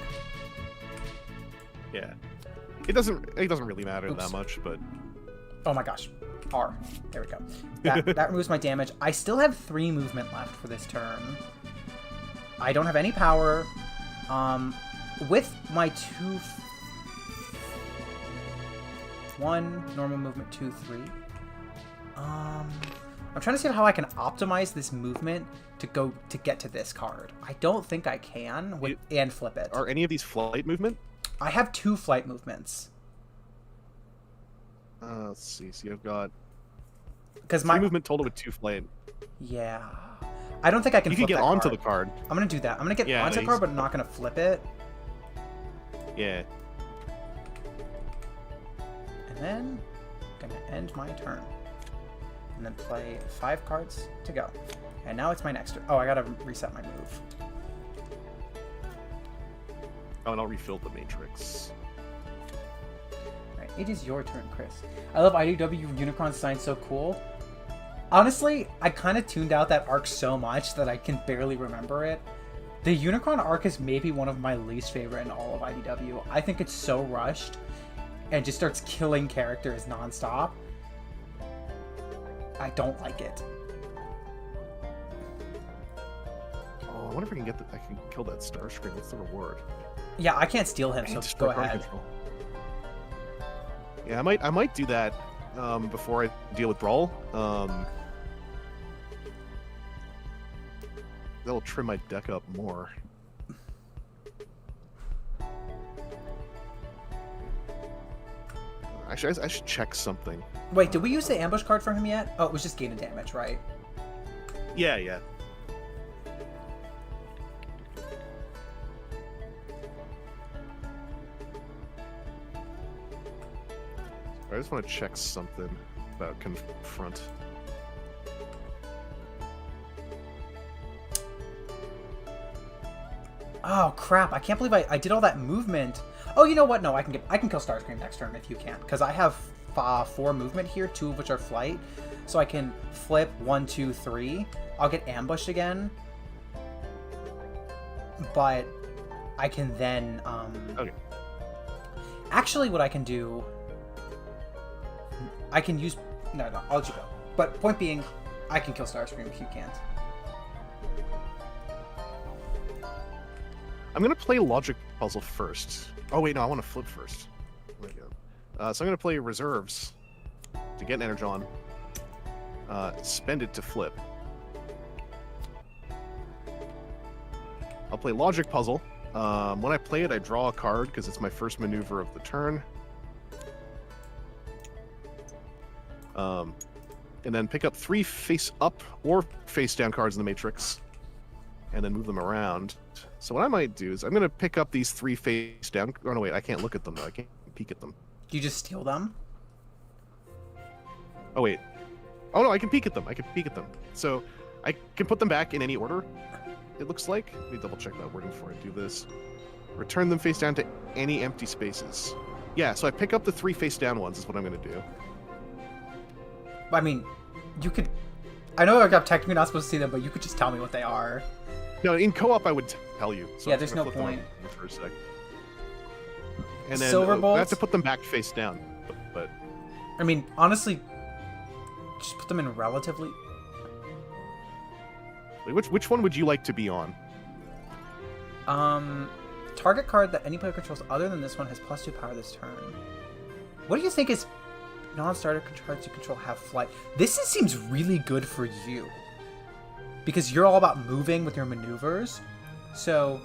Yeah. It doesn't really matter Oops. that much, but... Oh my gosh. R. There we go. That removes my damage. I still have 3 movement left for this turn. I don't have any power. With my 2... 1, normal movement, 2, 3. I'm trying to see how I can optimize this movement to get to this card. I don't think I can and flip it. Are any of these flight movement? I have 2 flight movements. Let's see. So you've got... Because 3 movement total with 2 flight. Yeah. I don't think I can You flip can get that onto card. the card. I'm going to do that. I'm going to get onto the card, but not going to flip it. Yeah. And then I'm going to end my turn. And then play 5 cards to go. And now it's my next turn. Oh, I got to reset my move. Oh, and I'll refill the matrix. Alright, it is your turn, Chris. I love IDW Unicron design, so cool. Honestly, I kind of tuned out that arc so much that I can barely remember it. The Unicron arc is maybe one of my least favorite in all of IDW. I think it's so rushed and just starts killing characters nonstop. I don't like it. Oh, I wonder if I can kill that Starscream. What's the reward? Yeah, I can't steal him, so go ahead. Control. Yeah, I might do that before I deal with Brawl. That'll trim my deck up more. Actually, I should check something. Wait, did we use the ambush card for him yet? Oh, it was just gain of damage, right? Yeah, yeah. I just want to check something about Confront. Oh crap! I can't believe I did all that movement. Oh, you know what? No, I can kill Starscream next turn if you can't, because I have 4 movement here, 2 of which are flight, so I can flip 1, 2, 3. I'll get ambushed again, but I can then Okay. Actually, what I can do, I can use no, I'll let you go. But point being, I can kill Starscream if you can't. I'm gonna play Logic Puzzle first. Oh wait, no, I want to flip first. There we go. So I'm gonna play Reserves to get an Energon. Spend it to flip. I'll play Logic Puzzle. When I play it, I draw a card because it's my first maneuver of the turn. And then pick up 3 face-up or face-down cards in the matrix, and then move them around. So what I might do is I'm going to pick up these 3 face-down... Oh, no, wait, I can't look at them, though. I can't peek at them. Do you just steal them? Oh, wait. Oh, no, I can peek at them. I can peek at them. So I can put them back in any order, it looks like. Let me double-check that wording before I do this. Return them face-down to any empty spaces. Yeah, so I pick up the 3 face-down ones is what I'm going to do. I mean, you could... I know I'm technically not supposed to see them, but you could just tell me what they are. No, in co-op I would tell you. So yeah, I'm there's gonna no flip them point. up for a sec. And then Silver I bolts? have to put them back face down. But I mean, honestly, just put them in relatively... which one would you like to be on? Target card that any player controls other than this one has +2 power this turn. What do you think is non-starter cards you control have flight? This seems really good for you. Because you're all about moving with your maneuvers. So,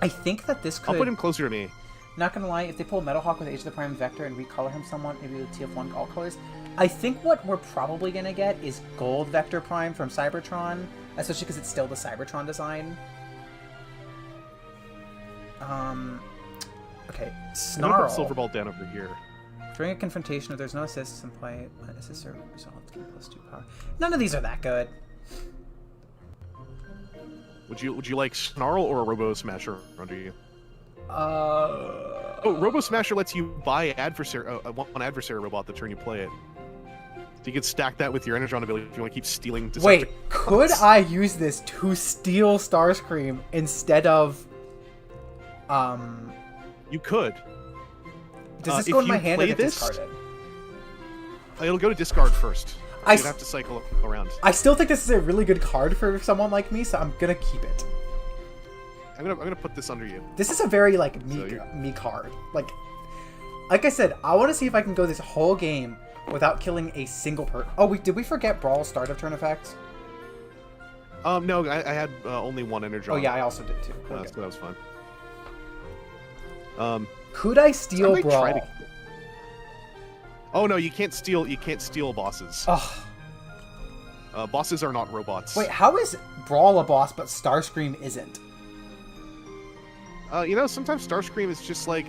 I think that this could... I'll put him closer to me. Not gonna lie, if they pull Metalhawk with Age of the Prime Vector and recolor him somewhat, maybe with TF1 all colors, I think what we're probably gonna get is Gold Vector Prime from Cybertron, especially because it's still the Cybertron design. Okay, I'm Snarl. gonna put Silver Ball down over here. During a confrontation, if there's no assists in play, assists are resolved, gain +2 power. None of these are that good. Would you like Snarl or a Robo Smasher under you? Oh, Robo Smasher lets you buy one adversary robot the turn you play it. So you can stack that with your Energon ability if you want to keep stealing. Wait, could I use this to steal Starscream instead of... You could. Does this go in my hand or get discarded? It'll go to discard first. You'd have to cycle around. I still think this is a really good card for someone like me, so I'm gonna keep it. I'm gonna put this under you. This is a very me card. Like I said, I want to see if I can go this whole game without killing a single person. Oh, did we forget Brawl's start of turn effects? No, I had only one Energon. Oh yeah, I also did too. So that was fun. Could I steal Brawl? Oh no, you can't steal. You can't steal bosses. Ugh. Bosses are not robots. Wait, how is Brawl a boss but Starscream isn't? Sometimes Starscream is just like,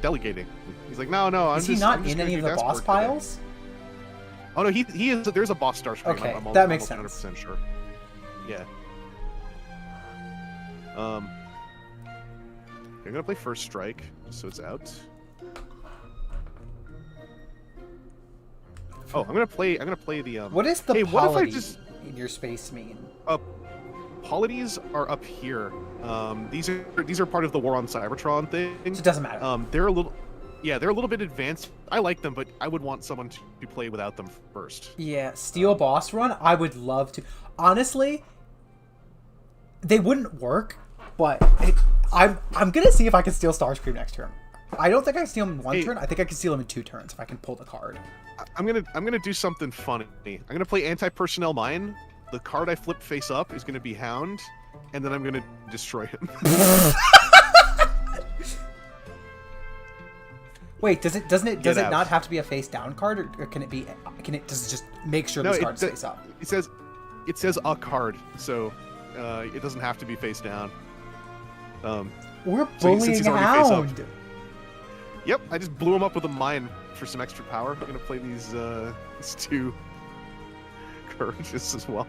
delegating. He's like, no, I'm is he just, not I'm just in gonna any of do the desk boss work piles? today. Oh no, he is. There's a boss Starscream. Okay, I'm that makes almost sense. 100% sure. Yeah. I'm gonna play First Strike, just so it's out. Oh, I'm gonna play the. What is the hey, polity what if I just in your space mean? Polities are up here. These are part of the War on Cybertron thing. So it doesn't matter. They're a little bit advanced. I like them, but I would want someone to play without them first. Yeah, Steel Boss Run, I would love to. Honestly, they wouldn't work, but I'm gonna see if I can steal Starscream next turn. I don't think I can steal him in one turn. I think I can steal him in 2 turns if I can pull the card. I'm gonna do something funny. I'm gonna play Anti-Personnel Mine. The card I flip face up is gonna be Hound, and then I'm gonna destroy him. Wait, does it not have to be a face down card, or can it be? Does it just make sure this card's face up? It says a card, so it doesn't have to be face down. We're since bullying he's already face up. Hound. Yep, I just blew him up with a mine for some extra power. I'm gonna play these 2 courageous as well.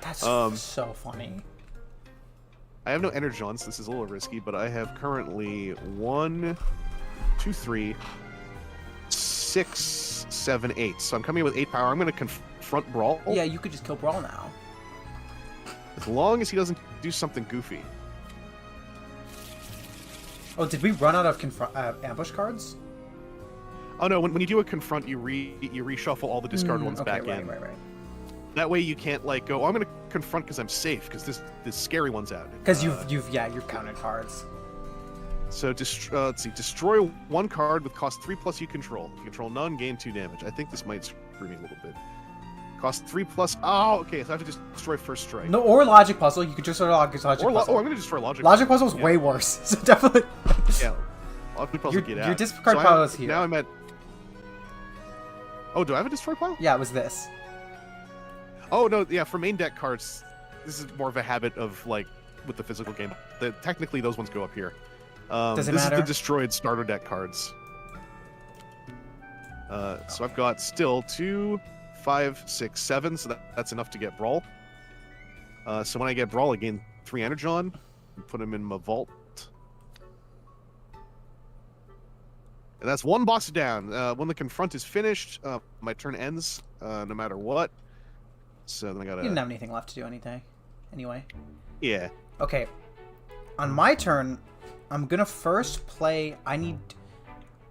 That's so funny. I have no Energons. This is a little risky, but I have currently 1, 2, 3, 6, 7, 8. So I'm coming in with 8 power. I'm gonna confront Brawl. Yeah, you could just kill Brawl now. As long as he doesn't do something goofy. Oh, did we run out of ambush cards? Oh no! When you do a confront, you reshuffle all the discard ones back in. Right. That way you can't like go. Oh, I'm gonna confront because I'm safe because this scary one's out. Because you've counted cards. So let's see. Destroy 1 card with cost 3+ you control. If you control none, gain 2 damage. I think this might screw me a little bit. Cost 3+. Oh, okay. So I have to destroy first strike. No, or logic puzzle. You could just sort of logic puzzle. I'm gonna destroy logic. Logic puzzle is way worse. So definitely. Yeah. Logic puzzle. Your discard pile is here. Now I'm at. Oh, do I have a destroy pile? Yeah, it was this. Oh no, yeah. For main deck cards, this is more of a habit of like with the physical game. Technically, those ones go up here. Does it this matter? is the destroyed starter deck cards. So I've got still 2, 5, 6, 7. So that's enough to get Brawl. So when I get Brawl, I gain 3 Energon. Put them in my vault. And that's 1 box down. When the confront is finished, my turn ends, no matter what. So then I gotta... You didn't have anything left to do anything. Anyway. Yeah. Okay. On my turn, I'm gonna first play... I need...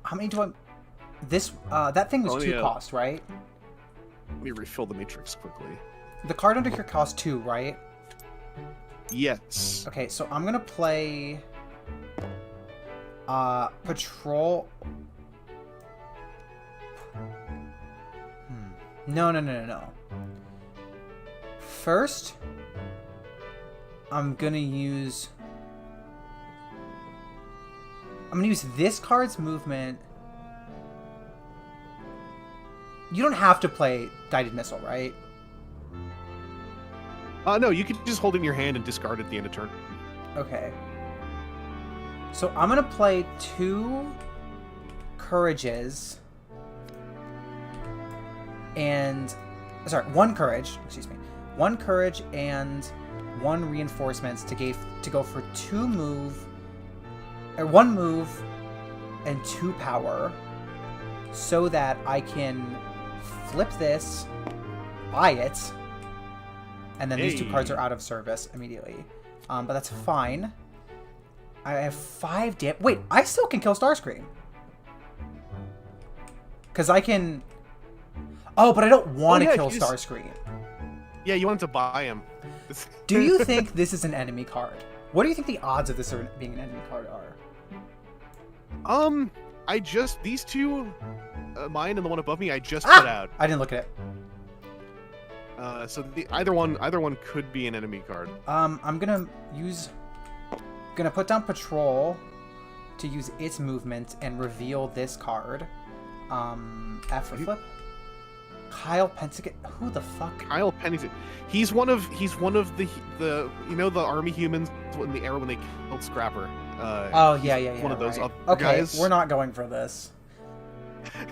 How many do I... This, that thing was 2 cost, right? Let me refill the matrix quickly. The card under here costs 2, right? Yes. Okay, so I'm gonna play... Patrol... No. First, I'm gonna use this card's movement. You don't have to play Guided Missile, right? No, you can just hold it in your hand and discard it at the end of turn. Okay. So I'm gonna play 2 Courages and... Sorry, 1 Courage, excuse me. 1 Courage and 1 Reinforcements to go for 2 move... Or 1 move and 2 power so that I can flip this, buy it, and then these 2 cards are out of service immediately. But that's fine. I have 5 Wait, I still can kill Starscream. Because I can... Oh, but I don't want to kill Starscream. Yeah, you wanted to buy him. Do you think this is an enemy card? What do you think the odds of this being an enemy card are? These 2, mine and the one above me, I just put out. I didn't look at it. So either one could be an enemy card. I'm gonna put down Patrol to use its movement and reveal this card. F for flip. Kyle Pensigan. Who the fuck? Kyle Pennington. He's one of the the army humans in the era when they killed Scrapper. Yeah. One of those other okay, guys. We're not going for this.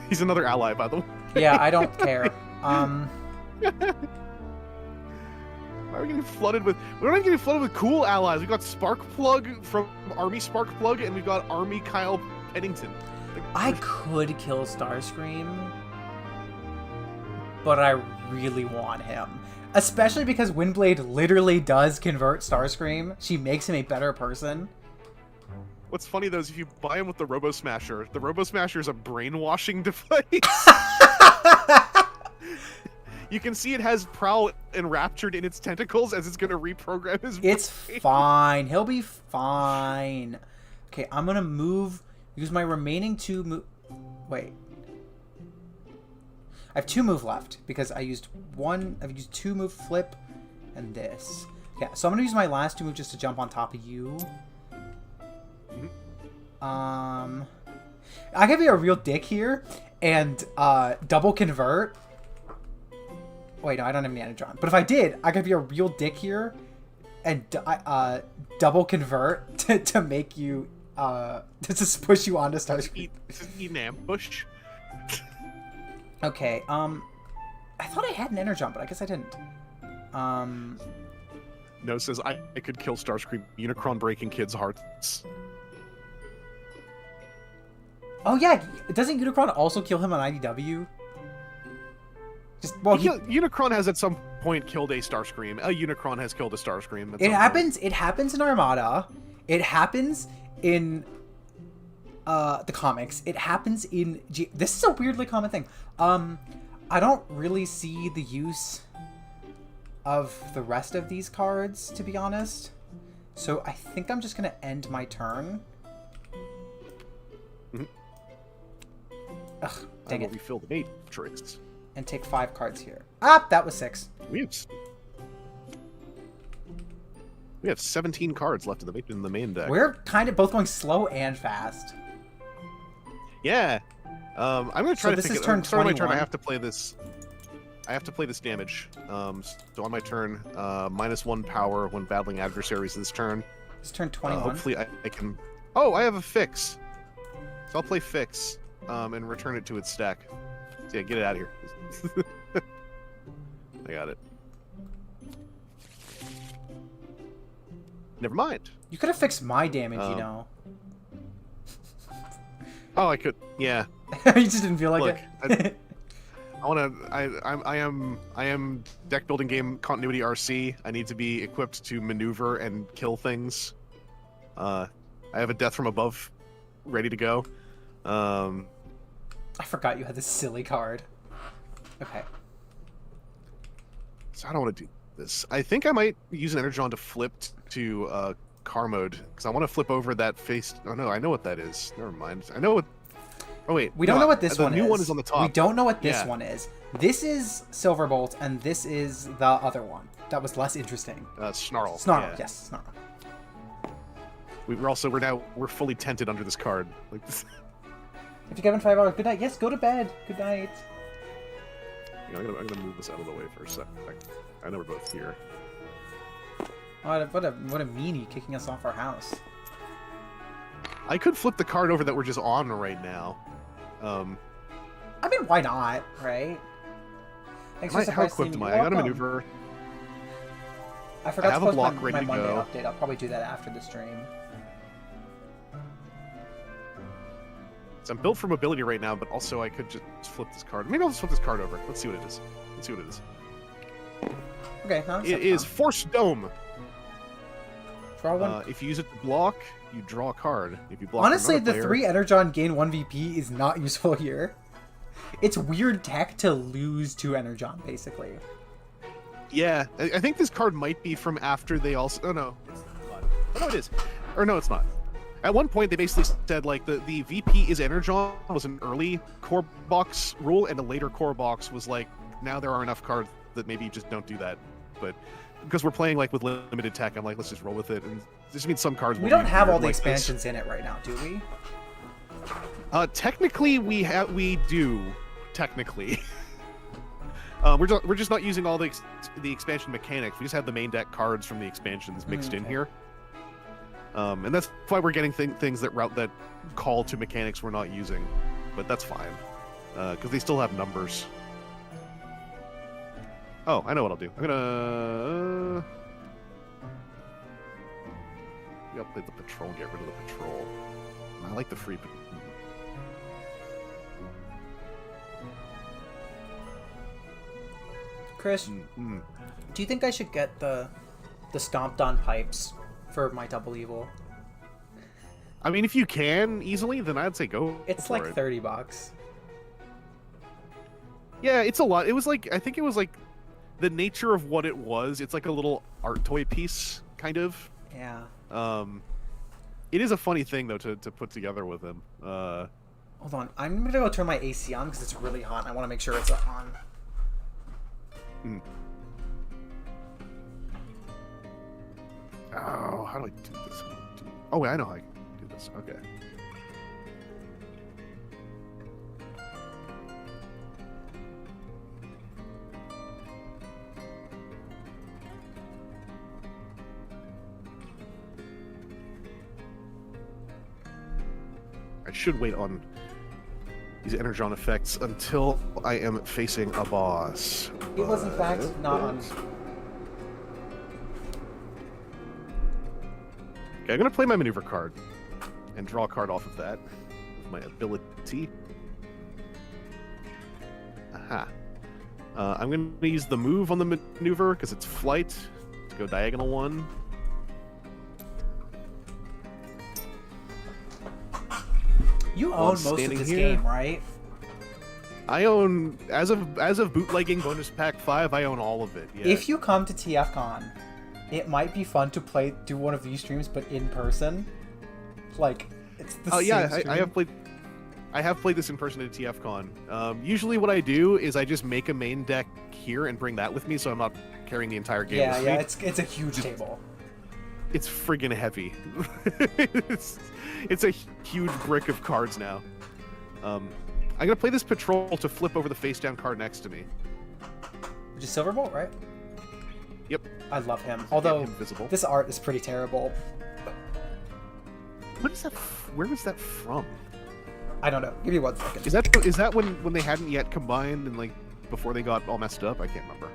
He's another ally, by the way. Yeah, I don't care. Why are we getting flooded with? We're not getting flooded with cool allies. We got Sparkplug from Army Sparkplug, and we got Army Kyle Pennington. I could kill Starscream, but I really want him. Especially because Windblade literally does convert Starscream. She makes him a better person. What's funny, though, is if you buy him with the Robo Smasher is a brainwashing device. You can see it has Prowl enraptured in its tentacles as it's going to reprogram his brain. It's fine. He'll be fine. Okay, I'm going to use my remaining 2 Wait. I have 2 move left because I've used 2 move flip and this. Yeah, so I'm going to use my last 2 move just to jump on top of you. I could be a real dick here and double convert. Wait, no, I don't have any energon. But if I did, I could be a real dick here and double convert to make you to just push you onto Starscream. Eat an ambush. Okay, I thought I had an energon, but I guess I didn't. No, it says I could kill Starscream. Unicron breaking kids' hearts. Oh yeah, doesn't Unicron also kill him on IDW? Unicron has at some point killed a Starscream. A Unicron has killed a Starscream. It happens in Armada. It happens in the comics. It happens in this is a weirdly common thing. I don't really see the use of the rest of these cards, to be honest. So I think I'm just gonna end my turn. Ugh, dang it. Refill the matrix. and take 5 cards here. Ah, that was 6. We have 17 cards left in the main deck. We're kind of both going slow and fast. Yeah. I'm gonna try So to this think. is turn on my turn, 21. I have to play this. I have to play this damage. So on my turn, -1 power when battling adversaries this turn. It's turn 21. Hopefully I can. Oh, I have a fix. So I'll play fix and return it to its stack. So yeah, get it out of here. I got it. Never mind. You could have fixed my damage, you know. Oh, I could. Yeah. You just didn't feel like Look, it. I am deck building game continuity RC. I need to be equipped to maneuver and kill things. I have a death from above ready to go. I forgot you had this silly card. Okay. So I don't want to do this. I think I might use an Energon to flip to car mode because I want to flip over that face. Oh no, I know what that is. Never mind. I know what. Oh wait, We don't know what this one is. The new one is on the top. We don't know what this Yeah. one is. This is Silverbolt, and this is the other one. That was less interesting. Snarl. Snarl, Yeah. yes, Snarl. We're fully tented under this card. Like this. If you Kevin 5 hours, good night. Yes, go to bed. Good night. I'm gonna move this out of the way for a sec. I know we're both here. Oh, what a meanie kicking us off our house. I could flip the card over that we're just on right now. I mean, why not, right? Thanks for How surprise equipped team. am I? You're I got a welcome. maneuver. I forgot have to a post block my, ready my to Monday go. update. I'll probably do that after the stream. So I'm built for mobility right now, but also I could just flip this card. Maybe I'll just flip this card over. Let's see what it is. Okay, no, It is Force Dome. Draw one. If you use it to block, you draw a card. If you block Honestly, another the player, 3 Energon gain 1 VP is not useful here. It's weird tech to lose 2 Energon, basically. Yeah, I think this card might be from after they also. Oh no, it's not. Oh no, it is. Or no, it's not. At one point, they basically said like the VP is Energon was an early core box rule, and a later core box was like now there are enough cards that maybe you just don't do that. But because we're playing like with limited tech, I'm like let's just roll with it. And this means some cards. We will don't be have weird all the like this. expansions in it right now, do we? Technically, we do. Technically, we're just not using all the expansion mechanics. We just have the main deck cards from the expansions mixed in Okay. here. And that's why we're getting things that call to mechanics we're not using, but that's fine because they still have numbers. Oh, I know what I'll do. I'm gonna play the patrol. Get rid of the patrol. I like the free. Chris, do you think I should get the stomped on pipes for my double evil? I mean, if you can easily, then I'd say go. It's for like it. $30. Yeah, it's a lot. It was like I think it was like the nature of what it was. It's like a little art toy piece, kind of. Yeah. It is a funny thing though to put together with him. Hold on, I'm gonna go turn my AC on because it's really hot. And I want to make sure it's on. Oh, how do I do this? Oh, wait, I know how I can do this. Okay. I should wait on these Energon effects until I am facing a boss. It was in fact not on. Okay, I'm gonna play my maneuver card and draw a card off of that with my ability. Aha. I'm gonna use the move on the maneuver because it's flight to go diagonal 1. You Well, own I'm most of standing this here. game, right? I own as of bootlegging bonus pack 5. I own all of it. Yeah. If you come to TFCon, it might be fun to do one of these streams, but in person. Like, it's the Oh same yeah, stream. I have played. I have played this in person at TFCon. Usually what I do is I just make a main deck here and bring that with me, so I'm not carrying the entire game Yeah, with yeah, me. it's a huge table. It's friggin' heavy. it's a huge brick of cards now. I'm gonna play this Patrol to flip over the face-down card next to me. Which is Silverbolt, right? Yep. I love him. Although, invisible. this art is pretty terrible. What is that? Where was that from? I don't know. Give me 1 second. Is that when they hadn't yet combined and like before they got all messed up? I can't remember.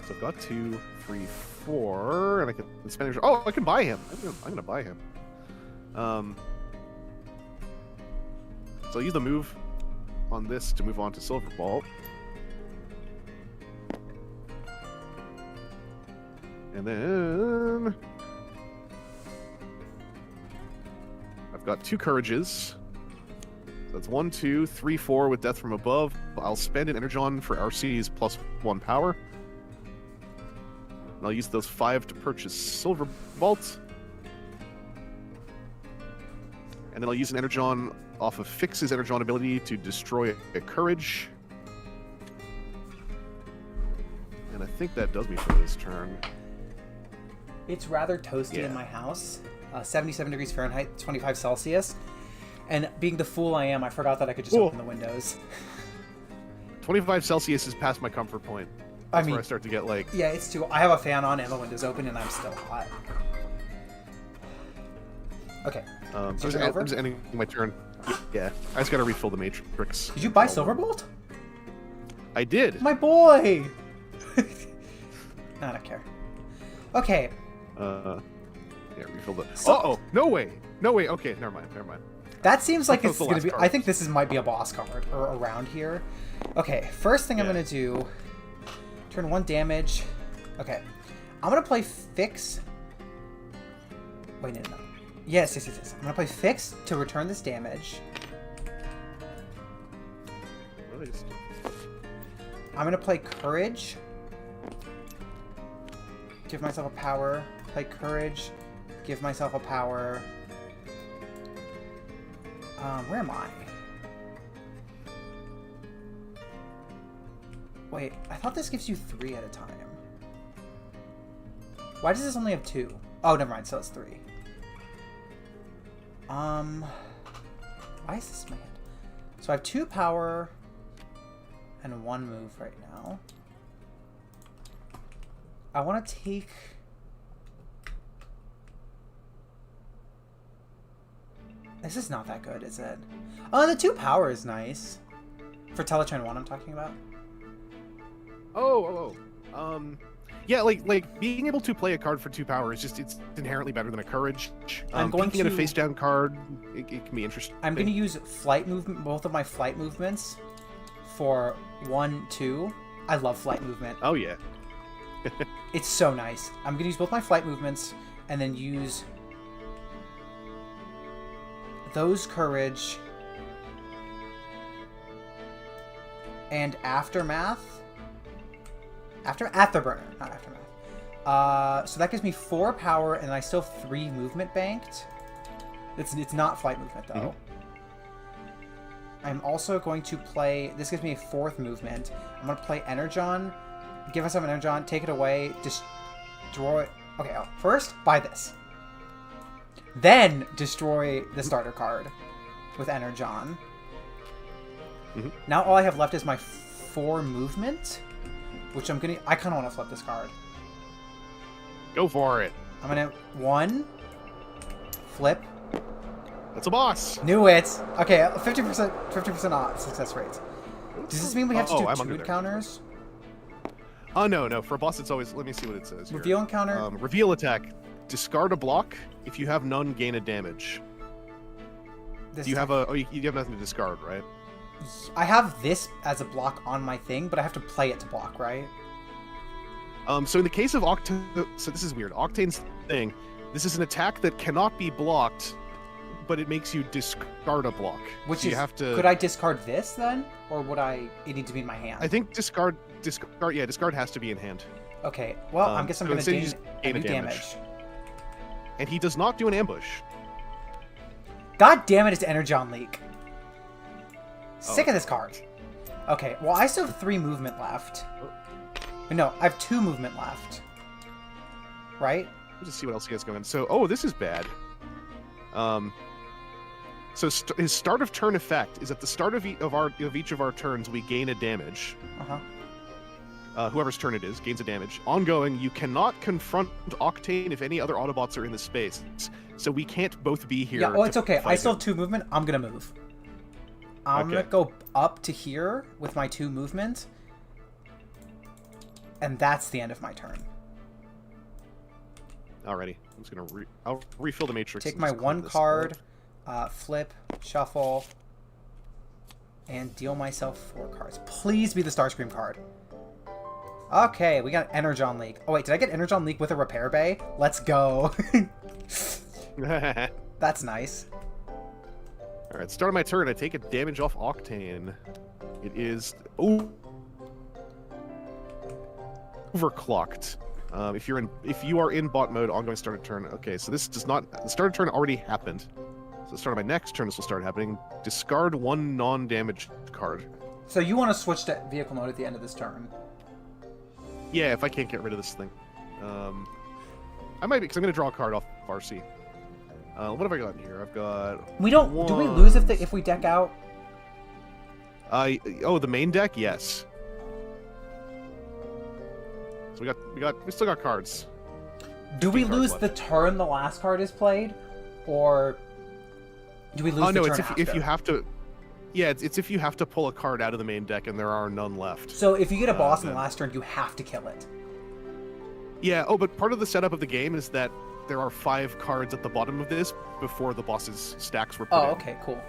So I've got 2, 3, 4, and I can spend. Oh, I can buy him. I'm gonna buy him. So I'll use the move on this to move on to Silverbolt. And then I've got 2 courages. So that's 1, 2, 3, 4 with Death from Above. I'll spend an Energon for RC's +1 power. And I'll use those 5 to purchase Silverbolt. And then I'll use an Energon off of Fix's Energon ability to destroy a courage. And I think that does me for this turn. It's rather toasty in my house. 77 degrees Fahrenheit, 25 Celsius. And being the fool I am, I forgot that I could just open the windows. 25 Celsius is past my comfort point. That's where I start to get like... Yeah, it's too... I have a fan on and the windows open and I'm still hot. Okay. I'm just ending my turn. Yeah, I just gotta refill the matrix. Did you buy Silverbolt? I did. My boy! I don't care. Okay. Yeah, refill the... Uh-oh! No way! No way! Okay, never mind. That seems like it's the gonna last be... card. I think this might be a boss card or around here. Okay, first thing I'm gonna do... Turn 1 damage. Okay. I'm gonna play Fix. Wait, no. Yes. I'm gonna play Fix to return this damage. I'm gonna play Courage. Give myself a power. Play Courage. Give myself a power. Where am I? Wait, I thought this gives you 3 at a time. Why does this only have 2? Oh, never mind, so it's 3. Why is this in my head? So I have 2 power and 1 move right now. I want to take... This is not that good, is it? Oh, the 2 power is nice. For Teletran 1 I'm talking about. Yeah, like being able to play a card for 2 power is just, it's inherently better than a courage. I'm going to get a face down card. It can be interesting. I'm going to use flight movement, both of my flight movements for 1, 2. I love flight movement. Oh yeah. It's so nice. I'm going to use both my flight movements and then use those courage and aftermath. Afterburner, not aftermath. So that gives me 4 power, and I still have 3 movement banked. It's not flight movement though. I'm also going to play. This gives me a 4th movement. I'm gonna play Energon. Give myself an Energon. Take it away. Destroy. Okay. First, buy this. Then destroy the starter card with Energon. Now all I have left is my 4 movement. Which I kind of want to flip this card. Go for it. I'm gonna 1 flip. That's a boss. Knew it. Okay, 50% off success rates. Does this mean we have to do 2 encounters? Oh no. For a boss, it's always. Let me see what it says. Here. Reveal encounter. Reveal attack. Discard a block. If you have none, gain a damage. You have nothing to discard, right? I have this as a block on my thing, but I have to play it to block, right? So in the case of so this is weird. Octane's thing, this is an attack that cannot be blocked, but it makes you discard a block. Which so is, you have to... Could I discard this then? Or would it need to be in my hand? I think discard has to be in hand. Okay, well, I guess I'm going to gain a new damage. And he does not do an ambush. God damn it, it's Energon Leak. Sick of this card. Okay, well, I still have 3 movement left. No, I have 2 movement left. Right? Let's just see what else he has going. So, oh, this is bad. So his start of turn effect is at the start of each of our turns, we gain a damage. Whoever's turn it is gains a damage. Ongoing, you cannot confront Octane if any other Autobots are in the space. So we can't both be here. Yeah, oh, it's okay. I still him. have 2 movement. I'm gonna move. I'm gonna go up to here with my 2 movement. And that's the end of my turn. Alrighty. I'm just gonna I'll refill the matrix. Take my 1 card, flip, shuffle, and deal myself 4 cards. Please be the Starscream card. Okay, we got Energon Leak. Oh wait, did I get Energon Leak with a repair bay? Let's go. That's nice. Alright, start of my turn. I take a damage off Octane. It is overclocked. If you are in bot mode, ongoing start of turn. Okay, so this does not. The start of turn already happened. So the start of my next turn, this will start happening. Discard 1 non-damaged card. So you want to switch to vehicle mode at the end of this turn? Yeah, if I can't get rid of this thing. I might be, because I'm going to draw a card off RC. What have I got here? I've got... We don't... Do we lose if we deck out? Oh, the main deck? Yes. So we still got cards. Do we lose the turn the last card is played? Or do we lose the turn it's after? if you have to... Yeah, it's if you have to pull a card out of the main deck and there are none left. So if you get a boss in the last turn, you have to kill it. Yeah, but part of the setup of the game is that there are 5 cards at the bottom of this before the boss's stacks were put in. Oh, okay, cool.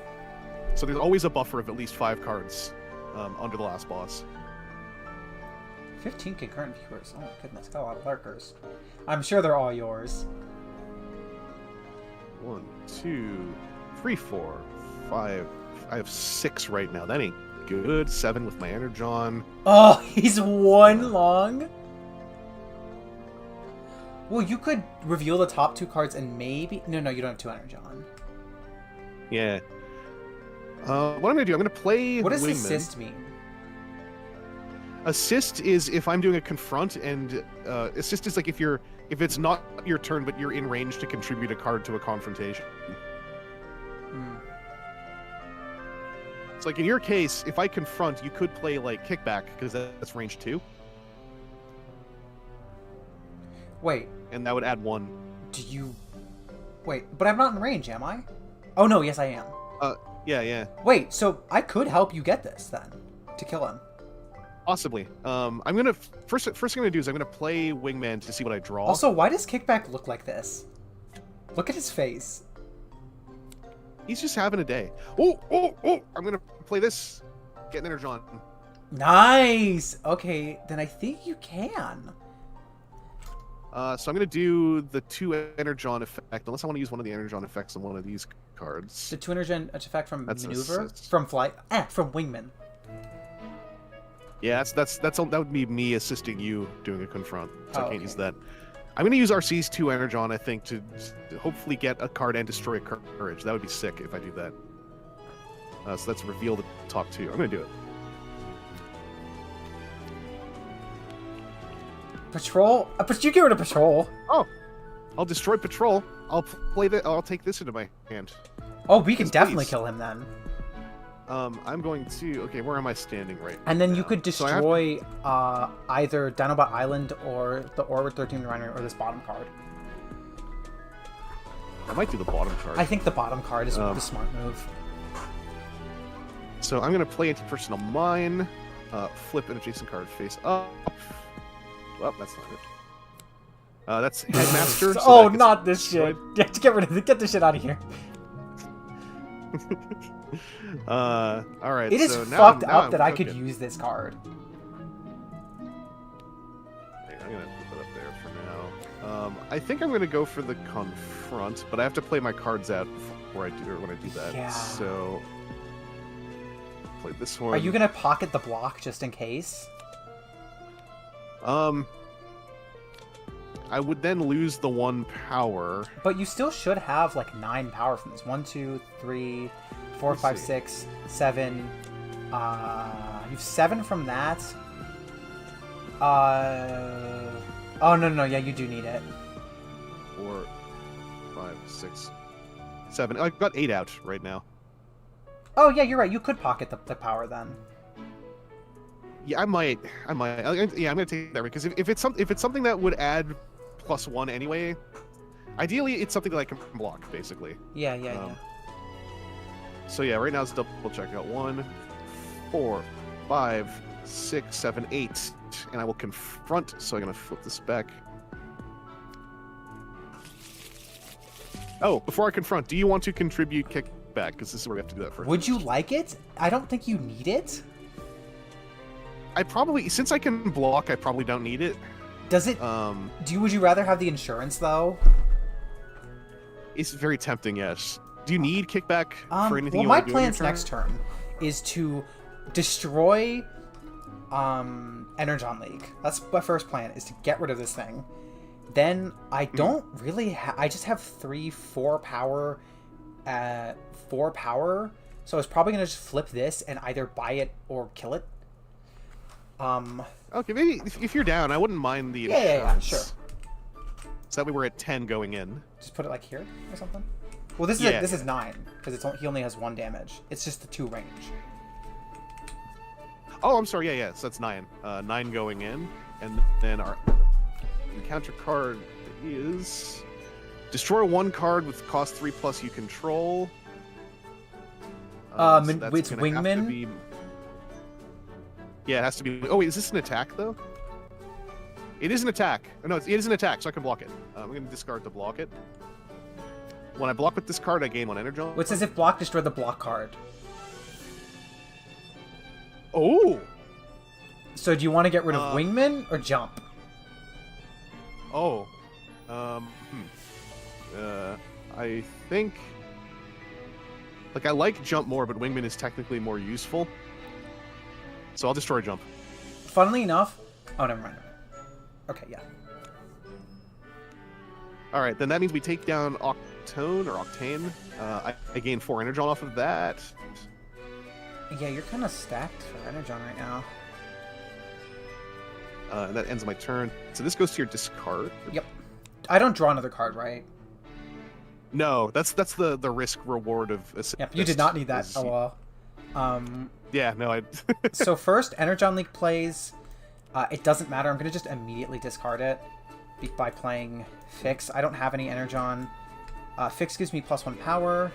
So there's always a buffer of at least 5 cards under the last boss. 15 concurrent viewers. Oh my goodness, got a lot of lurkers. I'm sure they're all yours. 1, 2, 3, 4, 5. I have 6 right now. That ain't good. 7 with my Energon. Oh, he's 1 long? Well, you could reveal the top 2 cards and maybe... No, you don't have 2 Energon. Yeah. What I'm going to do, I'm going to play What does Wingman. assist mean? Assist is if I'm doing a confront, and assist is like if it's not your turn, but you're in range to contribute a card to a confrontation. It's like in your case, if I confront, you could play like kickback because that's range 2. Wait. And that would add 1. Do you... Wait, but I'm not in range, am I? Oh no, yes I am. Yeah. Wait, so I could help you get this then, to kill him. Possibly. I'm gonna first thing I'm gonna do is I'm gonna play Wingman to see what I draw. Also, why does Kickback look like this? Look at his face. He's just having a day. Oh! I'm gonna play this. Get an Energon. Nice! Okay, then I think you can. So I'm gonna do the 2 Energon effect, unless I want to use one of the Energon effects on one of these cards. The 2 Energon effect from That's Maneuver? assist. From Flight? From Wingman. Yeah, that would be me assisting you doing a confront. So I can't use that. I'm gonna use RC's 2 Energon, I think, to hopefully get a card and destroy a courage. That would be sick if I do that. So let's reveal the top 2. I'm gonna do it. Patrol? But you get rid of Patrol. Oh, I'll destroy Patrol. I'll take this into my hand. Oh, we can Yes, definitely please. kill him then. I'm going to... Okay, where am I standing right And then now? you could So destroy either Dinobot Island or the Orbit 13 Rhino or this bottom card. I might do the bottom card. I think the bottom card is the smart move. So I'm going to play Anti-Personal Mine, flip an adjacent card face up. Well, that's not it. That's Headmaster. Oh, not this shit. You have to get this shit out of here. Alright, It is so fucked now up that I could cooking. use this card. I'm gonna put it up there for now. I think I'm gonna go for the confront, but I have to play my cards out before I do, or when I do that. Yeah. So play this one. Are you gonna pocket the block just in case? I would then lose the 1 power. But you still should have like 9 power from this. 1, 2, 3, 4, 5, 6, 7. You've 7 from that. Oh no, yeah, you do need it. 4, 5, 6, 7. I've got 8 out right now. Oh yeah, you're right. You could pocket the power then. Yeah, I might. Yeah, I'm gonna take that because if it's something that would add +1 anyway, ideally it's something that I can block basically. Yeah. So yeah, right now it's double check. Got 1, 4, 5, 6, 7, 8, and I will confront. So I'm gonna flip this back. Oh, before I confront, do you want to contribute kickback? Because this is where we have to do that first. Would you like it? I don't think you need it. I probably, since I can block, I probably don't need it. Does it? Would you rather have the insurance though? It's very tempting, yes. Do you need kickback for anything well, you my want to do in your plans turn? next turn is to destroy Energon League. That's my first plan, is to get rid of this thing. Then I don't really I just have 4 power, 4 power. So I was probably going to just flip this and either buy it or kill it. Okay, maybe if you're down, I wouldn't mind the insurance. Yeah, sure. So that way we're at 10 going in. Just put it like here or something. Well, this is 9 because he only has 1 damage. It's just the 2 range. Oh, I'm sorry. Yeah. So that's 9. 9 going in, and then our encounter card is destroy 1 card with cost 3+ you control. So it's Wingman. Yeah, it has to be. Oh wait, is this an attack though? It is an attack. Oh, no, it is an attack, so I can block it. I'm going to discard to block it. When I block with this card, I gain 1 energy. It says if block, destroy the block card. Oh! So do you want to get rid of Wingman or Jump? Oh. I think... Like, I like Jump more, but Wingman is technically more useful. So I'll destroy Jump. Funnily enough... Oh, never mind. Okay, yeah. Alright, then that means we take down Octane, or Octane. I gain 4 Energon off of that. Yeah, you're kind of stacked for Energon right now. And that ends my turn. So this goes to your discard. Yep. I don't draw another card, right? No, that's the risk reward of assist. Yep, you did not need that. Oh well. Yeah, no, I... So first, Energon League plays. It doesn't matter. I'm going to just immediately discard it by playing Fix. I don't have any Energon. Fix gives me +1 power.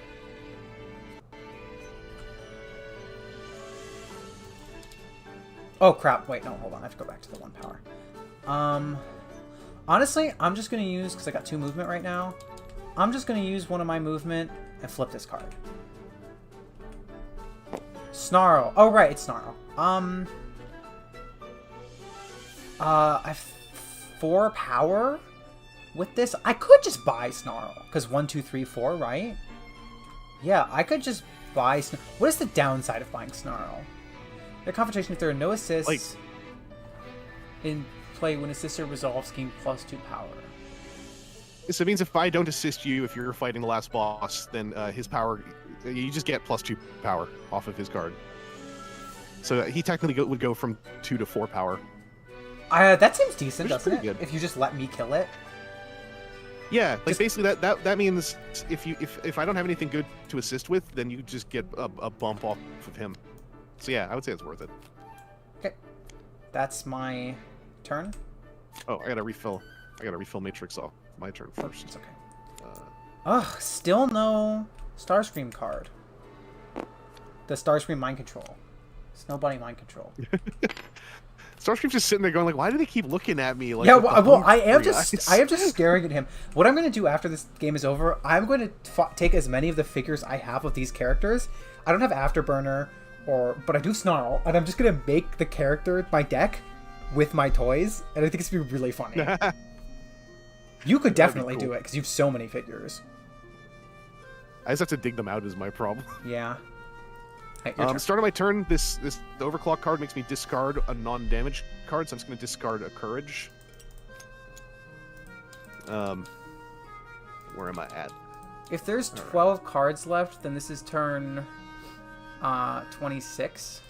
Oh, crap. Wait, no, hold on. I have to go back to the 1 power. Honestly, I'm just going to use, because I got 2 movement right now, I'm just going to use one of my movement and flip this card. Snarl. Oh, right, it's Snarl. I have 4 power with this. I could just buy Snarl, because 1, 2, 3, 4, right? Yeah, I could just buy Snarl. What is the downside of buying Snarl? The confrontation, if there are no assists in play when assister resolves, gain +2 power. So it means if I don't assist you, if you're fighting the last boss, then his power, you just get +2 power off of his card. So he technically would go from 2 to 4 power. That seems decent, Which is doesn't it? pretty good. If you just let me kill it. Yeah, like basically that means if I don't have anything good to assist with, then you just get a bump off of him. So yeah, I would say it's worth it. Okay, that's my turn. Oh, I gotta refill Matrix off. My turn first. It's okay. Ugh, still no Starscream card. The Starscream mind control. Snowbunny mind control. Starscream's just sitting there going like, why do they keep looking at me? Like, Yeah, well, I am just staring at him. What I'm going to do after this game is over, I'm going to take as many of the figures I have of these characters. I don't have Afterburner, but I do Snarl, and I'm just going to make the character, my deck, with my toys, and I think it's going to be really funny. You could definitely do it, because you have so many figures. I just have to dig them out is my problem. Yeah. Hey, Start of my turn, the overclock card makes me discard a non-damage card, so I'm just going to discard a courage. Where am I at? If there's 12 cards left, then this is turn 26.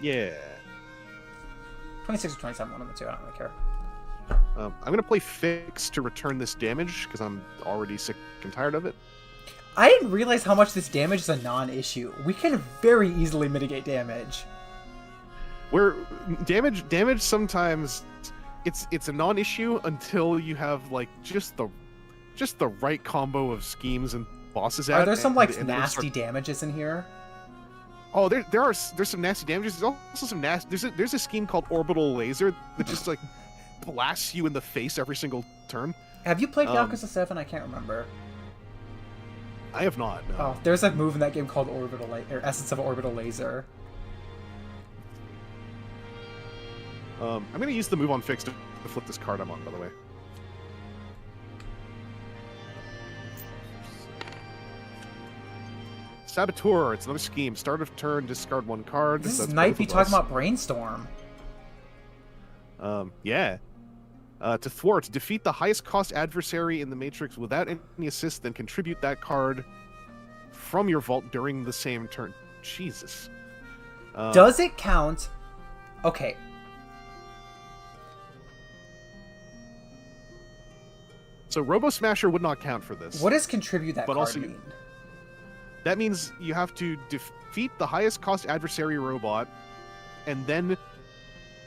Yeah. 26 or 27, one of the two. I don't really care. I'm gonna play Fix to return this damage because I'm already sick and tired of it. I didn't realize how much this damage is a non-issue. We can very easily mitigate damage. Where damage sometimes it's a non-issue until you have like just the right combo of schemes and bosses out. Are there some like and nasty damages in here? Oh, there's some nasty damages. There's also some nasty. There's a scheme called Orbital Laser that just like blasts you in the face every single turn. Have you played Yakuza 7? I can't remember. I have not. No. Oh, there's a move in that game called Essence of Orbital Laser. I'm gonna use the move on Fix to flip this card I'm on, by the way. Saboteur, it's another scheme. Start of turn, discard one card. This is That's Night both be of talking us. about Brainstorm. Yeah. To thwart, defeat the highest cost adversary in the Matrix without any assist, then contribute that card from your vault during the same turn. Jesus. Does it count? Okay. So Robo Smasher would not count for this. What does contribute that But card also- mean? That means you have to defeat the highest cost adversary robot and then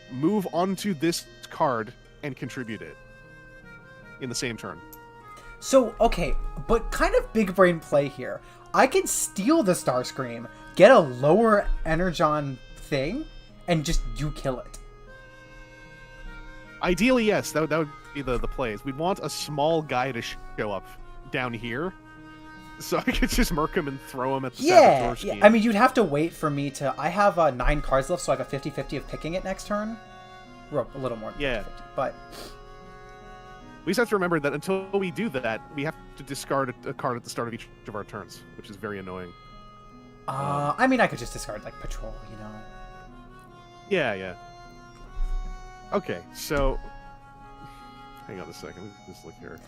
move onto this card and contribute it in the same turn. So, okay, but kind of big brain play here. I can steal the Starscream, get a lower Energon thing, and just you kill it. Ideally, yes, that would be the plays. We'd want a small guy to show up down here, so I could just murk him and throw him at the Saboteur scheme. I mean, you'd have to wait for me to... I have 9 cards left, so I have a 50-50 of picking it next turn. Well, a little more than 50-50, but... We just have to remember that until we do that, we have to discard a card at the start of each of our turns, which is very annoying. I mean, I could just discard, like, Patrol, you know? Yeah. Okay, so... Hang on a second, let me just look here.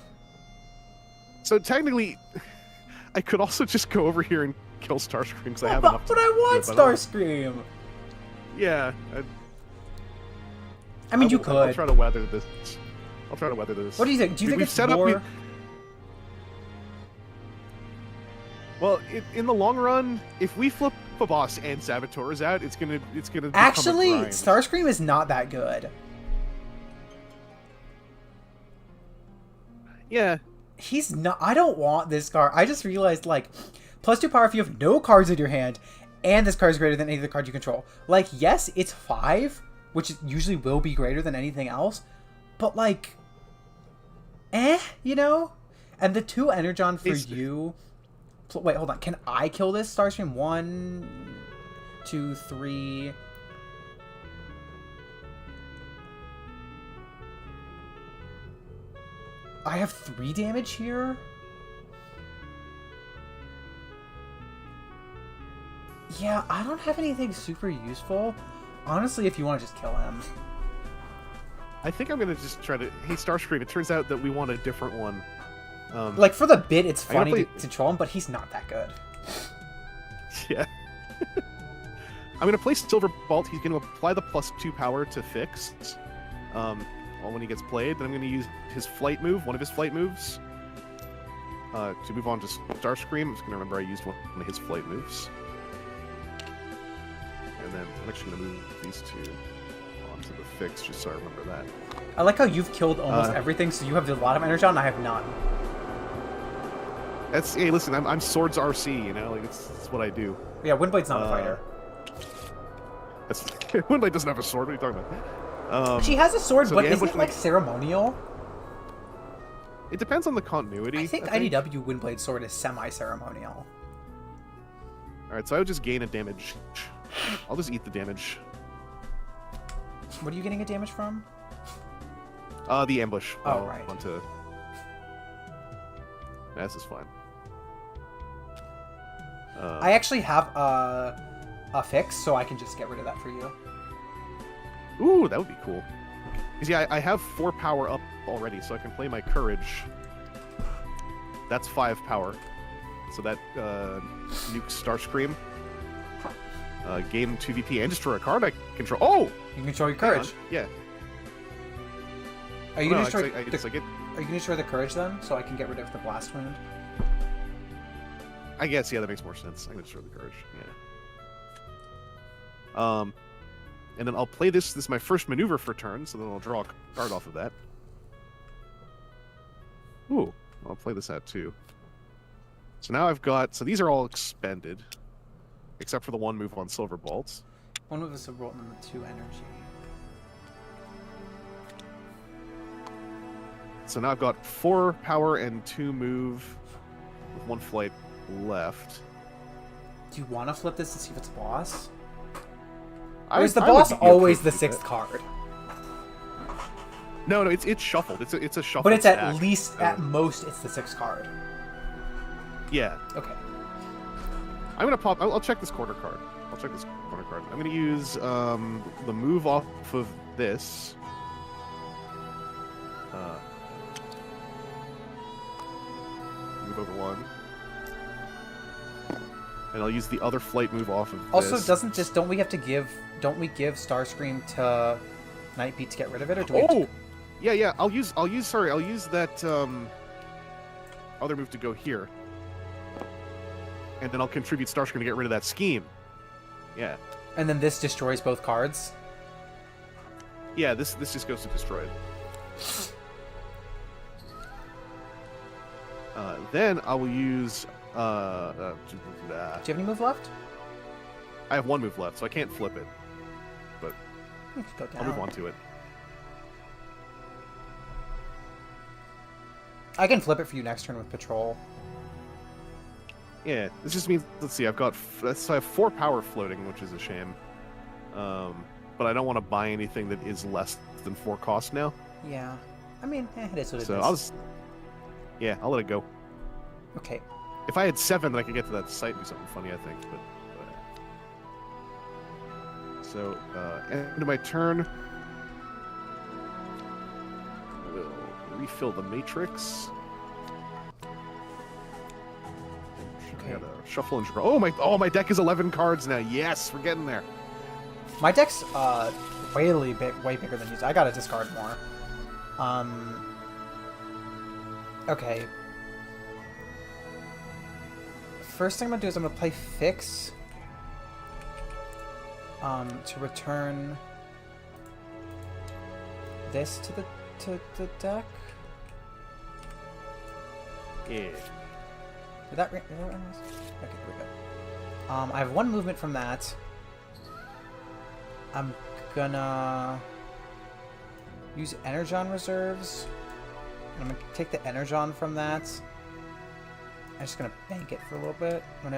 So technically, I could also just go over here and kill Starscream, because I have enough to But I want do it, but I don't- Starscream! Yeah. I mean, you I'll could. try to weather this. What do you think? Do you think We've it's set more... up... Well, in the long run, if we flip a boss and Saboteur is out, it's gonna become Actually, a grind. Starscream is not that good. Yeah. He's not... I don't want this card. I just realized, like, +2 power if you have no cards in your hand, and this card is greater than any other card you control. Like, yes, it's 5, which usually will be greater than anything else, but, like... you know? And the 2 Energon for you... Wait, hold on. Can I kill this Starscream? 1, 2, 3... I have 3 damage here? Yeah, I don't have anything super useful. Honestly, if you want to just kill him. I think I'm gonna just try to... Hey, Starscream, it turns out that we want a different one. Like, for the bit, it's I gotta funny to play- control him, but he's not that good. Yeah. I'm gonna play Silver Bolt. He's gonna apply the +2 power to Fix. When he gets played, then I'm gonna use his flight move, one of his flight moves, to move on to Starscream. I'm just gonna remember I used one of his flight moves. And then I'm actually gonna move these 2 onto the Fix, just so I remember that. I like how you've killed almost everything, so you have a lot of Energon, and I have none. That's... Hey, listen, I'm Swords RC, you know? Like, it's what I do. Yeah, Windblade's not a fighter. That's... Windblade doesn't have a sword, what are you talking about? She has a sword, so but the isn't ambush, it, like, ceremonial? It depends on the continuity. I think IDW Windblade sword is semi-ceremonial. Alright, so I would just gain a damage. I'll just eat the damage. What are you getting a damage from? The ambush. Oh, right. Onto... This is fine. I actually have a fix, so I can just get rid of that for you. Ooh, that would be cool. Because yeah, I have 4 power up already, so I can play my courage. That's 5 power. So that nukes Starscream. Game 2VP and destroy a card I control. Oh! You can control your courage. Yeah. Are you No, gonna I destroy? guess I get. Are you gonna destroy the courage then, so I can get rid of the blast wound? I guess yeah, that makes more sense. I'm gonna destroy the courage. Yeah. And then I'll play this. This is my first maneuver for turn, so then I'll draw a card off of that. Ooh, I'll play this out too. So now I've got. So these are all expended, except for the one move on Silver Bolt. One of us will roll them with 2 energy. So now I've got 4 power and 2 move, with 1 flight left. Do you want to flip this to see if it's a boss? I- Or is the I would boss be always the okay with 6th card? No, it's shuffled. It's a shuffled. But it's at stack. least, at most, it's the 6th card. Yeah. Okay. I'm gonna pop. I'll check this corner card. I'll check this corner card. I'm gonna use the move off of this. Move over 1. And I'll use the other flight move off of Also, this. don't we give Starscream to Nightbeat to get rid of it, or do we? Oh, yeah. I'll use that other move to go here, and then I'll contribute Starscream to get rid of that scheme. Yeah, And then this destroys both cards. yeah. This just goes to destroy it. Then I will use. Do you have any move left? I have 1 move left, so I can't flip it. But You can go down. I'll move on to it. I can flip it for you next turn with Patrol. Yeah, this just means. Let's see. So I have 4 power floating, which is a shame. But I don't want to buy anything that is less than 4 cost now. Yeah. I mean, it is what it is. So I'll let it go. Okay. If I had 7, then I could get to that site and do something funny, I think. So, end of my turn. We'll refill the matrix. Okay. I gotta shuffle and draw. Oh, my deck is 11 cards now. Yes, we're getting there. My deck's way bigger than yours. I gotta discard more. Okay. First thing I'm gonna do is I'm gonna play Fix. To return this to the deck. Yeah. Did that ring this? Okay, here we go. I have 1 movement from that. I'm gonna use Energon reserves. I'm gonna take the Energon from that. I'm just gonna bank it for a little bit. I'm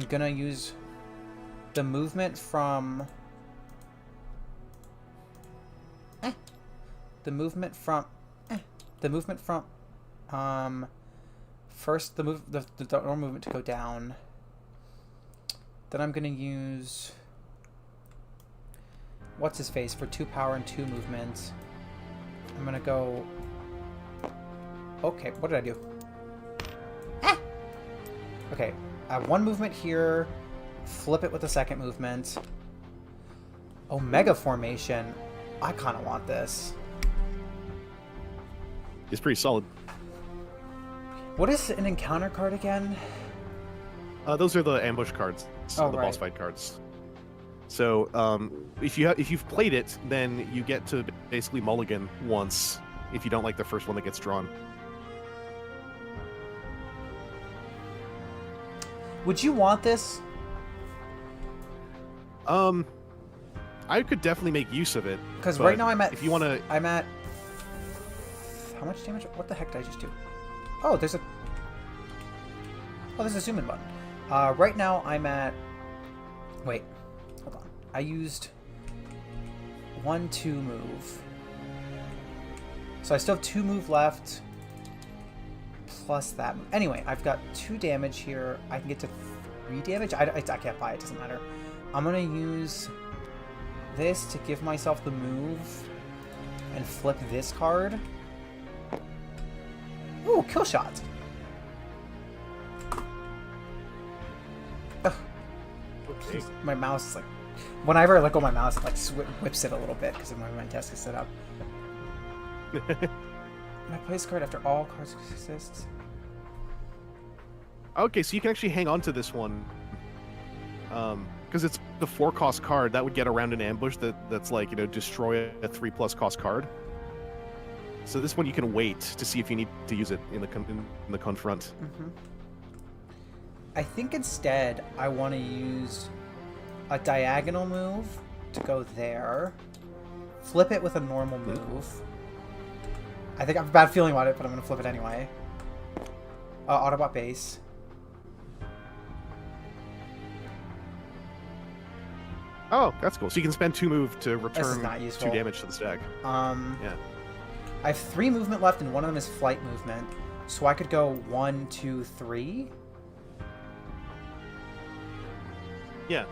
gonna use the movement from first the normal movement to go down. Then I'm gonna use what's his face for 2 power and 2 movement. I'm gonna go. Okay, what did I do? Okay, I have 1 movement here. Flip it with the 2nd movement. Omega formation. I kind of want this. It's pretty solid. What is an encounter card again? Those are the ambush cards. Oh, the right. boss fight cards. So, if you've played it, then you get to basically mulligan once if you don't like the first one that gets drawn. Would you want this? I could definitely make use of it. Because but right now I'm at. If you want to, I'm at. How much damage? What the heck did I just do? Oh, there's a zoom in button. Right now I'm at. Wait, hold on. I used 1-2 move. So I still have 2 move left. plus that. Anyway, I've got 2 damage here. I can get to 3 damage. I can't buy it. Doesn't matter. I'm going to use this to give myself the move and flip this card. Ooh, kill shot. Ugh. Okay. My mouse is like... Whenever I let go of my mouse, it like whips it a little bit because of my desk is set up. Can I play this card after all cards exist? Okay, so you can actually hang on to this one. Because it's the 4-cost card, that would get around an ambush that's like, you know, destroy a 3+ cost card. So this one you can wait to see if you need to use it in the confront. Mm-hmm. I think instead I want to use a diagonal move to go there. Flip it with a normal move. I think I have a bad feeling about it, but I'm going to flip it anyway. Autobot base. Oh, that's cool. So you can spend 2 move to This is return not 2 useful. damage to the stack. Yeah. I have 3 movement left, and one of them is flight movement. So I could go 1, 2, 3. Yeah.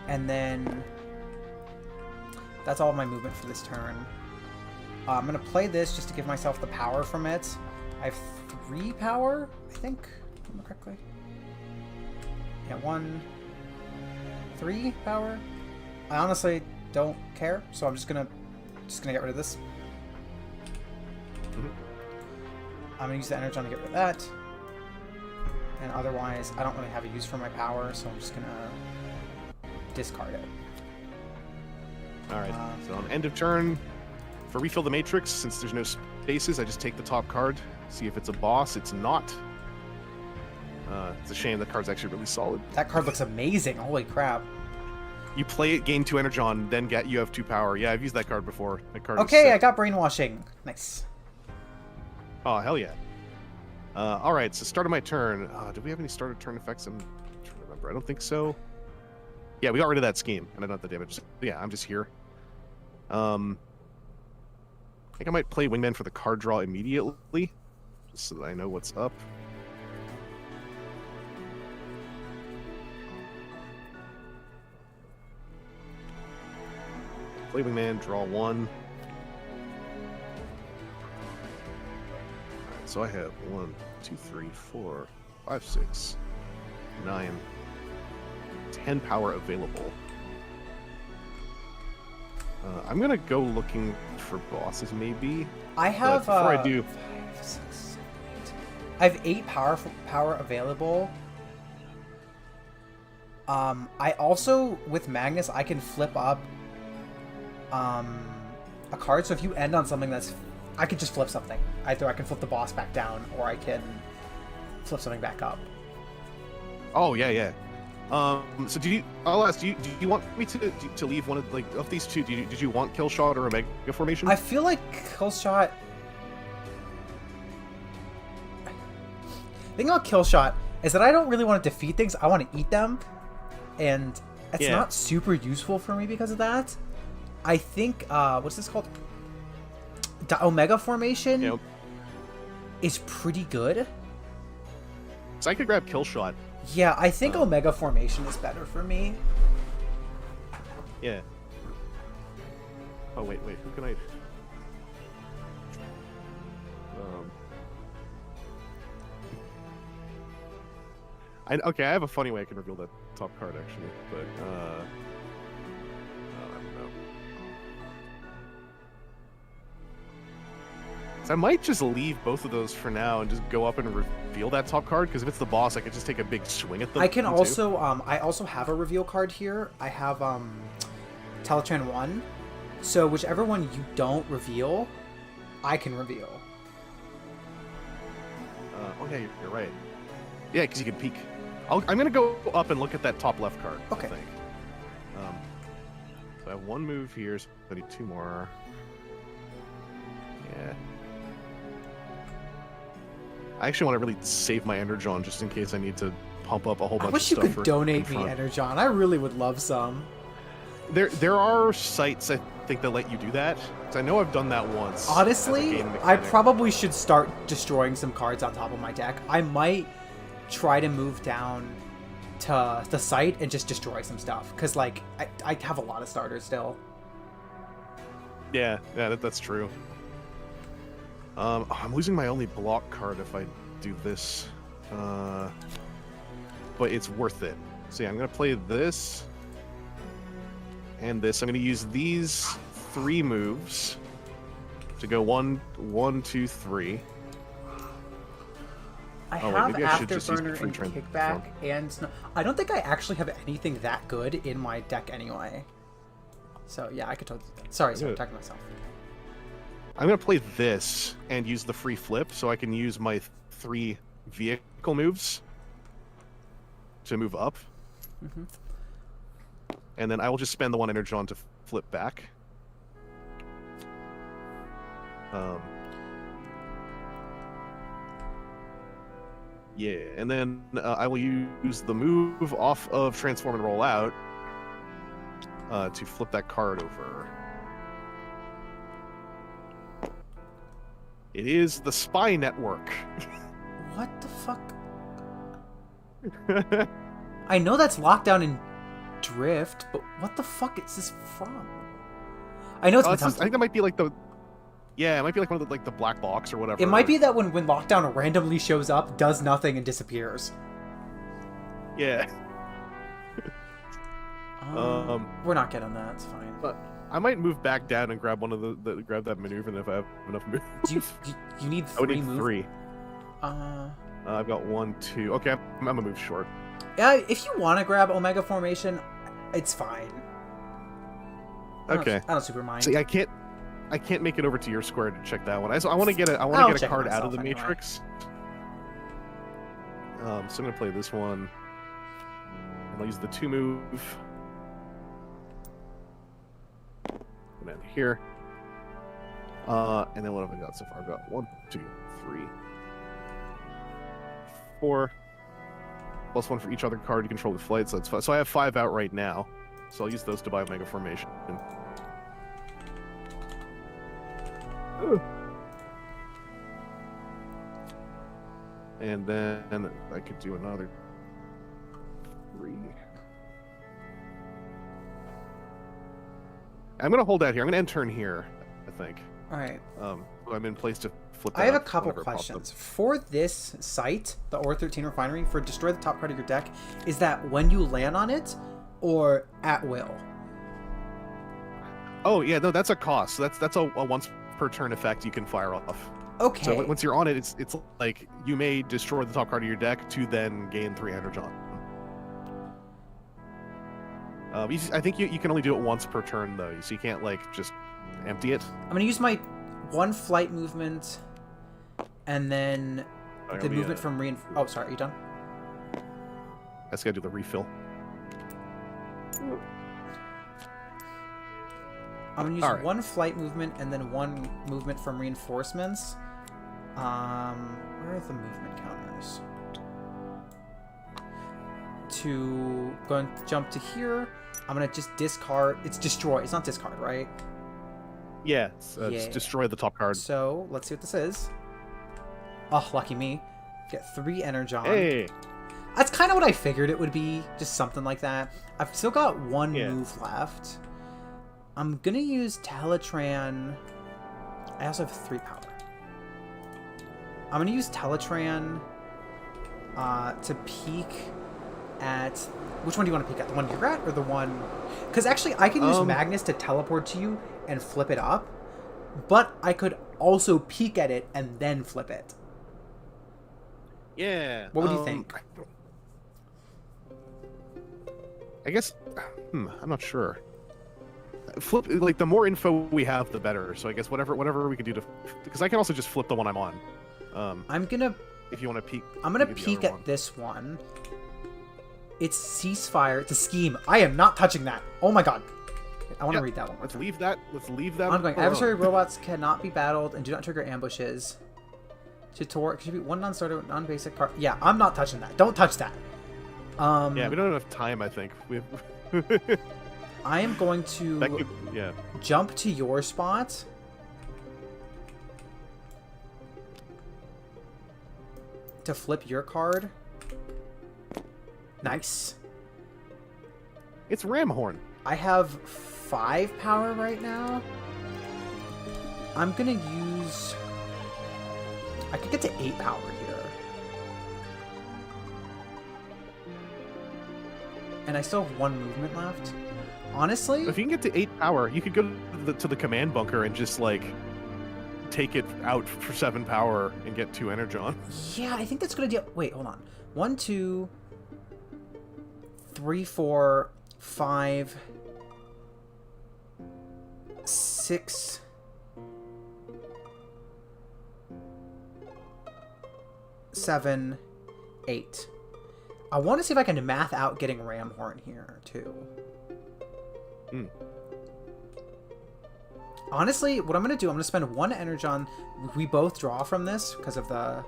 And then that's all of my movement for this turn. I'm going to play this just to give myself the power from it. I have 3 power, I think, if I remember correctly. Yeah, 1, 3 power. I honestly don't care, so I'm just gonna get rid of this. Mm-hmm. I'm gonna use the energon to get rid of that. And otherwise, I don't really have a use for my power, so I'm just gonna discard it. Alright, so on end of turn, for refill the matrix, since there's no spaces, I just take the top card, see if it's a boss. It's not. It's a shame that card's actually really solid. That card looks amazing. Holy crap. You play it, gain 2 energon, then you have 2 power. Yeah, I've used that card before. That card is Okay, sick. I got brainwashing. Nice. Oh, hell yeah. Alright, so start of my turn. Did we have any starter turn effects? I'm trying to remember. I don't think so. Yeah, we got rid of that scheme, and I don't have the damage. So, yeah, I'm just here. I think I might play Wingman for the card draw immediately, just so that I know what's up. Play Wingman, draw 1. Alright, so I have 1, 2, 3, 4, 5, 6, 9, 10 power available. I'm gonna go looking for bosses, maybe. I have. But before I do, 5, 6, 7, 8. I have 8 power available. I also, with Magnus, I can flip up a card. So if you end on something that's, I could just flip something. Either I can flip the boss back down, or I can flip something back up. oh yeah. So I'll ask, do you want me to leave one of these two? Did you want Kill Shot or Omega Formation? I feel like Killshot. The thing about Killshot is that I don't really want to defeat things. I want to eat them, and it's Yeah. not super useful for me because of that. I think what's this called? The Omega Formation Yep. is pretty good. So I could grab Kill Shot. Yeah, I think Omega Formation is better for me. Yeah. Oh wait, who can I? Okay, I have a funny way I can reveal that top card actually, but I don't know. So I might just leave both of those for now and just go up and reveal that top card, because if it's the boss, I could just take a big swing at them. I can too. also I also have a reveal card here. I have Teletran 1. So whichever one you don't reveal, I can reveal. Oh yeah, you're right. Yeah, because you can peek. I'm gonna go up and look at that top left card. Okay. I think. So I have 1 move here, so I need 2 more. Yeah. I actually want to really save my Energon just in case I need to pump up a whole bunch I wish of you stuff could for donate me confront. Energon. I really would love some. There are sites I think they'll let you do that. Because I know I've done that once. Honestly, I probably should start destroying some cards on top of my deck. I might try to move down to the site and just destroy some stuff. Because, like, I have a lot of starters still. Yeah, that's true. I'm losing my only block card if I do this. But it's worth it. So yeah, I'm going to play this and this. I'm going to use these 3 moves to go 1, 2, 3. I have Afterburner and Kickback and Snow. I don't think I actually have anything that good in my deck anyway. So yeah, I could totally... Sorry, I'm talking to myself. I'm going to play this and use the free flip so I can use my 3 vehicle moves to move up. Mm-hmm. And then I will just spend the 1 Energon to flip back. Yeah, and then I will use the move off of Transform and Roll Out to flip that card over. It is the Spy Network. What the fuck? I know that's Lockdown and Drift, but what the fuck is this from? I know it's I think that might be like the... Yeah, it might be like one of the, like the black box or whatever. It might be that when Lockdown randomly shows up, does nothing, and disappears. Yeah. We're not getting that. It's fine. But I might move back down and grab one of grab that maneuver if I have enough moves. You need 3 I would need moves? 3. I've got 1, 2. Okay, I'm gonna move short. Yeah, if you want to grab Omega Formation, it's fine. Okay. I don't super mind. See, I can't make it over to your square to check that one. I want to get a card out of the anyway. matrix. So I'm gonna play this one, and I'll use the 2 move. And then here. And then what have I got so far? I've got 1, 2, 3, 4. Plus 1 for each other card you control with flight, so that's 5. So I have 5 out right now. So I'll use those to buy Omega Formation. And then I could do another 3. I'm gonna hold out here. I'm gonna end turn here, I think. All right. I'm in place to flip. I have a couple questions for this site, the Ore 13 Refinery. For destroy the top card of your deck, is that when you land on it, or at will? Oh yeah, no, that's a cost. That's a once per turn effect you can fire off. Okay. So once you're on it, it's like you may destroy the top card of your deck to then gain 3 energon. I think you can only do it once per turn though, so you can't like just empty it. I'm gonna use my 1 flight movement, and then the movement from Oh, sorry, are you done? I just gotta do the refill. I'm gonna use 1 flight movement and then 1 movement from reinforcements. Where are the movement counters? To go and jump to here. I'm gonna just discard. It's destroy. It's not discard, right? Yeah, just destroy the top card. So let's see what this is. Oh, lucky me. Get 3 energon. Hey. That's kind of what I figured it would be. Just something like that. I've still got 1 move left. I'm gonna use Teletran. I also have 3 power. I'm gonna use Teletran to peek at... Which one do you want to peek at? The one you're at or the one... Because actually I can use Magnus to teleport to you and flip it up. But I could also peek at it and then flip it. Yeah. What would you think? I guess... I'm not sure. Flip, like, the more info we have, the better. So I guess whatever we can do to... Because I can also just flip the one I'm on. I'm gonna... If you want to peek... I'm gonna peek at this one. It's Ceasefire. It's a scheme. I am not touching that. Oh my god. I want to read that one. Let's leave that Ongoing. Adversary robots cannot be battled and do not trigger ambushes. Should be 1 non-starter, non-basic card. Yeah, I'm not touching that. Don't touch that. Yeah, we don't have enough time, I think. I am going That to could, yeah. jump to your spot. To flip your card. Nice. It's Ramhorn. I have 5 power right now. I'm gonna use... I could get to 8 power here. And I still have 1 movement left. Honestly... If you can get to 8 power, you could go to the command bunker and just, like, take it out for 7 power and get 2 Energon. Yeah, I think that's a good idea. Wait, hold on. 1, 2, 3, 4, 5, 6... 7, 8. I want to see if I can math out getting Ramhorn here, too. Mm. Honestly, what I'm going to do, I'm going to spend 1 Energon. We both draw from this because of the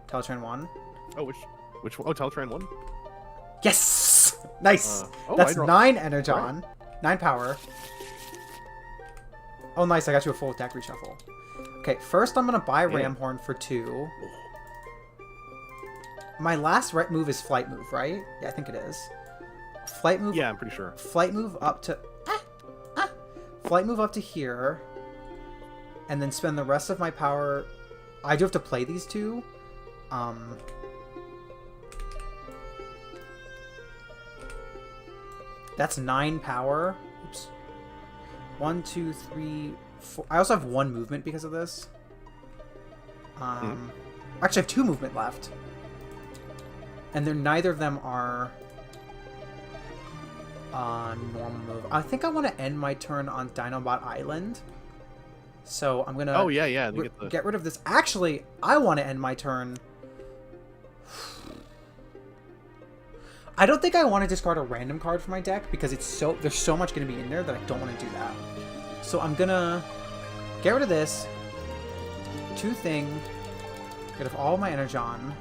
Teletran 1. Oh, which one? Oh, Teletran 1? Yes! Nice! Oh, That's 9 Energon. Right. 9 power. Oh, nice. I got you a full deck reshuffle. Okay, first I'm going to buy Ramhorn for 2. My last move is flight move, right? Yeah, I think it is. Flight move. Yeah, I'm pretty sure. Flight move up to... Flight move up to here. And then spend the rest of my power... I do have to play these 2. That's 9 power. Oops. 1, 2, 3, 4... I also have 1 movement because of this. Actually, I have 2 movement left. And neither of them are normal move. I think I want to end my turn on Dinobot Island. So I'm going to get rid of this. Actually, I want to end my turn. I don't think I want to discard a random card for my deck because there's so much going to be in there that I don't want to do that. So I'm going to get rid of this. 2 thing. Get rid of all my Energon.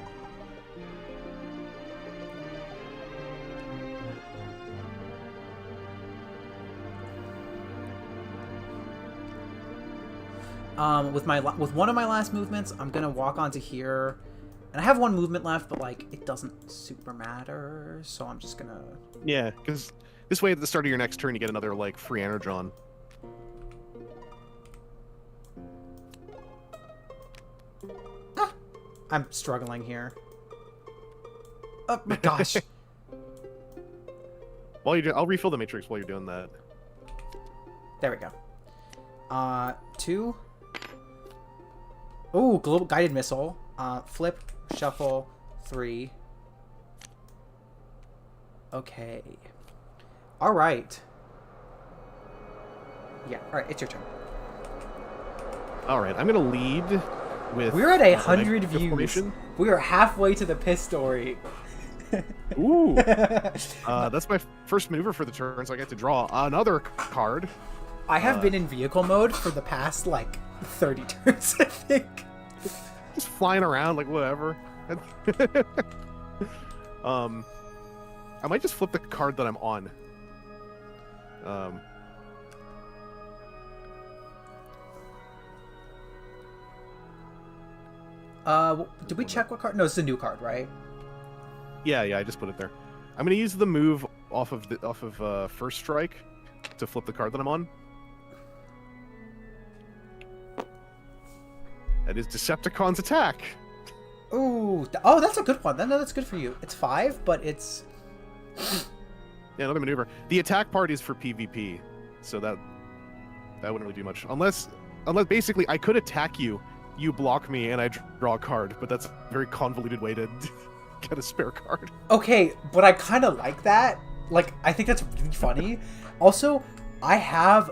With one of my last movements, I'm gonna walk onto here, and I have 1 movement left, but like it doesn't super matter, so I'm just gonna. Yeah, because this way at the start of your next turn, you get another like free Energon. I'm struggling here. Oh my gosh. I'll refill the matrix while you're doing that. There we go. 2. Ooh, global guided missile. Flip, shuffle, 3. Okay. All right. Yeah. All right. It's your turn. All right. I'm gonna lead with. We're at 100 views. We are halfway to the piss story. Ooh. That's my first maneuver for the turn, so I get to draw another card. I have been in vehicle mode for the past, like, 30 turns, I think. Just flying around, like, whatever. I might just flip the card that I'm on. Did we check what card? No, it's a new card, right? Yeah, I just put it there. I'm gonna use the move off of First Strike to flip the card that I'm on. That is Decepticon's attack. Ooh, oh, that's a good one. No, that's good for you. It's 5, but it's... Yeah, another maneuver. The attack part is for PvP, so that wouldn't really do much. Unless basically I could attack you, you block me, and I draw a card, but that's a very convoluted way to get a spare card. Okay, but I kind of like that. Like, I think that's really funny. Also, I have...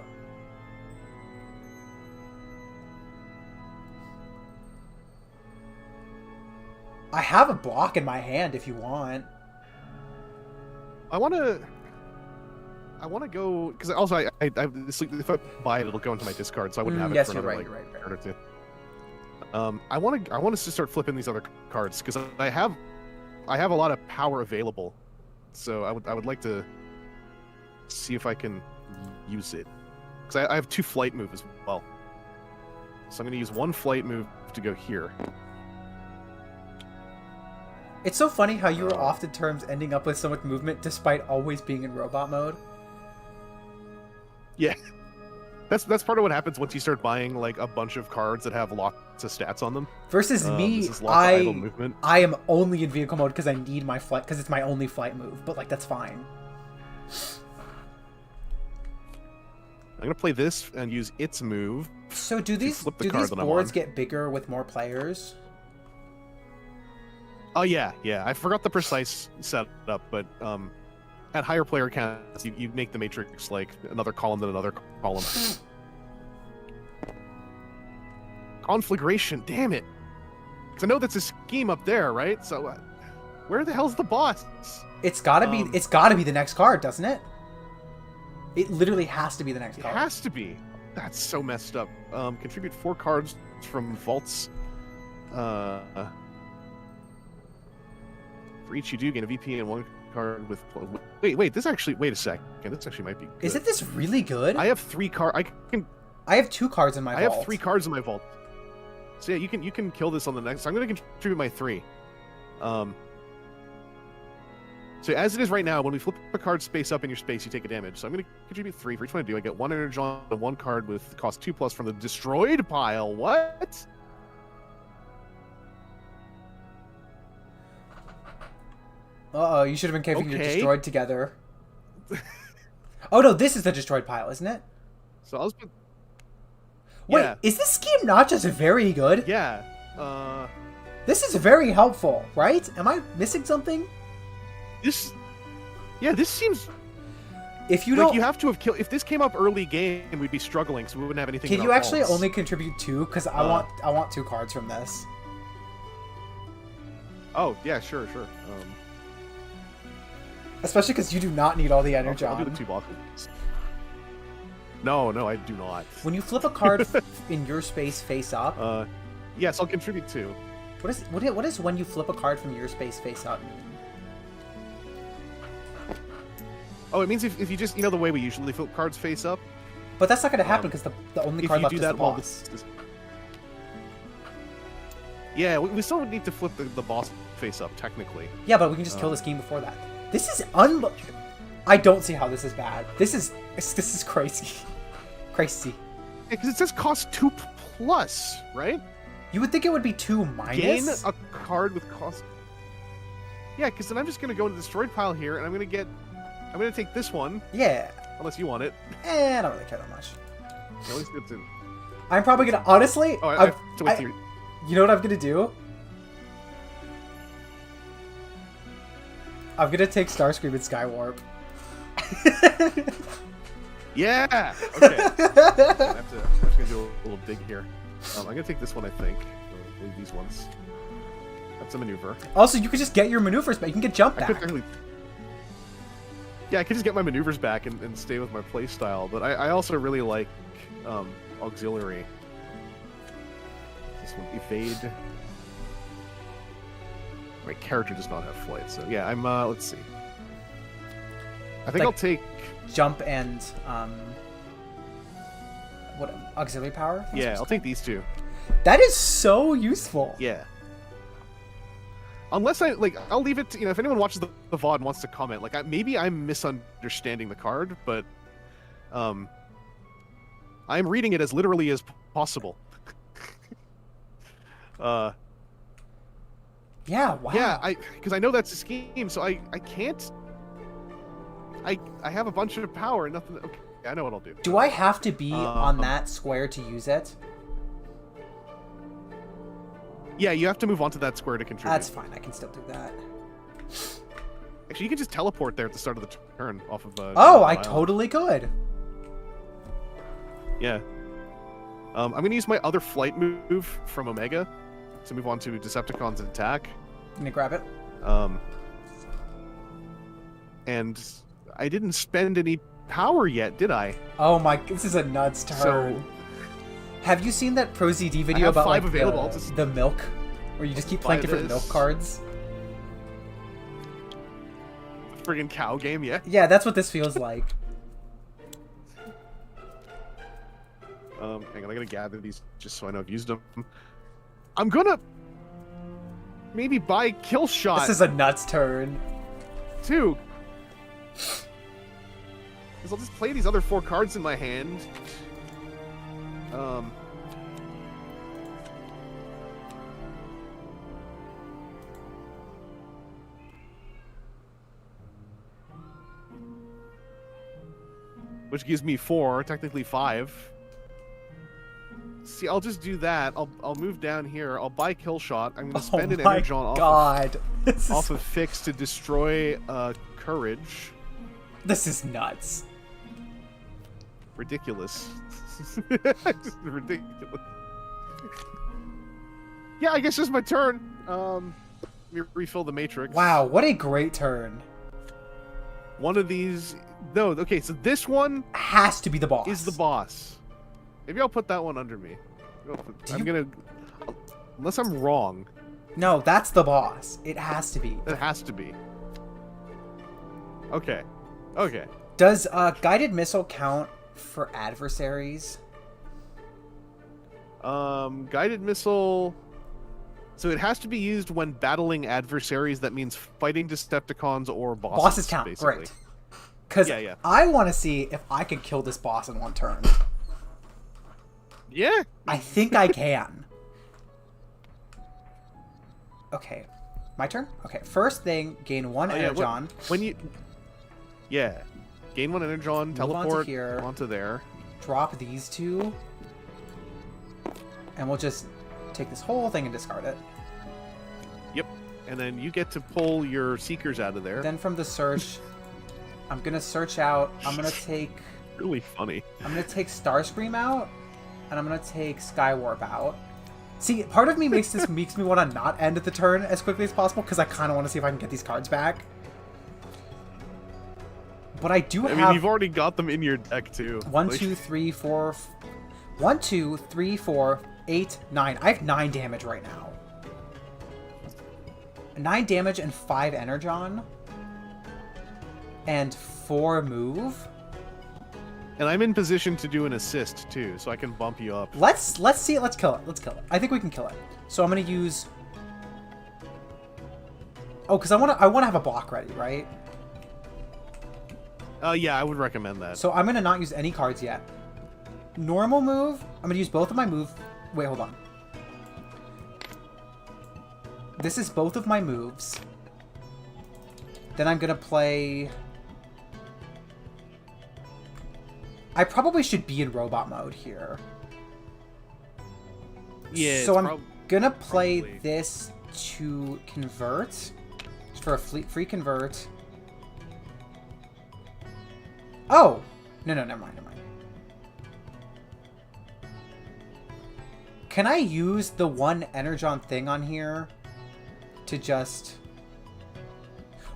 a block in my hand if you want. I want to go because also I if I buy it, it'll go into my discard, so I wouldn't have it for another card or 2. I want us to start flipping these other cards because I have a lot of power available, so I would like to see if I can. use it. Because I have 2 flight moves as well. So I'm going to use 1 flight move to go here. It's so funny how you are often terms ending up with so much movement despite always being in robot mode. Yeah. That's part of what happens once you start buying like a bunch of cards that have lots of stats on them. Versus me, lots of idle movement. I am only in vehicle mode because I need my flight, because it's my only flight move. But like, that's fine. I'm gonna play this and use its move. So do these boards get bigger with more players? Oh yeah. I forgot the precise setup, but at higher player counts, you make the matrix like another column than another column. Conflagration, damn it! Because I know that's a scheme up there, right? So, where the hell's the boss? It's gotta be. It's gotta be the next card, doesn't it? It literally has to be the next card. It has to be. That's so messed up. Contribute 4 cards from vaults. For each you do, gain a VP and 1 card with. Wait. This actually. Wait a second. This actually might be good. Isn't this really good? I have 3 cards. I have 2 cards in my vault. I have 3 cards in my vault. So yeah, you can kill this on the next. So I'm going to contribute my 3. So as it is right now, when we flip a card space up in your space, you take a damage. So I'm going to contribute 3 for each one I do. I get 1 energy on and 1 card with cost 2+ from the destroyed pile. What? Uh-oh, you should have been keeping your destroyed together. Oh no, this is the destroyed pile, isn't it? So I was. Wait, yeah. Is this scheme not just very good? Yeah. This is very helpful, right? Am I missing something? This seems. If you like don't, you have to have killed. If this came up early game, we'd be struggling, so we wouldn't have anything. Can in you our actually vaults. only contribute 2? Because I want 2 cards from this. Oh yeah, sure. Especially because you do not need all the energy. I'll do the 2 bosses. No, I do not. When you flip a card in your space face up. Yes, I'll contribute 2. What is when you flip a card from your space face up mean? Oh, it means if you just, the way we usually flip cards face up. But that's not going to happen because the only card left is the well, boss. Yeah, we still need to flip the boss face up, technically. Yeah, but we can just kill this game before that. This is I don't see how this is bad. This is crazy. Crazy. Yeah, because it says cost 2+, right? You would think it would be 2 minus? Gain a card with cost... Yeah, because then I'm just going to go into the destroyed pile here, and I'm going to take this one. Yeah. Unless you want it. I don't really care that much. At least it's in... I'm probably going to... Honestly... Oh, I have to wait through... You know what I'm going to do? I'm going to take Starscream and Skywarp. Yeah! Okay. I'm just going to do a little dig here. I'm going to take this one, I think. I'll leave these ones. That's a maneuver. Also, you could just get your maneuvers back. You can get jump back. Yeah, I could just get my maneuvers back and stay with my playstyle, but I also really like auxiliary. This one, evade. My character does not have flight, so yeah, I'm, let's see. I think I'll take... Jump and, what, auxiliary power? Yeah, I'll take these 2. That is so useful. Yeah. Unless I'll leave it to, if anyone watches the VOD and wants to comment, maybe I'm misunderstanding the card, but, I'm reading it as literally as possible. Yeah, wow. Yeah, because I know that's a scheme, so I can't... I have a bunch of power and nothing... Okay, I know what I'll do. Do I have to be on that square to use it? Yeah, you have to move on to that square to contribute. That's fine, I can still do that. Actually, you can just teleport there at the start of the turn off of... oh, I totally could. Yeah. I'm going to use my other flight move from Omega to move on to Decepticon's attack. Let me grab it. And I didn't spend any power yet, did I? Oh my, this is a nuts turn. So, have you seen that Pro ZD video about like the milk? Where you just keep playing different milk cards? Friggin' cow game, yeah? Yeah, that's what this feels like. Hang on, I gotta gather these just so I know I've used them. I'm gonna maybe buy Kill Shot. This is a nuts turn. Too. Because I'll just play these other 4 cards in my hand. Which gives me 4, technically 5. See, I'll just do that. I'll move down here. I'll buy Kill Shot. I'm gonna spend an Energon off of Fix to destroy Courage. This is nuts. Ridiculous. Just ridiculous. Yeah, I guess it's my turn. Let me refill the matrix. Wow, what a great turn. One of these. No, okay, so this one Has to be the boss. is the boss. Maybe I'll put that one under me. Unless I'm wrong. No, that's the boss. It has to be. It has to be. Okay. Okay. Does guided missile count for adversaries? Guided missile. So it has to be used when battling adversaries. That means fighting Decepticons or bosses. Bosses count. Basically. Great. Because Yeah. I want to see if I can kill this boss in one turn. Yeah. I think I can. Okay. My turn? Okay. First thing, gain 1 Energon. When you. Yeah. Gain 1 Energon, teleport onto there. Drop these 2. And we'll just take this whole thing and discard it. Yep. And then you get to pull your Seekers out of there. Then from the search, I'm going to search out. I'm going to take. Really funny. I'm going to take Starscream out. And I'm going to take Skywarp out. See, part of me makes me want to not end the turn as quickly as possible because I kind of want to see if I can get these cards back. But I do have... I mean, you've already got them in your deck, too. 1, 2, 3, 4... 1, 2, 3, 4, 8, 9. I have 9 damage right now. 9 damage and 5 Energon. And 4 move. And I'm in position to do an assist, too, so I can bump you up. Let's see it. Let's kill it. Let's kill it. I think we can kill it. So I'm going to use... Oh, because I want to have a block ready, right? Yeah, I would recommend that. So I'm going to not use any cards yet. Normal move. I'm going to use both of my move. Wait, hold on. This is both of my moves. Then I'm going to play... I probably should be in robot mode here. Yeah. So I'm going to play this to convert. Just for a free convert. Oh! No, never mind. Can I use the 1 Energon thing on here to just...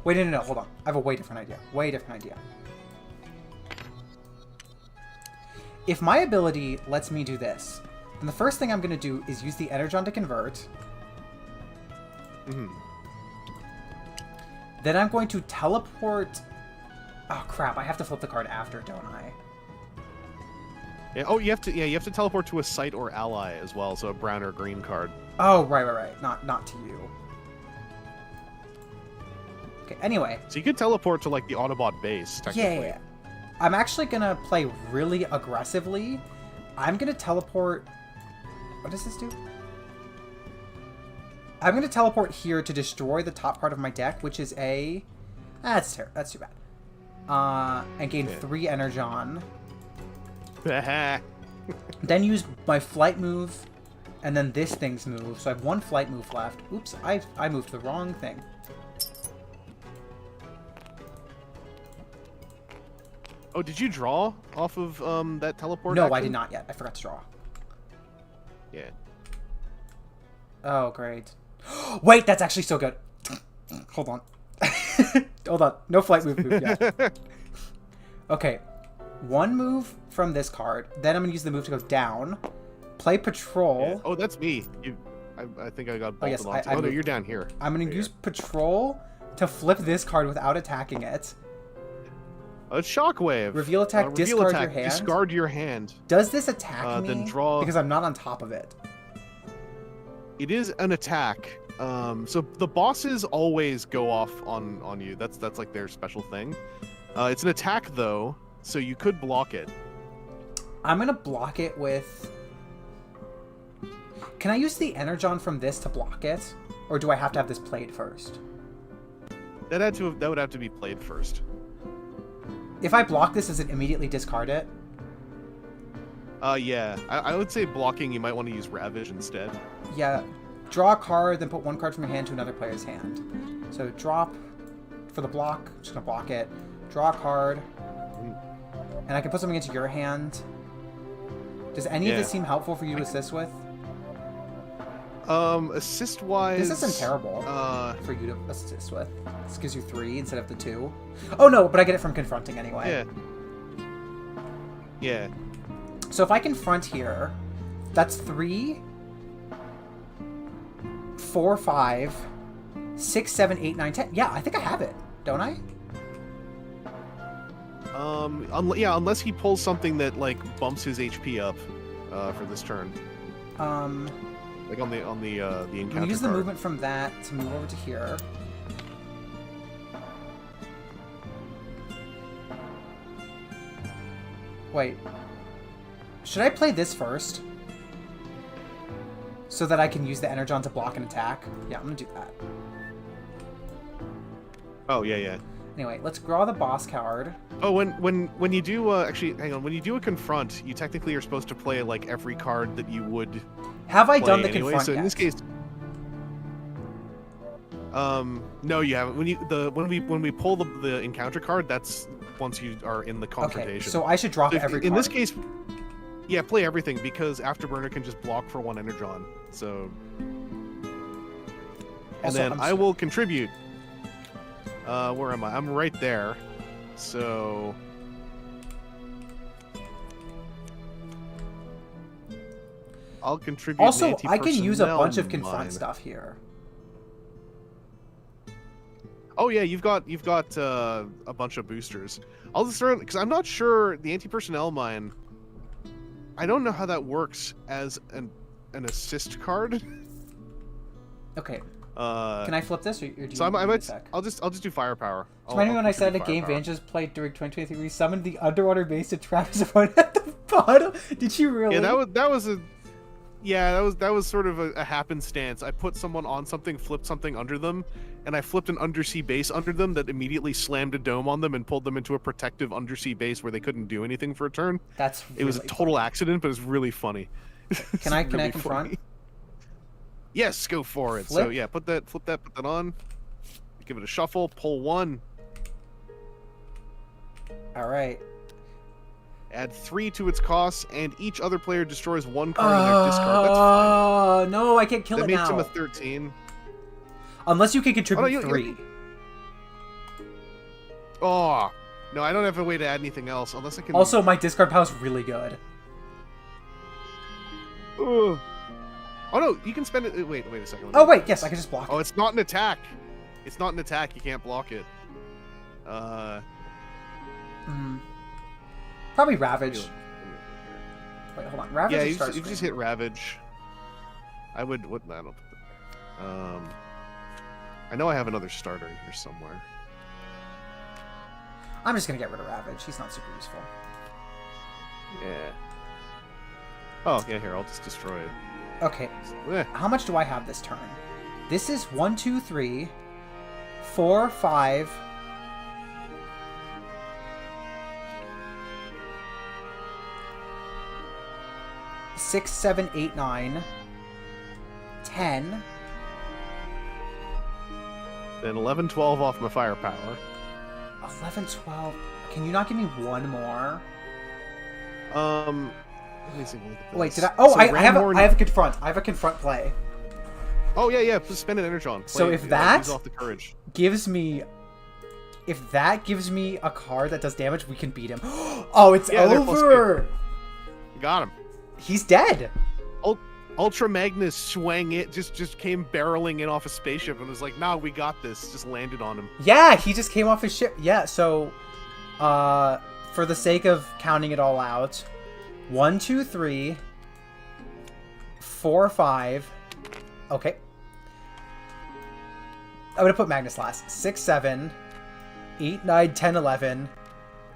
Wait, no, hold on. I have a way different idea. If my ability lets me do this, then the first thing I'm going to do is use the Energon to convert. Mm-hmm. Then I'm going to teleport... Oh, crap. I have to flip the card after, don't I? Yeah, oh, you have to teleport to a site or ally as well, so a brown or green card. Oh, right. Not to you. Okay, anyway. So you could teleport to, like, the Autobot base, technically. Yeah. I'm actually going to play really aggressively. I'm going to teleport... What does this do? I'm going to teleport here to destroy the top part of my deck, which is a... That's too bad. And gain 3 Energon. Then use my flight move, and then this thing's move. So I have 1 flight move left. Oops, I moved the wrong thing. Oh, did you draw off of that teleport? No, action? I did not yet. I forgot to draw. Yeah. Oh, great. Wait, that's actually so good. Hold on. Hold on. No flight move yet. Okay. 1 move from this card. Then I'm going to use the move to go down. Play Patrol. Yeah. Oh, that's me. I think I got bolted onto. I no, moved. you're down here. I'm going to use Patrol to flip this card without attacking it. A shockwave. Reveal attack, discard your hand. Discard your hand. Does this attack me? Then draw. Because I'm not on top of it. It is an attack. So the bosses always go off on you. That's like their special thing. It's an attack though, so you could block it. I'm gonna block it with. Can I use the energon from this to block it, or do I have to have this played first? That would have to be played first. If I block this, does it immediately discard it? Yeah. I would say blocking. You might want to use Ravage instead. Yeah. Draw a card, then put one card from your hand to another player's hand. So drop for the block. I'm just gonna block it. Draw a card, and I can put something into your hand. Does any of this seem helpful for you to assist with? Assist-wise... This isn't terrible for you to assist with. This gives you 3 instead of the 2. Oh, no, but I get it from confronting anyway. Yeah. So if I confront here, that's 3, 4, 5, 6, 7, 8, 9, 10. Yeah, I think I have it. Don't I? Unless he pulls something that, like, bumps his HP up for this turn. Like on the encounter I'm gonna use the card. movement from that to move over to here. Wait. Should I play this first? So that I can use the energon to block an attack? Yeah, I'm gonna do that. Oh, yeah. Anyway, let's draw the boss card. Oh, when you do actually, hang on. When you do a confront, you technically are supposed to play like every card that you would. Have I done the anyway. confront So in yet? this case, no, you haven't. When we pull the encounter card, that's once you are in the confrontation. Okay, so I should drop every card. In this case, yeah, play everything because Afterburner can just block for 1 energon. So, and Also, then I will contribute. Where am I? I'm right there. So I'll contribute. Also, I can use a bunch of confront stuff here. Oh yeah, you've got a bunch of boosters. I'll just throw because I'm not sure the anti-personnel mine. I don't know how that works as an assist card. Okay. Can I flip this, or do you so need a sec? I'll just do firepower. Remind me when I said a game Vangelis played during 2023, we summoned the underwater base to trap his opponent at the bottom. Did you really? Yeah, that was sort of a happenstance. I put someone on something, flipped something under them, and I flipped an undersea base under them that immediately slammed a dome on them and pulled them into a protective undersea base where they couldn't do anything for a turn. That's it was a total accident, but it was really funny. Can I confront? Funny. Yes, go for it. Flip? So yeah, put that on. Give it a shuffle. Pull 1. All right. Add 3 to its cost, and each other player destroys 1 card in their discard. That's fine. Oh no, I can't kill That it makes now. him a 13. Unless you can contribute you- 3. Oh no, I don't have a way to add anything else unless I can. Also, my discard pile is really good. Ugh. Oh no, you can spend it. Wait a second. Oh wait, yes, I can just block it. Oh, it's not an attack. It's not an attack. You can't block it. Probably Ravage. Wait, hold on. Ravage. Yeah, or you Starscream? just hit Ravage. I would. What? I don't put that. I know I have another starter in here somewhere. I'm just gonna get rid of Ravage. He's not super useful. Yeah. Oh yeah, here I'll just destroy it. Okay. Eh. How much do I have this turn? This is 1, 2, 3, 4, 5. Six, 7, 8, 9, 10. Then 11, 12 off my firepower. 11, 12. Can you not give me one more? Let me see. Look at Wait, this. did I? Oh, So I have a confront. I have a confront play. Oh yeah. Just spend an energon. Play, So if that use off the courage. gives me, if that gives me a card that does damage, we can beat him. Oh, it's Yeah, they're plus over. You got him. He's dead. Ultra Magnus swang it, just came barreling in off a spaceship and was like, "Nah, we got this." Just landed on him. Yeah, he just came off his ship. Yeah, so For the sake of counting it all out, 1, 2, 3, 4, 5. Okay. I'm gonna put Magnus last. 6, 7, 8, 9, 10, 11.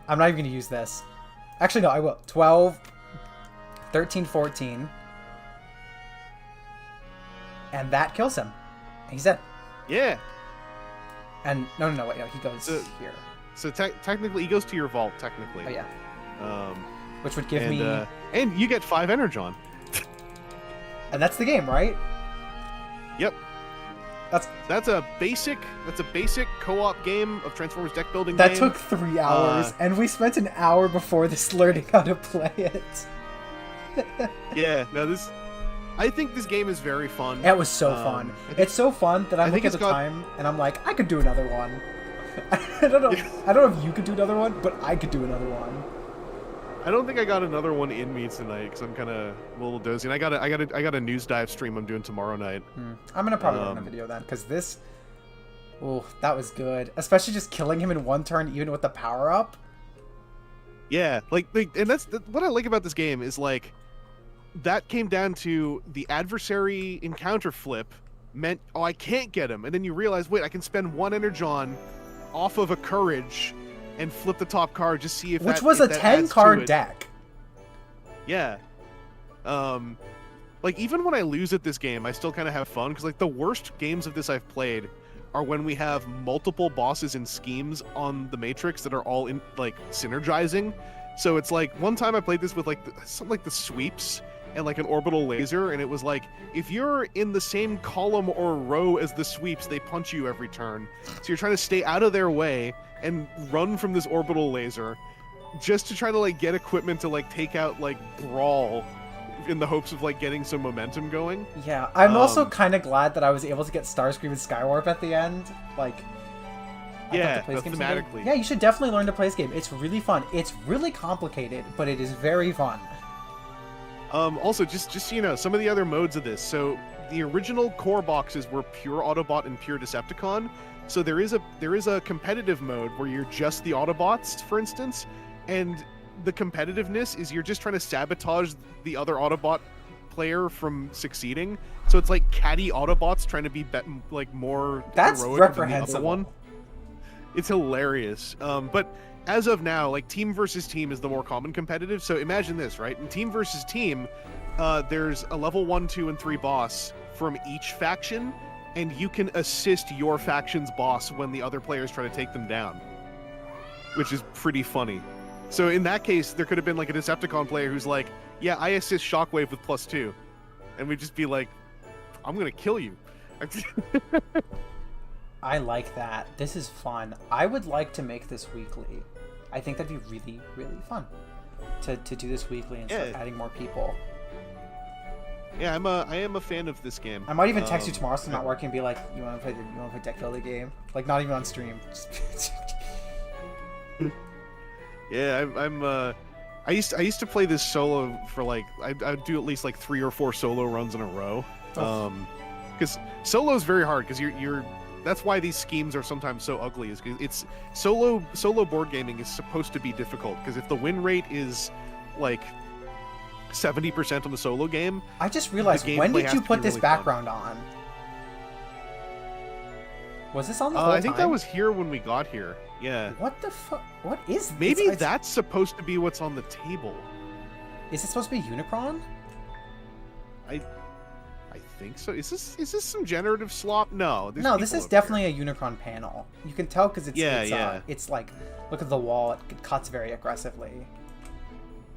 I'm not even gonna use this. Actually, no, I will. 12, 13, 14. And that kills him. He's dead. Yeah. And no, wait, no, he goes here. So technically, he goes to your vault. Technically. Oh yeah. Um, Which would give me. And you get 5 energon. And that's the game, right? Yep. That's a basic co-op game of Transformers deck building. That took 3 hours, and we spent an hour before this learning how to play it. Yeah. No, I think this game is very fun. It was so fun. It's so fun that I'm looking at the time and I'm like, I could do another one. I don't know. I don't know if you could do another one, but I could do another one. I don't think I got another one in me tonight because I'm kind of a little dozy. And I got a news dive stream I'm doing tomorrow night. I'm gonna probably run a video then because this. Oh, that was good. Especially just killing him in one turn, even with the power up. Yeah, and that's what I like about this game is like. That came down to the adversary encounter flip meant, oh, I can't get him. And then you realize, wait, I can spend 1 energon off of a courage and flip the top card, just see if Which was a 10-card deck. Yeah. Like, even when I lose at this game, I still kind of have fun, because, like, the worst games of this I've played are when we have multiple bosses and schemes on the Matrix that are all, in like, synergizing. So it's like, one time I played this with, like, something like the sweeps, and like an orbital laser, and it was like, if you're in the same column or row as the sweeps, they punch you every turn. So you're trying to stay out of their way and run from this orbital laser just to try to like get equipment to like take out like Brawl in the hopes of like getting some momentum going. Yeah, I'm also kind of glad that I was able to get Starscream and Skywarp at the end. Like, yeah, thematically. Yeah, you should definitely learn to play this game. It's really fun. It's really complicated, but it is very fun. Also, just so you know, some of the other modes of this. So the original core boxes were pure Autobot and pure Decepticon. So there is a competitive mode where you're just the Autobots, for instance, and the competitiveness is you're just trying to sabotage the other Autobot player from succeeding. So it's like catty Autobots trying to be like more That's heroic reprehensible. than the other one. It's hilarious. But as of now, like, team versus team is the more common competitive. So imagine this, right? In team versus team, there's a level 1, 2, and 3 boss from each faction, and you can assist your faction's boss when the other players try to take them down, which is pretty funny. So in that case, there could have been like a Decepticon player who's like, yeah, I assist Shockwave with +2. And we'd just be like, I'm going to kill you. I like that. This is fun. I would like to make this weekly. I think that'd be really, really fun to do this weekly and start adding more people. Yeah, I am a fan of this game. I might even text you tomorrow so I'm not working and be like, you want to play deck building game? Like, not even on stream. Yeah, I used to play this solo for like I'd do at least like 3 or 4 solo runs in a row. Because solo is very hard because you're that's why these schemes are sometimes so ugly, is because it's solo board gaming is supposed to be difficult, because if the win rate is like 70% on the solo game, I just realized, when did you put this really background on? Was this on the whole time? I think that was here when we got here. Yeah. What the fuck? What is this? Maybe that's supposed to be what's on the table. Is it supposed to be Unicron? I think so. Is this some generative slop? No. No, this is definitely a Unicron panel. You can tell because it's like, look at the wall. It cuts very aggressively.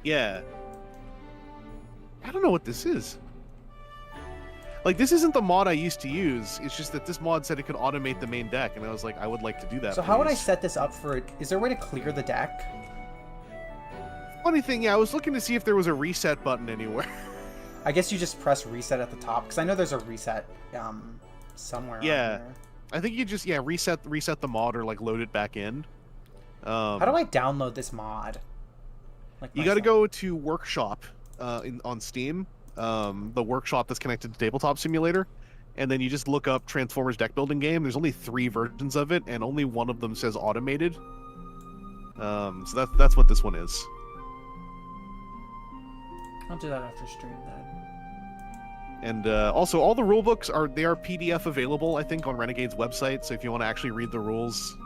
Yeah. I don't know what this is. Like, this isn't the mod I used to use. It's just that this mod said it could automate the main deck, and I was like, I would like to do that. So how would I set this up for it? Is there a way to clear the deck? Funny thing, yeah, I was looking to see if there was a reset button anywhere. I guess you just press reset at the top, because I know there's a reset somewhere. Yeah, I think you just reset the mod or like load it back in. How do I download this mod? Like, you got to go to Workshop on Steam. The workshop that's connected to Tabletop Simulator, and then you just look up Transformers deck building game. There's only 3 versions of it, and only one of them says automated. So that's what this one is. I'll do that after stream then. And also, all the rule books are PDF available, I think, on Renegade's website. So if you want to actually read the rules,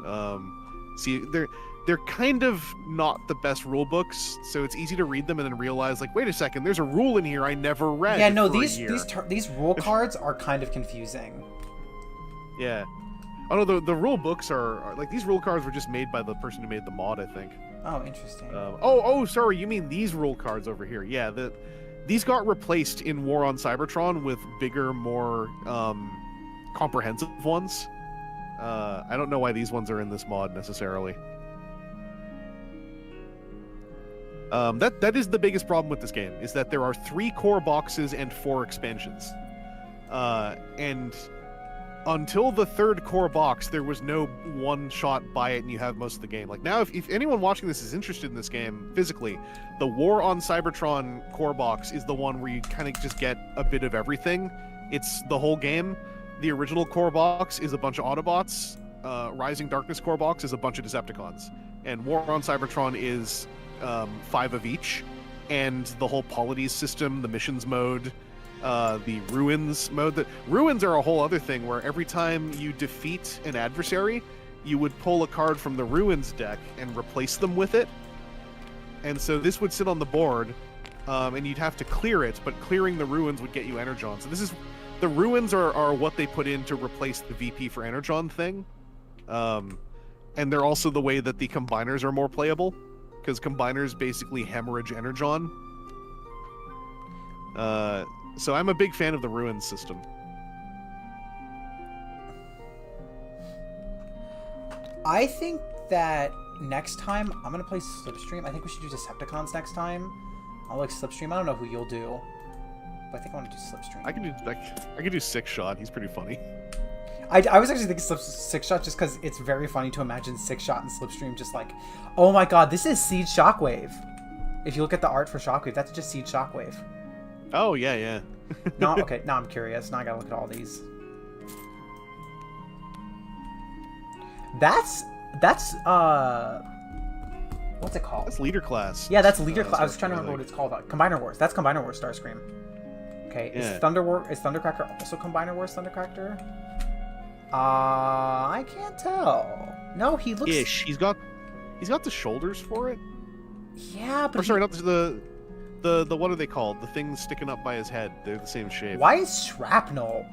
see, they're kind of not the best rule books. So it's easy to read them and then realize, like, wait a second, there's a rule in here I never read. Yeah, no, for a these year. these rule cards are kind of confusing. Yeah. Oh no, the rule books are like, these rule cards were just made by the person who made the mod, I think. Oh, interesting. Sorry, you mean these rule cards over here? Yeah, these got replaced in War on Cybertron with bigger, more comprehensive ones. I don't know why these ones are in this mod necessarily. That is the biggest problem with this game, is that there are 3 core boxes and 4 expansions. And until the 3rd core box, there was no one-shot buy it and you have most of the game. Like now, if anyone watching this is interested in this game physically, the War on Cybertron core box is the one where you kind of just get a bit of everything. It's the whole game. The original core box is a bunch of Autobots. Rising Darkness core box is a bunch of Decepticons. And War on Cybertron is 5 of each. And the whole polities system, the missions mode, the ruins mode. The ruins are a whole other thing where every time you defeat an adversary, you would pull a card from the ruins deck and replace them with it. And so this would sit on the board, and you'd have to clear it, but clearing the ruins would get you Energon. So the ruins are what they put in to replace the VP for Energon thing. And they're also the way that the combiners are more playable, because combiners basically hemorrhage Energon. So I'm a big fan of the ruins system. I think that next time I'm gonna play Slipstream. I think we should do Decepticons next time. I'll like Slipstream. I don't know who you'll do, but I think I want to do Slipstream. I could do Six Shot. He's pretty funny. I was actually thinking Six Shot just because it's very funny to imagine Six Shot and Slipstream just like, oh my god, this is Siege Shockwave. If you look at the art for Shockwave, that's just Siege Shockwave. Oh yeah. No, okay, now I'm curious. Now I gotta look at all these. That's what's it called? That's leader class. Yeah, that's leader class. I was trying to remember what it's called. Combiner Wars. That's Combiner Wars Starscream. Okay, Yeah. is Thundercracker also Combiner Wars Thundercracker? I can't tell. No, he looks Ish. He's got the shoulders for it. Yeah, but Or sorry, not the what are they called? The things sticking up by his head. They're the same shape. why is Shrapnel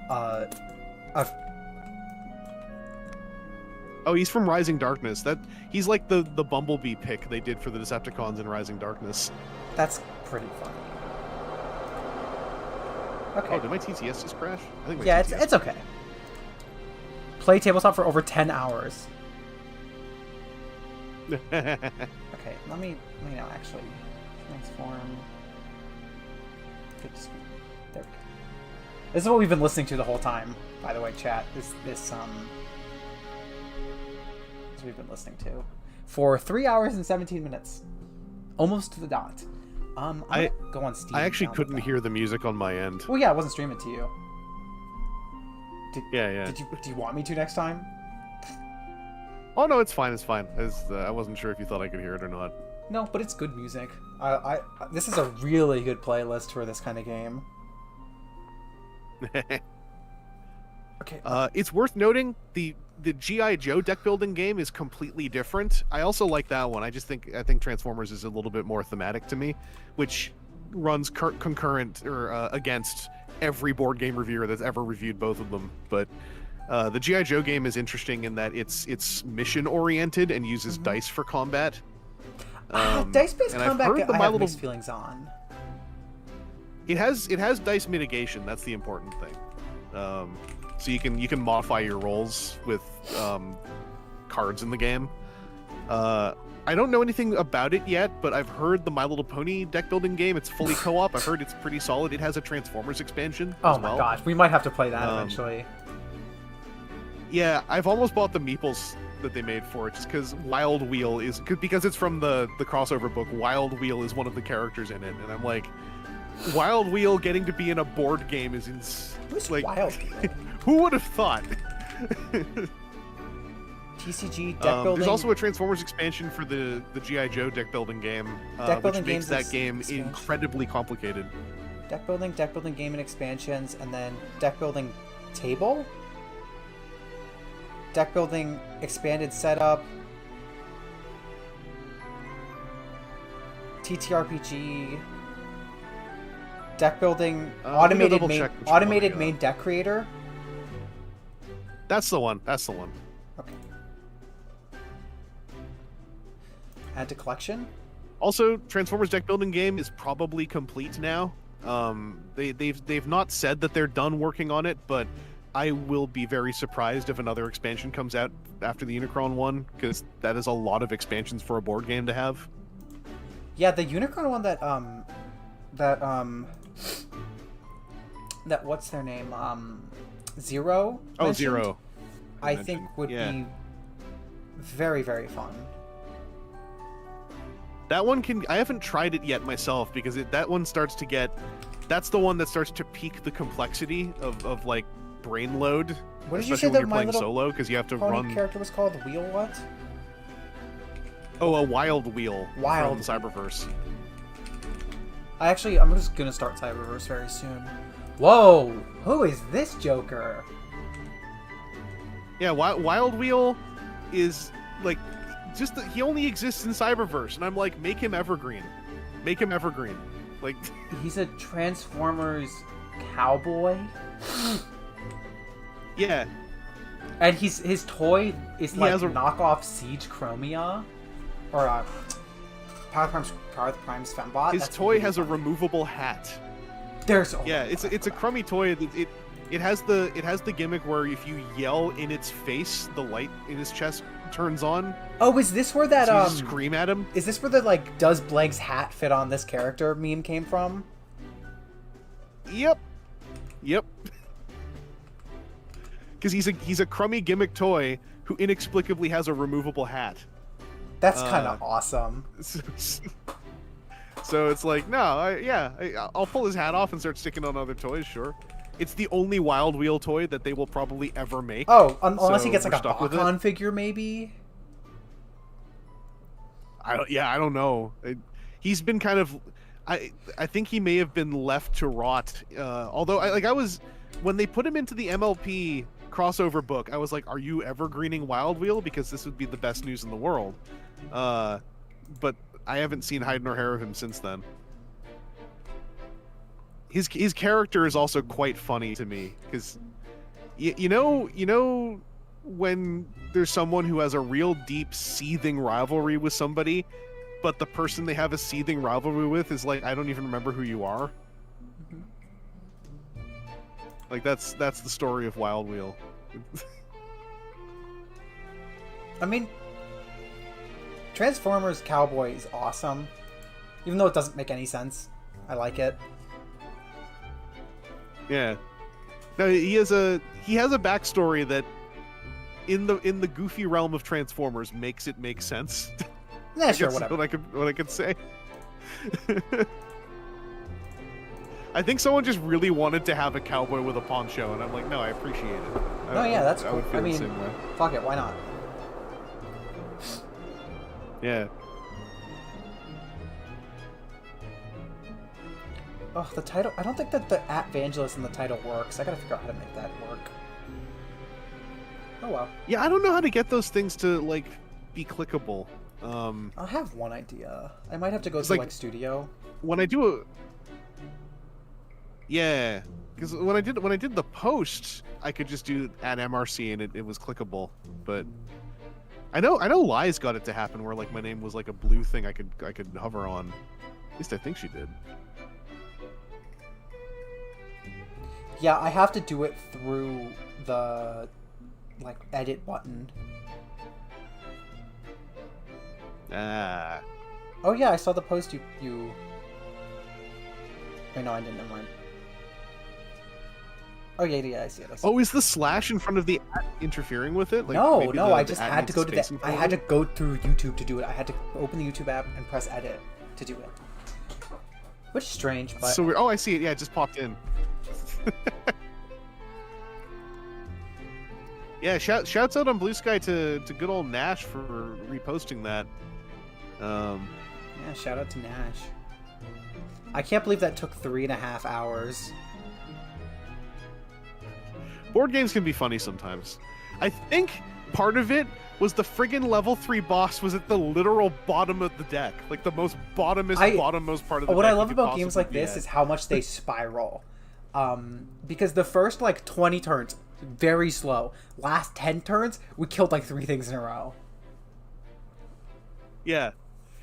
Oh, he's from Rising Darkness. He's like the Bumblebee pick they did for the Decepticons in Rising Darkness. that's pretty funny. Okay. Oh, did my TTS just crash? I think my Yeah, TTS it's okay. Play tabletop for over 10 hours. Okay, let me now actually transform. Good screen. There we go. This is what we've been listening to the whole time, by the way, chat. This is what we've been listening to for 3 hours and 17 minutes, almost to the dot. I'm gonna go on Steam. I actually now couldn't with hear the music on my end. that. Well, yeah, I wasn't streaming to you. Yeah. Do you want me to next time? Oh no, it's fine. It's fine. I wasn't sure if you thought I could hear it or not. No, but it's good music. This is a really good playlist for this kind of game. Okay. It's worth noting the G.I. Joe deck building game is completely different. I also like that one. I think Transformers is a little bit more thematic to me, which runs concurrent or against every board game reviewer that's ever reviewed both of them. But the G.I. Joe game is interesting in that it's mission oriented and uses dice for combat. Dice-based combat, I have mixed feelings on. It has dice mitigation. That's the important thing. So you can modify your rolls with cards in the game. I don't know anything about it yet, but I've heard the My Little Pony deck building game. It's fully co-op. I've heard it's pretty solid. It has a Transformers expansion. Oh as my well. gosh, we might have to play that eventually. Yeah, I've almost bought the meeples that they made for it, just because Wild Wheel because it's from the crossover book. Wild Wheel is one of the characters in it, and I'm like, Wild Wheel getting to be in a board game is Who's like, Wild Wheel? who would have thought? TCG deck building. There's also a Transformers expansion for the G.I. Joe deck building game, which makes that game incredibly complicated. Deck building game and expansions, and then deck building table? Deck building expanded setup. TTRPG. Deck building automated main deck creator. That's the one. That's the one. Okay. Add to collection. Also, Transformers deck building game is probably complete now. They've not said that they're done working on it, but I will be very surprised if another expansion comes out after the Unicron one, because that is a lot of expansions for a board game to have. Yeah, the Unicron one that what's their name? Zero. Oh, mentioned, Zero. I think would be very, very fun. That one I haven't tried it yet myself, because that one starts to get, that's the one that starts to peak the complexity of like brain load. What did you especially say when that you're My playing Little solo, because you have to Pony run. character was called? Wheel what? Oh, a Wild Wheel. Wild. From Cyberverse. I'm just gonna start Cyberverse very soon. Whoa! Who is this Joker? Yeah, Wild Wheel is like he only exists in Cyberverse, and I'm like, make him evergreen. Make him evergreen. Like He's a Transformers cowboy. Yeah. And his toy is like has a knockoff Siege Chromia, or Power Prime's Fembot. His toy has a removable hat. It's a crummy toy. It has the gimmick where if you yell in its face, the light in his chest turns on. Oh, is this where that so you scream at him? Is this where the like does Blank's hat fit on this character meme came from? Yep. Because he's a crummy gimmick toy who inexplicably has a removable hat. That's kind of awesome. So it's like, no, I'll pull his hat off and start sticking on other toys, sure. It's the only Wild Wheel toy that they will probably ever make. Oh, unless he gets like a Bakon figure, maybe? I don't know. He's been kind of... I think he may have been left to rot. Although, when they put him into the MLP crossover book, I was like, are you evergreening Wild Wheel? Because this would be the best news in the world. But I haven't seen hide nor hair of him since then. His character is also quite funny to me, because you know when there's someone who has a real deep seething rivalry with somebody, but the person they have a seething rivalry with is like, I don't even remember who you are. Mm-hmm. Like that's the story of Wild Wheel. I mean, Transformers Cowboy is awesome, even though it doesn't make any sense. I like it. Yeah. No, he has a backstory that, in the goofy realm of Transformers, makes it make sense. Yeah, sure, whatever. What I could say. I think someone just really wanted to have a cowboy with a poncho, and I'm like, no, I appreciate it. That's cool. I would feel the same way. Fuck it, why not? Yeah. Oh, the title. I don't think that the @Vangelist in the title works. I gotta figure out how to make that work. Oh well. Yeah, I don't know how to get those things to like be clickable. I have one idea. I might have to go to like Studio. When I do a yeah, because when I did the post, I could just do @MRC and it was clickable. But I know Lies got it to happen where like my name was like a blue thing I could hover on. At least I think she did. Yeah, I have to do it through the like edit button. Ah. Oh yeah, I saw the post you. Wait, no, I didn't. Never mind. Oh yeah, I see it. Oh, is the slash in front of the interfering with it? Like, no, I just had to go to that. I had to go through YouTube to do it. I had to open the YouTube app and press edit to do it. Which is strange, but... So weird. Oh, I see it. Yeah, it just popped in. Yeah, shouts out on Blue Sky to good old Nash for reposting that. Yeah, shout out to Nash. I can't believe that took 3.5 hours. Board games can be funny sometimes. I think part of it was the friggin' level 3 boss was at the literal bottom of the deck. Like the most bottommost part of the deck. What I love about games like this is how much they spiral. Because the first like 20 turns, very slow. Last 10 turns, we killed like 3 things in a row. Yeah.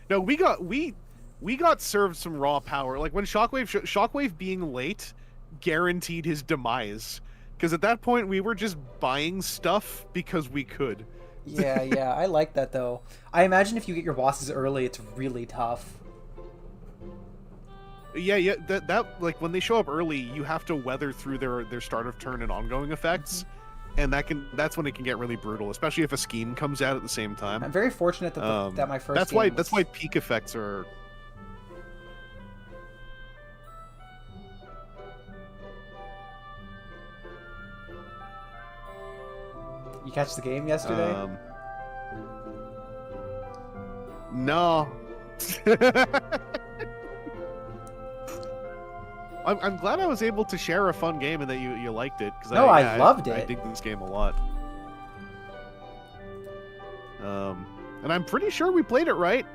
No, we got served some raw power. Like when Shockwave being late guaranteed his demise. Because at that point we were just buying stuff because we could. Yeah, I like that though. I imagine if you get your bosses early, it's really tough. Yeah, that like when they show up early, you have to weather through their start of turn and ongoing effects, and that's when it can get really brutal, especially if a scheme comes out at the same time. I'm very fortunate that that my first. That's why peak effects are. You catch the game yesterday? No. I'm glad I was able to share a fun game and that you liked it. No, I loved it. I dig this game a lot. And I'm pretty sure we played it right.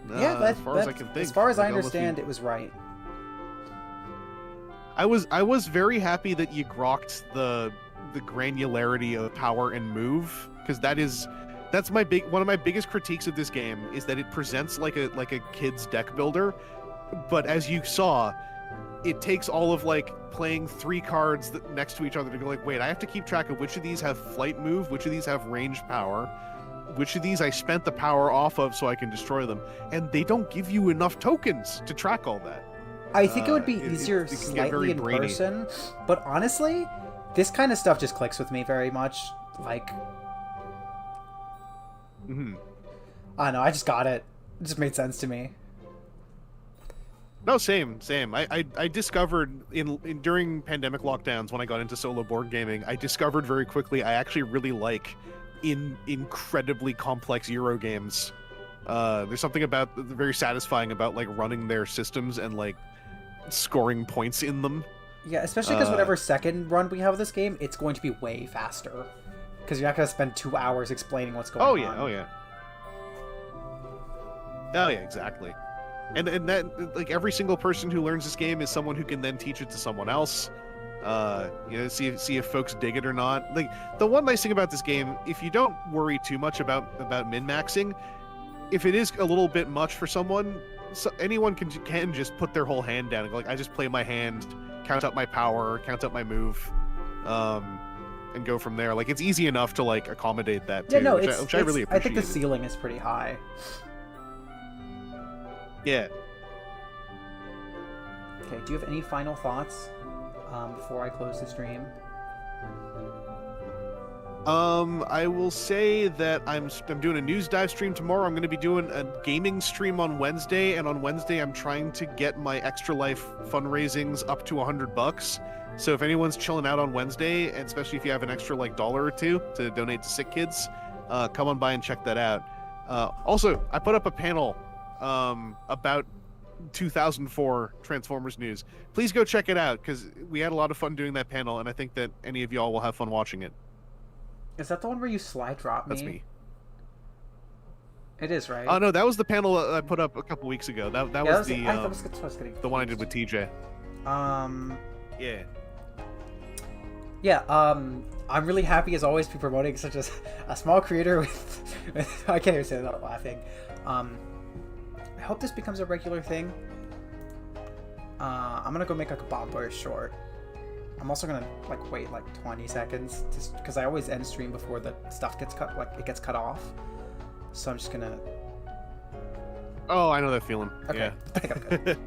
Yeah, as far as I can think. As far as I understand, it was right. I was very happy that you grokked the granularity of power and move, because that's one of my biggest critiques of this game is that it presents like a kid's deck builder, but as you saw, it takes all of like playing 3 cards next to each other to go like, wait, I have to keep track of which of these have flight move, which of these have range power, which of these I spent the power off of so I can destroy them, and they don't give you enough tokens to track all that. I think it would be easier slightly in person, but honestly, this kind of stuff just clicks with me very much. Like, I don't know, I just got it. It just made sense to me. No, same. I discovered during pandemic lockdowns when I got into solo board gaming, I discovered very quickly I actually really like incredibly complex Euro games. There's something very satisfying about like running their systems and like scoring points in them. Yeah, especially because whatever second run we have of this game, it's going to be way faster. Because you're not going to spend 2 hours explaining what's going on. Oh yeah, exactly. And that, like, every single person who learns this game is someone who can then teach it to someone else. See if folks dig it or not. Like, the one nice thing about this game, if you don't worry too much about min-maxing, if it is a little bit much for someone, anyone can just put their whole hand down and go like, I just play my hand, count up my power, count up my move, and go from there. Like, it's easy enough to like accommodate that too, yeah, no, which I really appreciate. I think the ceiling is pretty high. Yeah. Okay, do you have any final thoughts before I close the stream? I will say that I'm doing a news dive stream tomorrow. I'm going to be doing a gaming stream on Wednesday, and on Wednesday I'm trying to get my Extra Life fundraisings up to $100. So if anyone's chilling out on Wednesday, and especially if you have an extra like $1 or $2 to donate to sick kids, come on by and check that out. Also, I put up a panel about 2004 Transformers news. Please go check it out, because we had a lot of fun doing that panel, and I think that any of y'all will have fun watching it. Is that the one where you slide drop me? That's me. It is, right? Oh no, that was the panel I put up a couple weeks ago. That was the the one I did with TJ. Yeah. Yeah, I'm really happy as always to be promoting such a small creator with I can't even say that without laughing. I hope this becomes a regular thing. I'm gonna go make like a bomb burst short. I'm also gonna like wait like 20 seconds because I always end stream before the stuff gets cut, like it gets cut off. So I'm just gonna. Oh, I know that feeling. Okay, Yeah. I think I'm good.